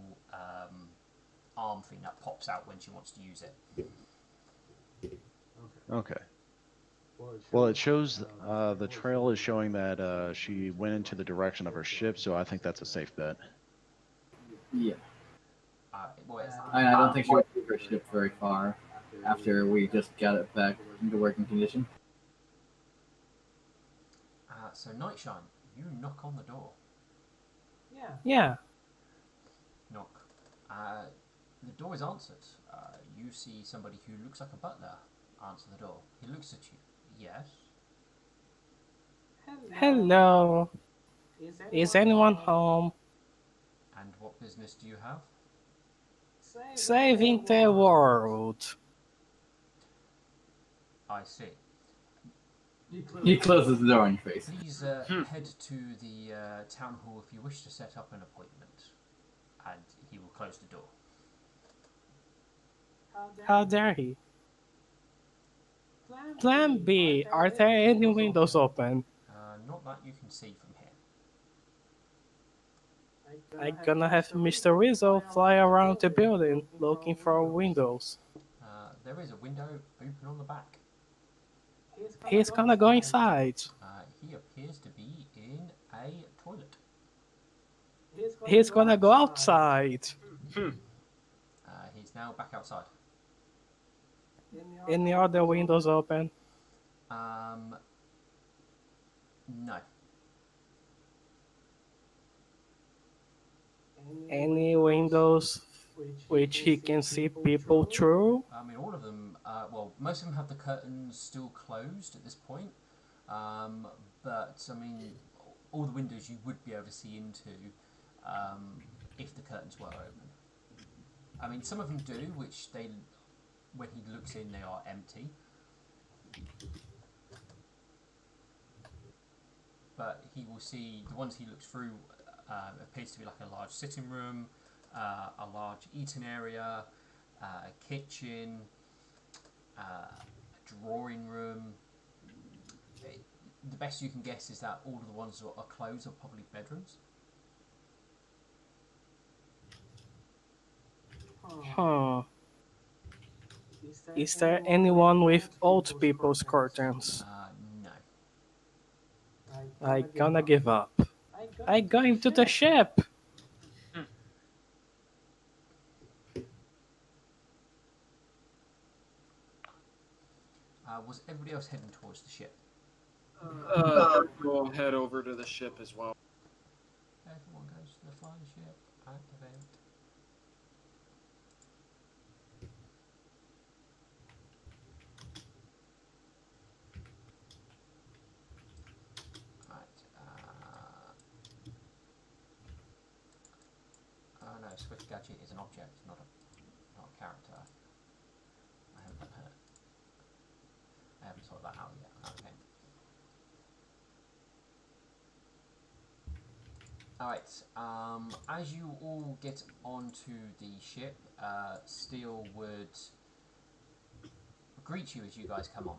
arm thing that pops out when she wants to use it. Okay. Well, it shows the trail is showing that she went into the direction of her ship, so I think that's a safe bet. Yeah. Well, I don't think she would take her ship very far after we just got it back into working condition. so Nightshine, you knock on the door. Yeah, Knock. The door is answered. You see somebody who looks like a butler answer the door. He looks at you. Yes. hello. Is anyone home? And what business do you have? Saving the world. I see. He closes the door in your face. Please head to the town hall if you wish to set up an appointment. And he will close the door. How dare he? Plan B. Are there any windows open? Not that you can see from here. I gonna have Mr. Weasel fly around the building looking for windows. There is a window open on the back. He's gonna go inside. He appears to be in a toilet. He's gonna go outside. He's now back outside. Any other windows open? No. Any windows which he can see people through? I mean, all of them, well, most of them have the curtains still closed at this point. But, I mean, all the windows you would be able to see into if the curtains were open. I mean, some of them do, which they, when he looks in, they are empty. But he will see, the ones he looks through appears to be like a large sitting room, a large eating area, a kitchen, a drawing room. The best you can guess is that all of the ones that are closed are probably bedrooms. Huh. Is there anyone with old people's curtains? No. I gonna give up. I go into the ship. Was everybody else heading towards the ship? We'll head over to the ship as well. Everyone goes to the flying ship. Activate. Right. Oh no, Swift Gadget is an object, not a character. I haven't sorted that out yet. Okay. Alright, as you all get onto the ship, Steel would greet you as you guys come on.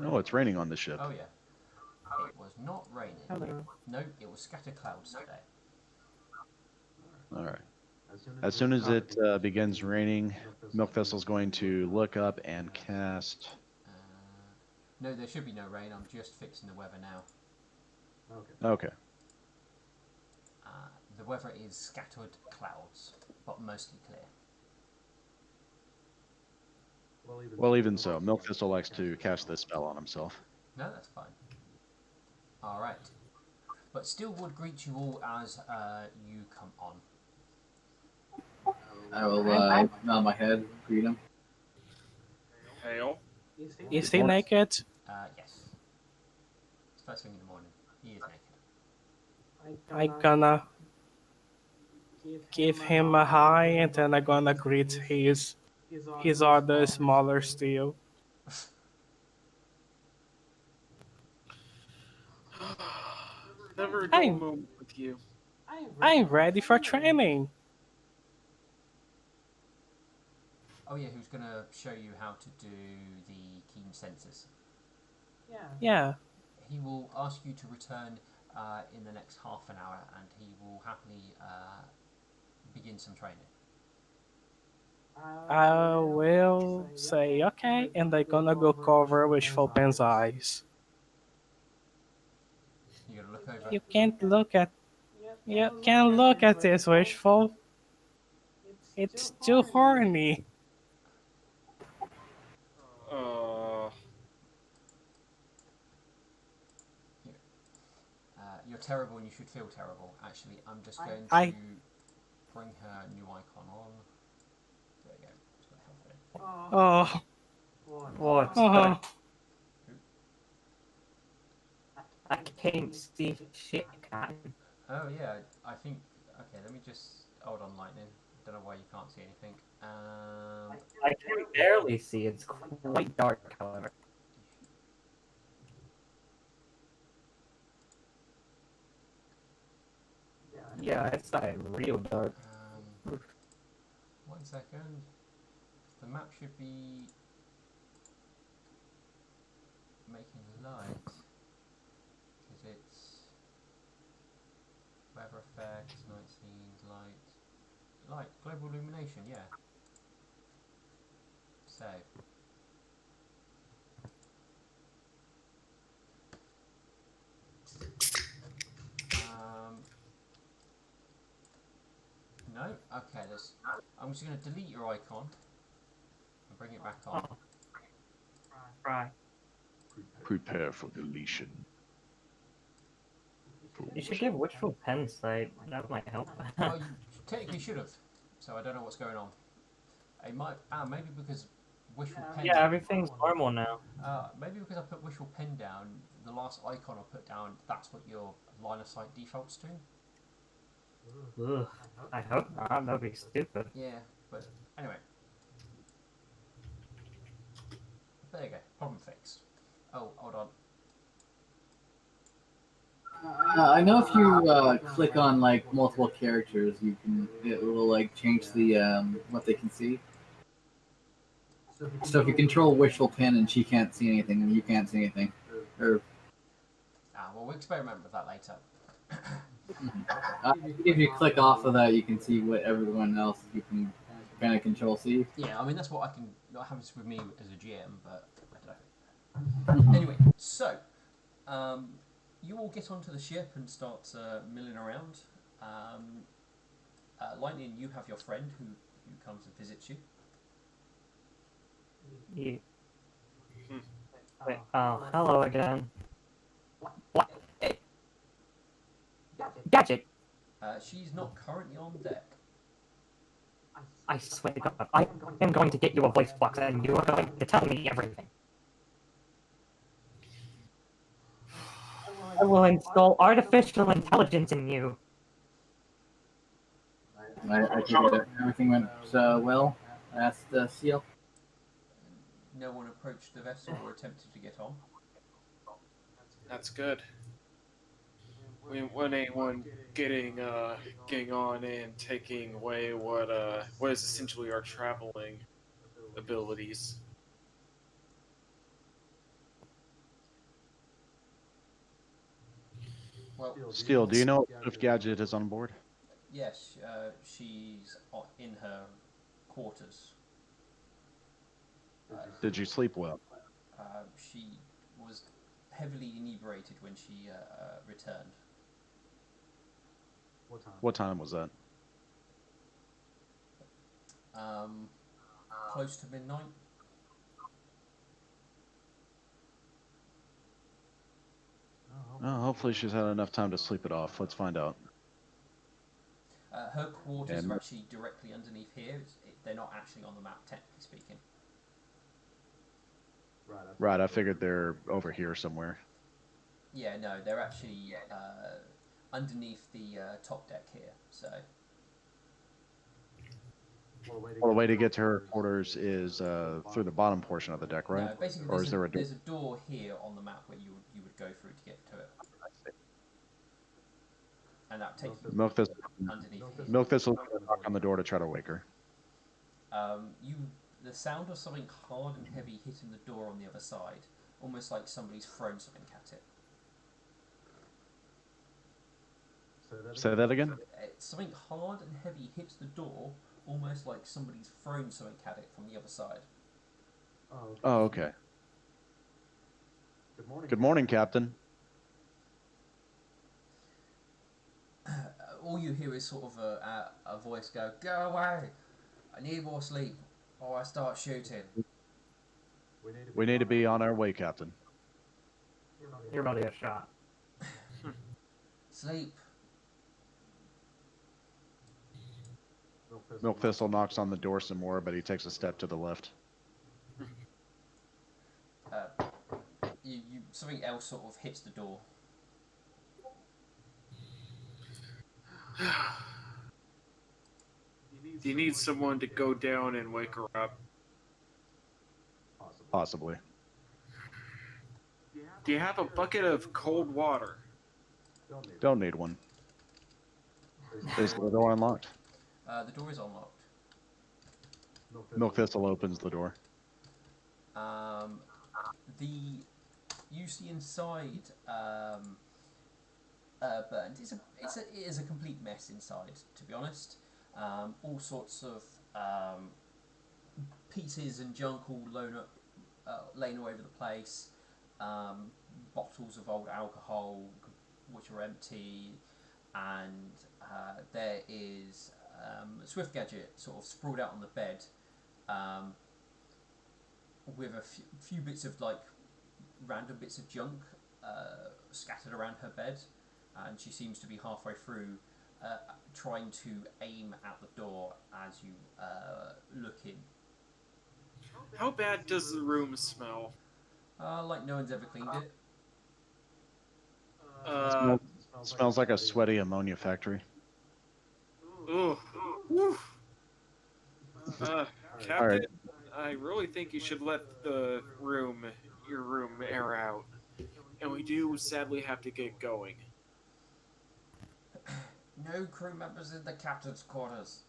Oh, it's raining on the ship. Oh yeah. It was not raining. Hello. No, it was scattered clouds today. All right. As soon as it begins raining, Milk Thistle's going to look up and cast. No, there should be no rain. I'm just fixing the weather now. Okay. The weather is scattered clouds, but mostly clear. Well, even so, Milk Thistle likes to cast this spell on himself. No, that's fine. Alright. But still would greet you all as you come on. I will nod my head, greet him. Hail. Is he naked? Yes. It's first thing in the morning. He is naked. I gonna give him a hi and then I gonna greet his other smaller Steel. Never a dull moment with you. I'm ready for training. Oh yeah, who's going to show you how to do the keen senses? Yeah. He will ask you to return in the next half an hour, and he will happily begin some training. I will say okay, and I gonna go cover Wishful Pen's eyes. You're going to look over. You can't look at. You can't look at this, Wishful. It's too horny. You're terrible and you should feel terrible. Actually, I'm just going to bring her new icon on. There you go. Just got help there. Oh, What? uh-huh. I can't see shit, cat. Oh yeah, I think. Okay, let me just hold on, Lightning. Don't know why you can't see anything. I can barely see. It's quite dark, however. Yeah, it's like real dark. 1 second. The map should be making light because it's weather effects, night scenes, light, global illumination. Yeah. Save. No? Okay, I'm just going to delete your icon and bring it back on. Right. Prepare for deletion. You should give Wishful Pen sight. That might help. Well, you technically should have. So I don't know what's going on. It might. Maybe because Wishful Pen. Yeah, everything's normal now. Maybe because I put Wishful Pen down, the last icon I put down, that's what your line of sight defaults to. Ugh, I hope not. That'd be stupid. Yeah, but anyway. There you go. Problem fixed. Oh, hold on. I know if you click on like multiple characters, it will like change the what they can see. So if you control Wishful Pen and she can't see anything, and you can't see anything, or Well, we'll experiment with that later. If you click off of that, you can see what everyone else you can kind of control C. Yeah, I mean that's what I can. Not happens with me as a GM, but I don't know. Anyway, so you all get onto the ship and start milling around. Lightning, you have your friend who comes and visits you. You, Hmm. wait, oh, hello again. What? Hey, Gadget! She's not currently on deck. I swear to God, I am going to get you a voice box and you are going to tell me everything. I will install artificial intelligence in you. I think everything went well. Asked Seal. No one approached the vessel or attempted to get on. That's good. We want anyone getting on and taking away what is essentially our traveling abilities. Well, Steel, do you know if Gadget is on board? yes, she's in her quarters. Did you sleep well? She was heavily inebriated when she returned. What time was that? Close to midnight. Oh, hopefully she's had enough time to sleep it off. Let's find out. Her quarters And are actually directly underneath here. They're not actually on the map, technically speaking. right, I figured they're over here somewhere. Yeah, no, they're actually underneath the top deck here. So Well, the way to get to her quarters is through the bottom portion of the deck, right? no, basically Or is there a door? there's a door here on the map where you would go through to get to it, and that takes you Milk this. underneath here. Milk this will knock on the door to try to wake her. The sound of something hard and heavy hitting the door on the other side, almost like somebody's thrown something at it. Say that again? Something hard and heavy hits the door, almost like somebody's thrown something at it from the other side. Oh, okay. Good morning, Captain. All you hear is sort of a voice go, "Go away! I need more sleep, or I start shooting." We need to be on our way, Captain. You're about to get shot. Sleep. Milk Thistle knocks on the door some more, but he takes a step to the left. Something else sort of hits the door. Do you need someone to go down and wake her up? Possibly. Do you have a bucket of cold water? Don't need one. Is the door unlocked? The door is unlocked. Milk Thistle opens the door. You see inside burned. It is a complete mess inside, to be honest. All sorts of pieces and junk all laying all over the place. Bottles of old alcohol which are empty, and there is Swift Gadget sort of sprawled out on the bed with a few bits of like random bits of junk scattered around her bed, and she seems to be halfway through trying to aim at the door as you look in. How bad does the room smell? Like no one's ever cleaned it. Smells like a sweaty ammonia factory. Ugh. Captain, right. I really think you should let your room air out. And we do sadly have to get going. No crew members in the captain's quarters.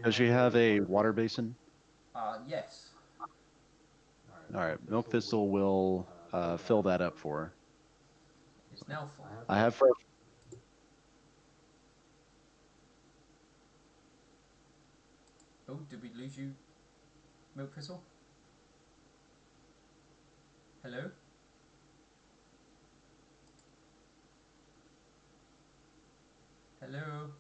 Does she have a water basin? Yes. All right. Milk Thistle will fill that up for her. It's now full. I have fresh. Oh, did we lose you, Milk Thistle? Hello? Hello?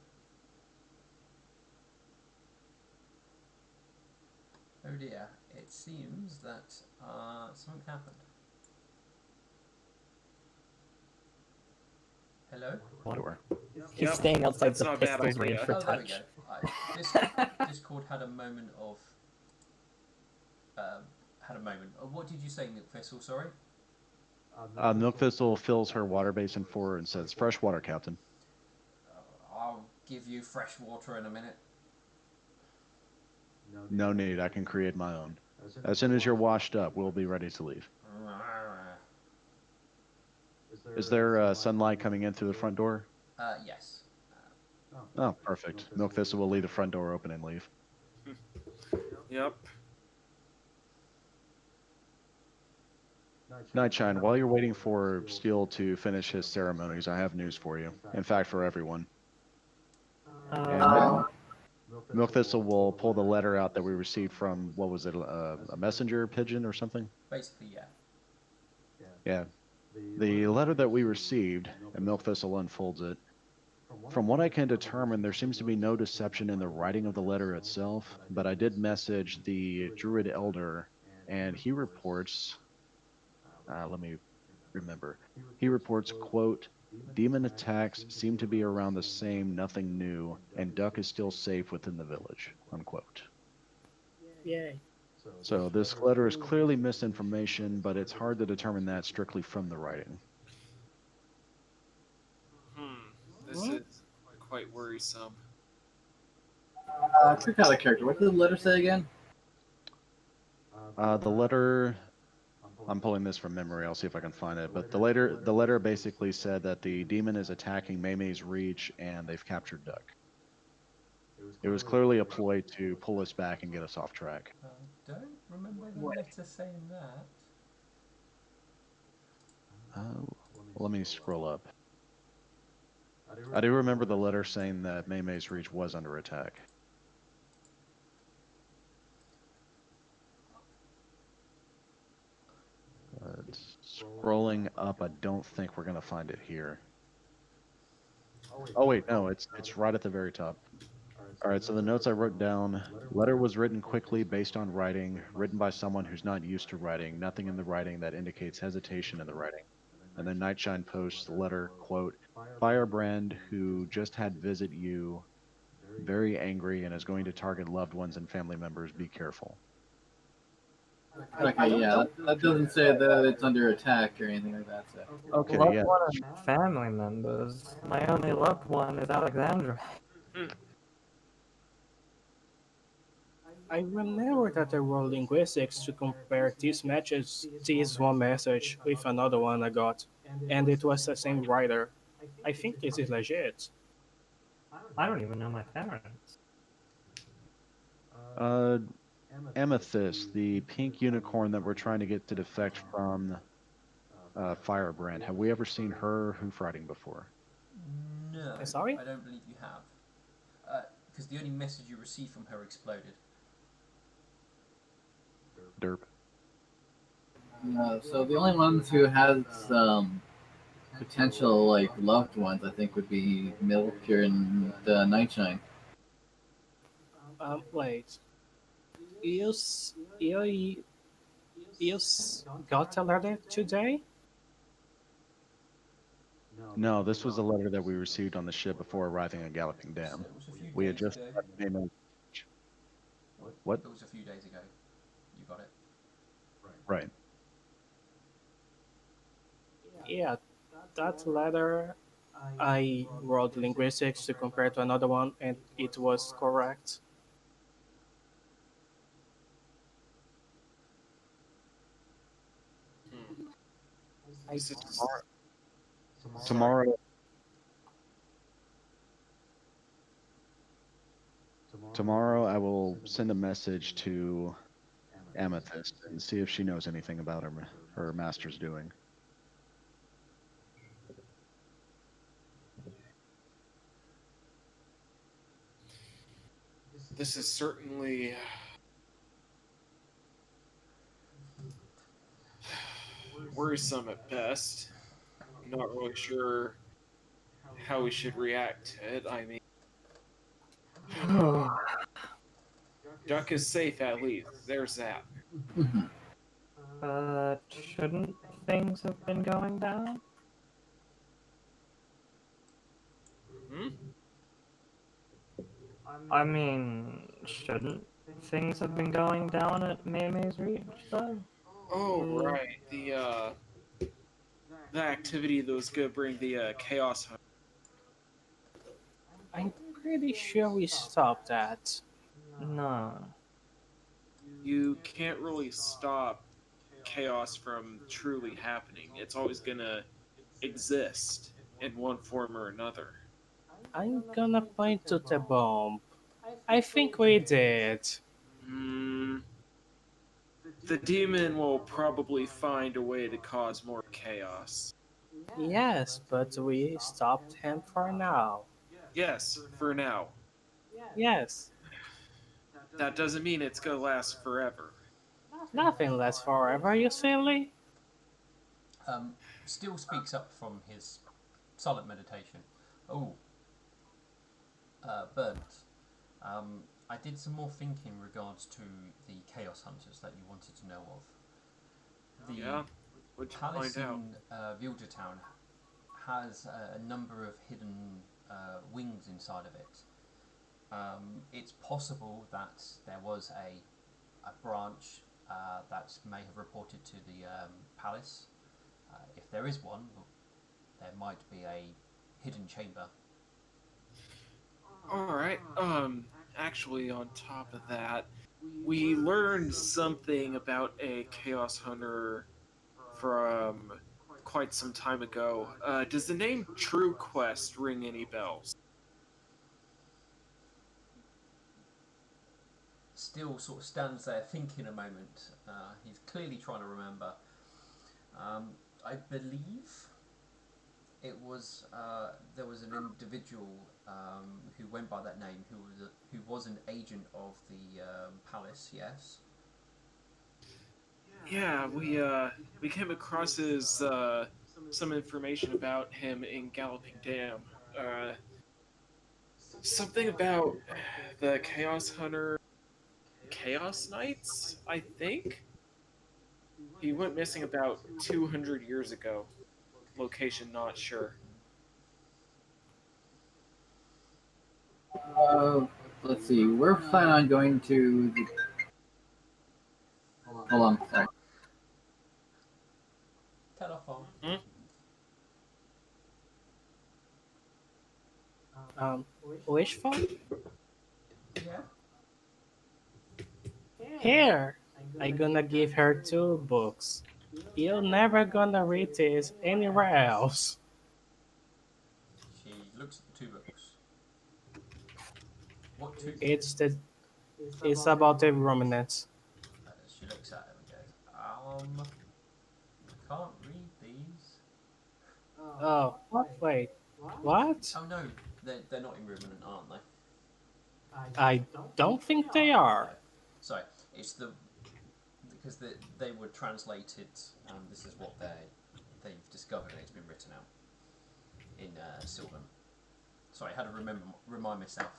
Oh dear, it seems that something happened. Hello? Door. He's Yep, staying outside that's the not a bad pistol range idea. for Oh, there we go. touch. Discord had a moment of. Had a moment. What did you say, Milk Thistle? Sorry? Milk Thistle fills her water basin for her and says, "Fresh water, Captain." I'll give you fresh water in a minute. No need. I can create my own. As soon as you're washed up, we'll be ready to leave. Is there sunlight coming in through the front door? Yes. Oh, perfect. Milk Thistle will leave the front door open and leave. Yep. Nightshine, while you're waiting for Steel to finish his ceremonies, I have news for you. In fact, for everyone. Uh, Milk Thistle will pull the letter out that we received from, what was it, a messenger pigeon or something? Basically, yeah. Yeah. The letter that we received, and Milk Thistle unfolds it. From what I can determine, there seems to be no deception in the writing of the letter itself, but I did message the Druid Elder, and he reports, let me remember. He reports, quote, "Demon attacks seem to be around the same, nothing new, and Duck is still safe within the village," unquote. Yay. So this letter is clearly misinformation, but it's hard to determine that strictly from the writing. This is quite worrisome. Trick out of character. What did the letter say again? The letter, I'm pulling this from memory. I'll see if I can find it. But the letter basically said that the demon is attacking Maymay's Reach, and they've captured Duck. It was clearly a ploy to pull us back and get us off track. I don't remember the letter saying that. Let me scroll up. I do remember the letter saying that Maymay's Reach was under attack. Scrolling up, I don't think we're gonna find it here. Oh wait, no, it's right at the very top. All right, so the notes I wrote down: letter was written quickly based on writing, written by someone who's not used to writing. Nothing in the writing that indicates hesitation in the writing. And then Nightshine posts the letter, quote, "Firebrand, who just had visit you, very angry and is going to target loved ones and family members. Be careful." Okay, yeah, that doesn't say that it's under attack or anything like that. So. Okay, loved yeah. one and family members. My only loved one is Alexandra. I remember that there were linguistics to compare this one message with another one I got, and it was the same writer. I think this is legit. I don't even know my parents. Amethyst, the pink unicorn that we're trying to get to defect from Firebrand. Have we ever seen her hoof riding before? No, Sorry? I don't believe you have. Because the only message you received from her exploded. Derp. So the only ones who has potential like loved ones, I think, would be Milk and Nightshine. Wait. You got a letter today? No, this was a letter that we received on the ship before arriving at Galloping Dam. It was a few We had days just ago. What? It was a few days ago. You got it. Right. Yeah, that letter I wrote linguistics to compare to another one, and it was correct. This is Tomorrow. Tomorrow, I will send a message to Amethyst and see if she knows anything about her master's doing. this is certainly worrisome at best. I'm not really sure how we should react to it. I mean, Duck is safe at least. There's that. Mhm. But shouldn't things have been going down? Hmm? I mean, shouldn't things have been going down at Maymay's Reach, though? Oh, right. The activity that was gonna bring the chaos hunt. I'm pretty sure we stopped that. No. You can't really stop chaos from truly happening. It's always gonna exist in one form or another. I'm gonna point to the bomb. I think we did. Hmm. The demon will probably find a way to cause more chaos. Yes, but we stopped him for now. Yes, for now. Yes, That doesn't mean it's gonna last forever. nothing lasts forever, you silly. Still speaks up from his silent meditation. Oh, Burnt. I did some more thinking in regards to the Chaos Hunters that you wanted to know of. The Yeah? What'd you palace find out? in Town has a number of hidden wings inside of it. It's possible that there was a branch that may have reported to the palace. If there is one, there might be a hidden chamber. Alright, actually, on top of that, we learned something about a Chaos Hunter from quite some time ago. Does the name True Quest ring any bells? Still sort of stands there thinking a moment. He's clearly trying to remember. I believe it was there was an individual who went by that name who was an agent of the palace. Yes. Yeah, we came across his some information about him in Galloping Dam. Uh, Something about the Chaos Hunter Chaos Knights, I think? He went missing about 200 years ago. Location not sure. Uh, let's see. We're planning on going to the. Hold on. Sorry. Telephone. Hmm? Um, Wishful? Yeah. Here, I gonna give her 2 books. You're never gonna read this anywhere else. She looks at the 2 books. What two? It's about the ruminants. She looks at him and goes, I can't read these. Oh, wait, what? Oh no, they're not in Ruminant, aren't they? I don't think they are. No. Sorry, it's because they were translated. This is what they've discovered, and it's been written out in Sylvan. Sorry, I had to remind myself.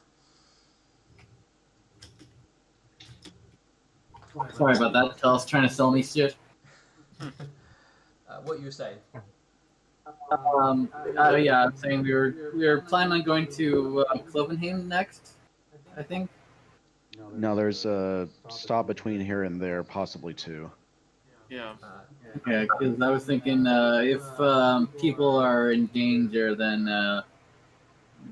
Sorry about that. Tell's trying to sell me shit. What you were saying? Yeah, I'm saying we were planning on going to Clovenhaven next. I think. No, there's a stop between here and there, possibly 2. Yeah. Yeah, because I was thinking if people are in danger, then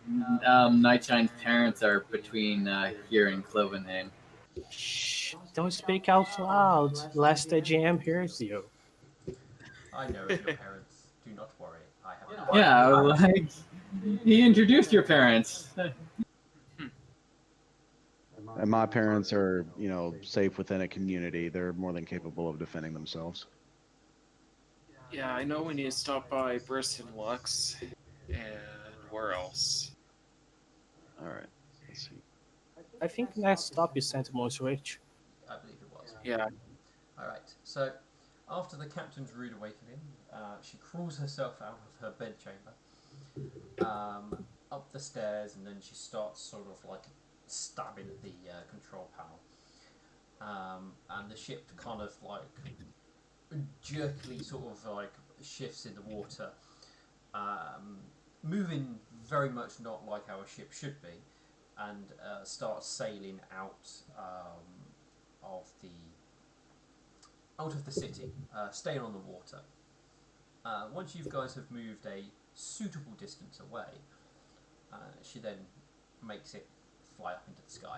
Nightshine's parents are between here and Clovenhaven. Shh, don't speak out loud, lest the GM hears you. I know of your parents. Do not worry. I have no. Yeah, like he introduced your parents. And my parents are, safe within a community. They're more than capable of defending themselves. Yeah, I know we need to stop by Brist and Lux. And where else? All right, let's see. I think next stop is St. Moritz Reach. I believe it was. Yeah. Alright, so after the captain's rude awakening, she crawls herself out of her bedchamber, up the stairs, and then she starts sort of like stabbing at the control panel. And the ship kind of like jerkily sort of like shifts in the water, moving very much not like our ship should be, and starts sailing out of the city, staying on the water. Once you guys have moved a suitable distance away, she then makes it fly up into the sky.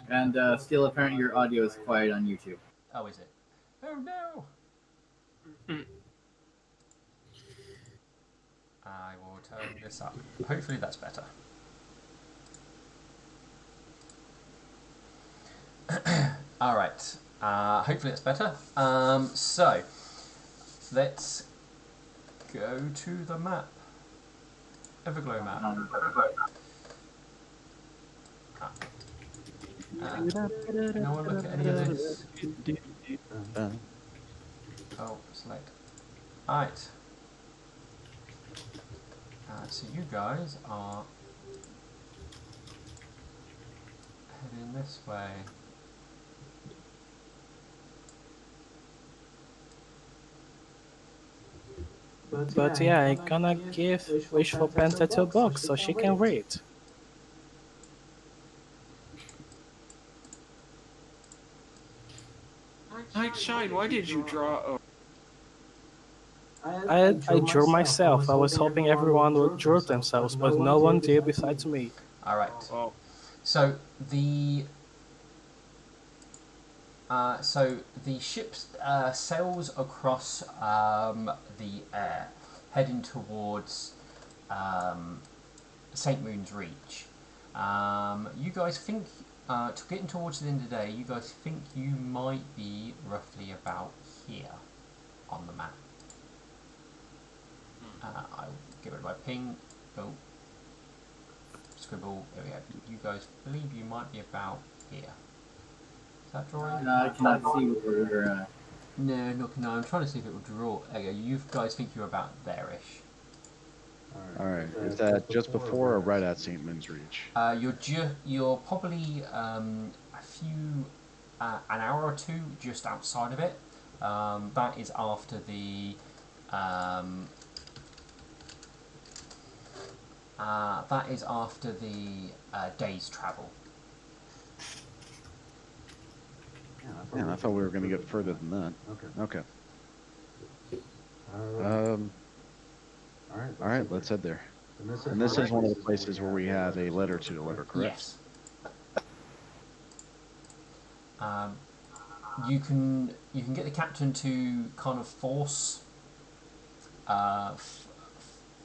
And still, apparently, your audio is quiet on YouTube. Oh, is it? Oh no! I will turn this up. Hopefully that's better. Alright. Hopefully that's better. So, let's go to the map. Everglow map. No one look at any of this. Oh, select. Alright. So you guys are heading this way. But yeah, I'm gonna give Wishful Penta 2 books so she can read. Night Shine, why did you draw? I drew myself. I was hoping everyone would draw themselves, but no one did besides me. Alright. Oh, So the ship sails across the air, heading towards St. Moon's Reach. You guys think, to getting towards the end of the day, you guys think you might be roughly about here on the map. I'll get rid of my ping. Oh. Scribble. There we go. You guys believe you might be about here. Is that drawing? I cannot see where. No, I'm trying to see if it will draw. There you go. You guys think you're about there-ish. Alright, is that just before or right at St. Moon's Reach? You're probably a few, an hour or two just outside of it. That is after the day's travel. Man, I thought we were going to get further than that. Okay. Alright, let's head there. And this is one of the places where we have a letter to deliver, correct? Yes. You can get the captain to kind of force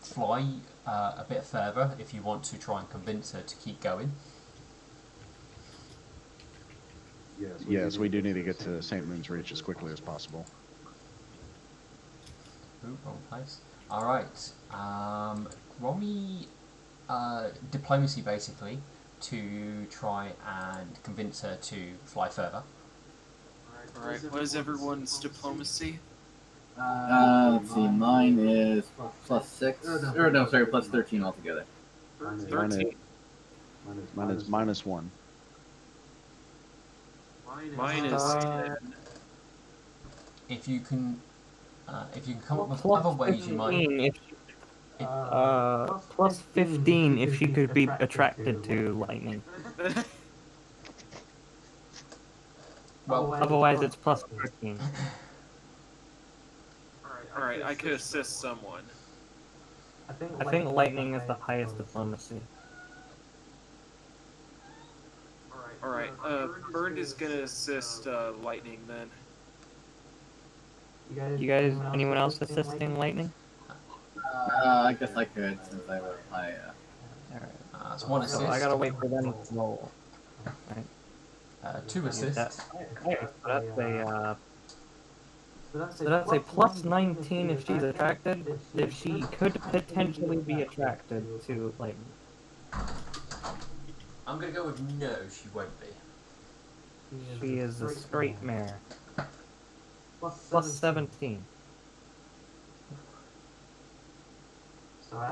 fly a bit further if you want to try and convince her to keep going. Yes, we do need to get to St. Moon's Reach as quickly as possible. Ooh, wrong place. Alright. Roll me diplomacy basically to try and convince her to fly further. alright. What is everyone's diplomacy? Let's see, mine is +6. Or no, sorry, +13 altogether. 13. Mine is -1. Mine is 10. If you can come up with other ways you might. Plus 15 if she could be attracted to lightning. Well, Otherwise, it's plus 13. Alright, I could assist someone. I think lightning is the highest diplomacy. Alright, Bird is gonna assist Lightning then. You guys, anyone else assisting lightning? I guess I could since I was Alright. it's one assist. So I gotta wait for them to roll. Right. 2 assists. Okay, so that's a plus 19 if she's attracted. If she could potentially be attracted to lightning. I'm going to go with no, she won't be. She is a straight mare. Plus 17.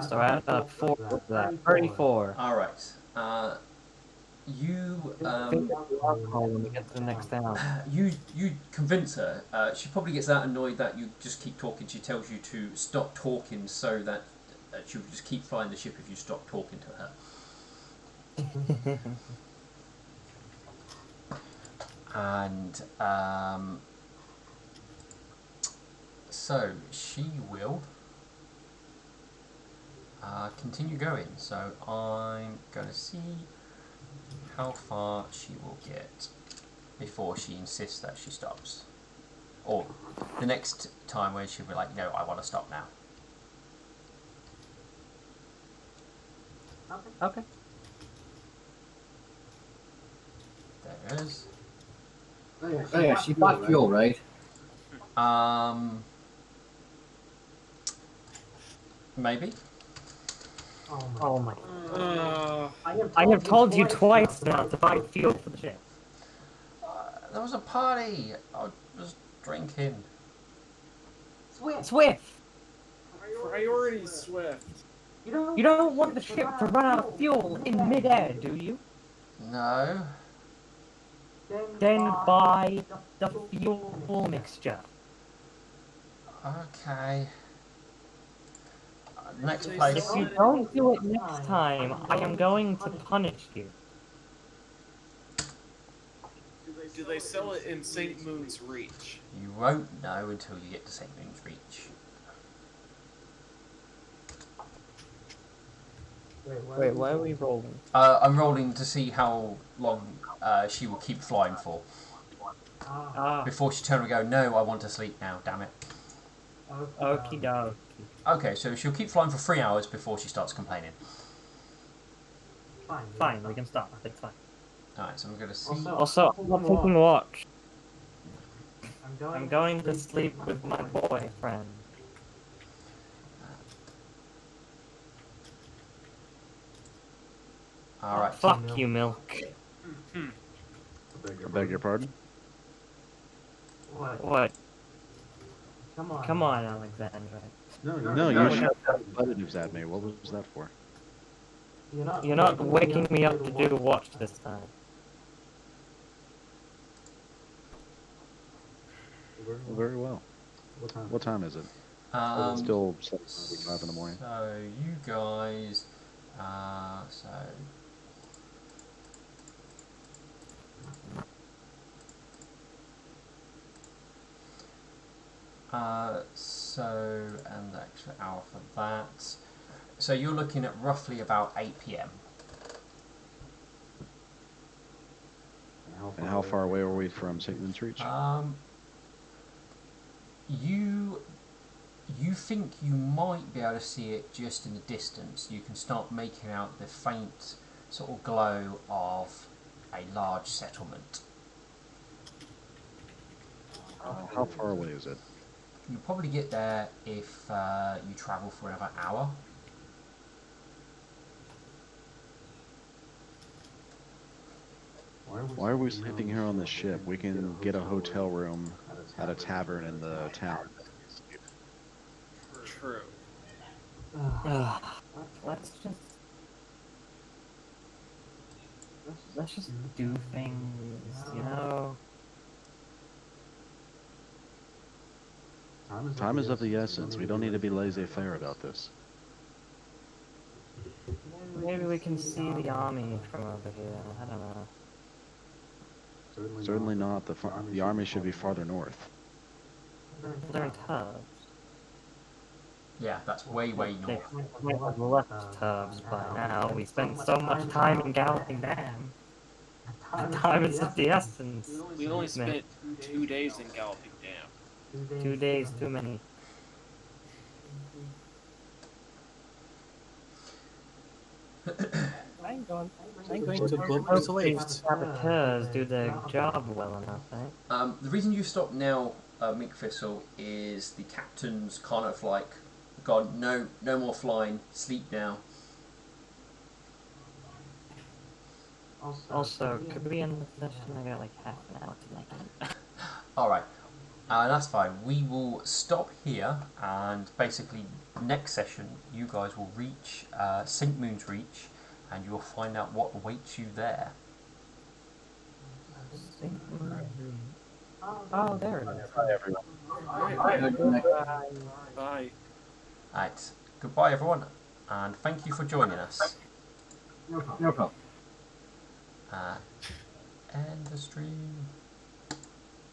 So add up 4 to that. 34. Alright. You When we get to the next town. you convince her. She probably gets that annoyed that you just keep talking. She tells you to stop talking so that she'll just keep flying the ship if you stop talking to her. And so she will continue going. So I'm going to see how far she will get before she insists that she stops. Or the next time when she'll be like, no, I want to stop now. Okay. There it is. Oh yeah, she bought fuel, right? Maybe. Oh my. Uh, I have told you twice now to buy fuel for the ship. There was a party. I was drinking. Swift! priority Swift. You don't want the ship to run out of fuel in midair, do you? No. Then buy the fuel mixture. Okay. Next They place. If you don't do it next time, I am going to punish you. Do they sell it in St. Moon's Reach? You won't know until you get to St. Moon's Reach. Wait, why are we rolling? I'm rolling to see how long she will keep flying for. Before she turns and go, no, I want to sleep now, damn it. Okie dokie. Okay, so she'll keep flying for 3 hours before she starts complaining. Fine, we can stop. It's fine. Alright, so I'm going to see. Also, I'm not taking watch. I'm going to sleep with my boyfriend. Alright. Fuck you, Milk. I beg your pardon? What? Come on, Alexandra. No, you shot positives at me. What was that for? You're not waking me up to do watch this time. Very well. What time is it? Still 7:45 in the morning. So, you guys. And the extra hour for that. So you're looking at roughly about 8 p.m. And how far away are we from St. Moon's Reach? You think you might be able to see it just in the distance. You can start making out the faint sort of glow of a large settlement. How far away is it? You'll probably get there if you travel for another hour. Why are we sleeping here on the ship? We can get a hotel room at a tavern in the town. True. Let's just do things, you know. Time is of the essence. We don't need to be laissez-faire about this. Maybe we can see the army from over here. I don't know. Certainly not. The army should be farther north. They're in tubs. Yeah, that's way north. They might have left tubs by now. We spent so much time in Galloping Dam. Time is of the essence. We only spent 2 days in Galloping Dam. 2 days too many. I'm going to book Those the lift. saboteurs do their job well enough, eh? The reason you stop now, Mink Thistle, is the captain's kind of like, God, no more flying, sleep now. Also, could we end the session? I got like half an hour to make it. Alright, that's fine. We will stop here, and basically, next session, you guys will reach St. Moon's Reach, and you'll find out what awaits you there. Oh, there it is. Bye, everyone. Bye. Right, goodbye, everyone, and thank you for joining us. No problem. End the stream.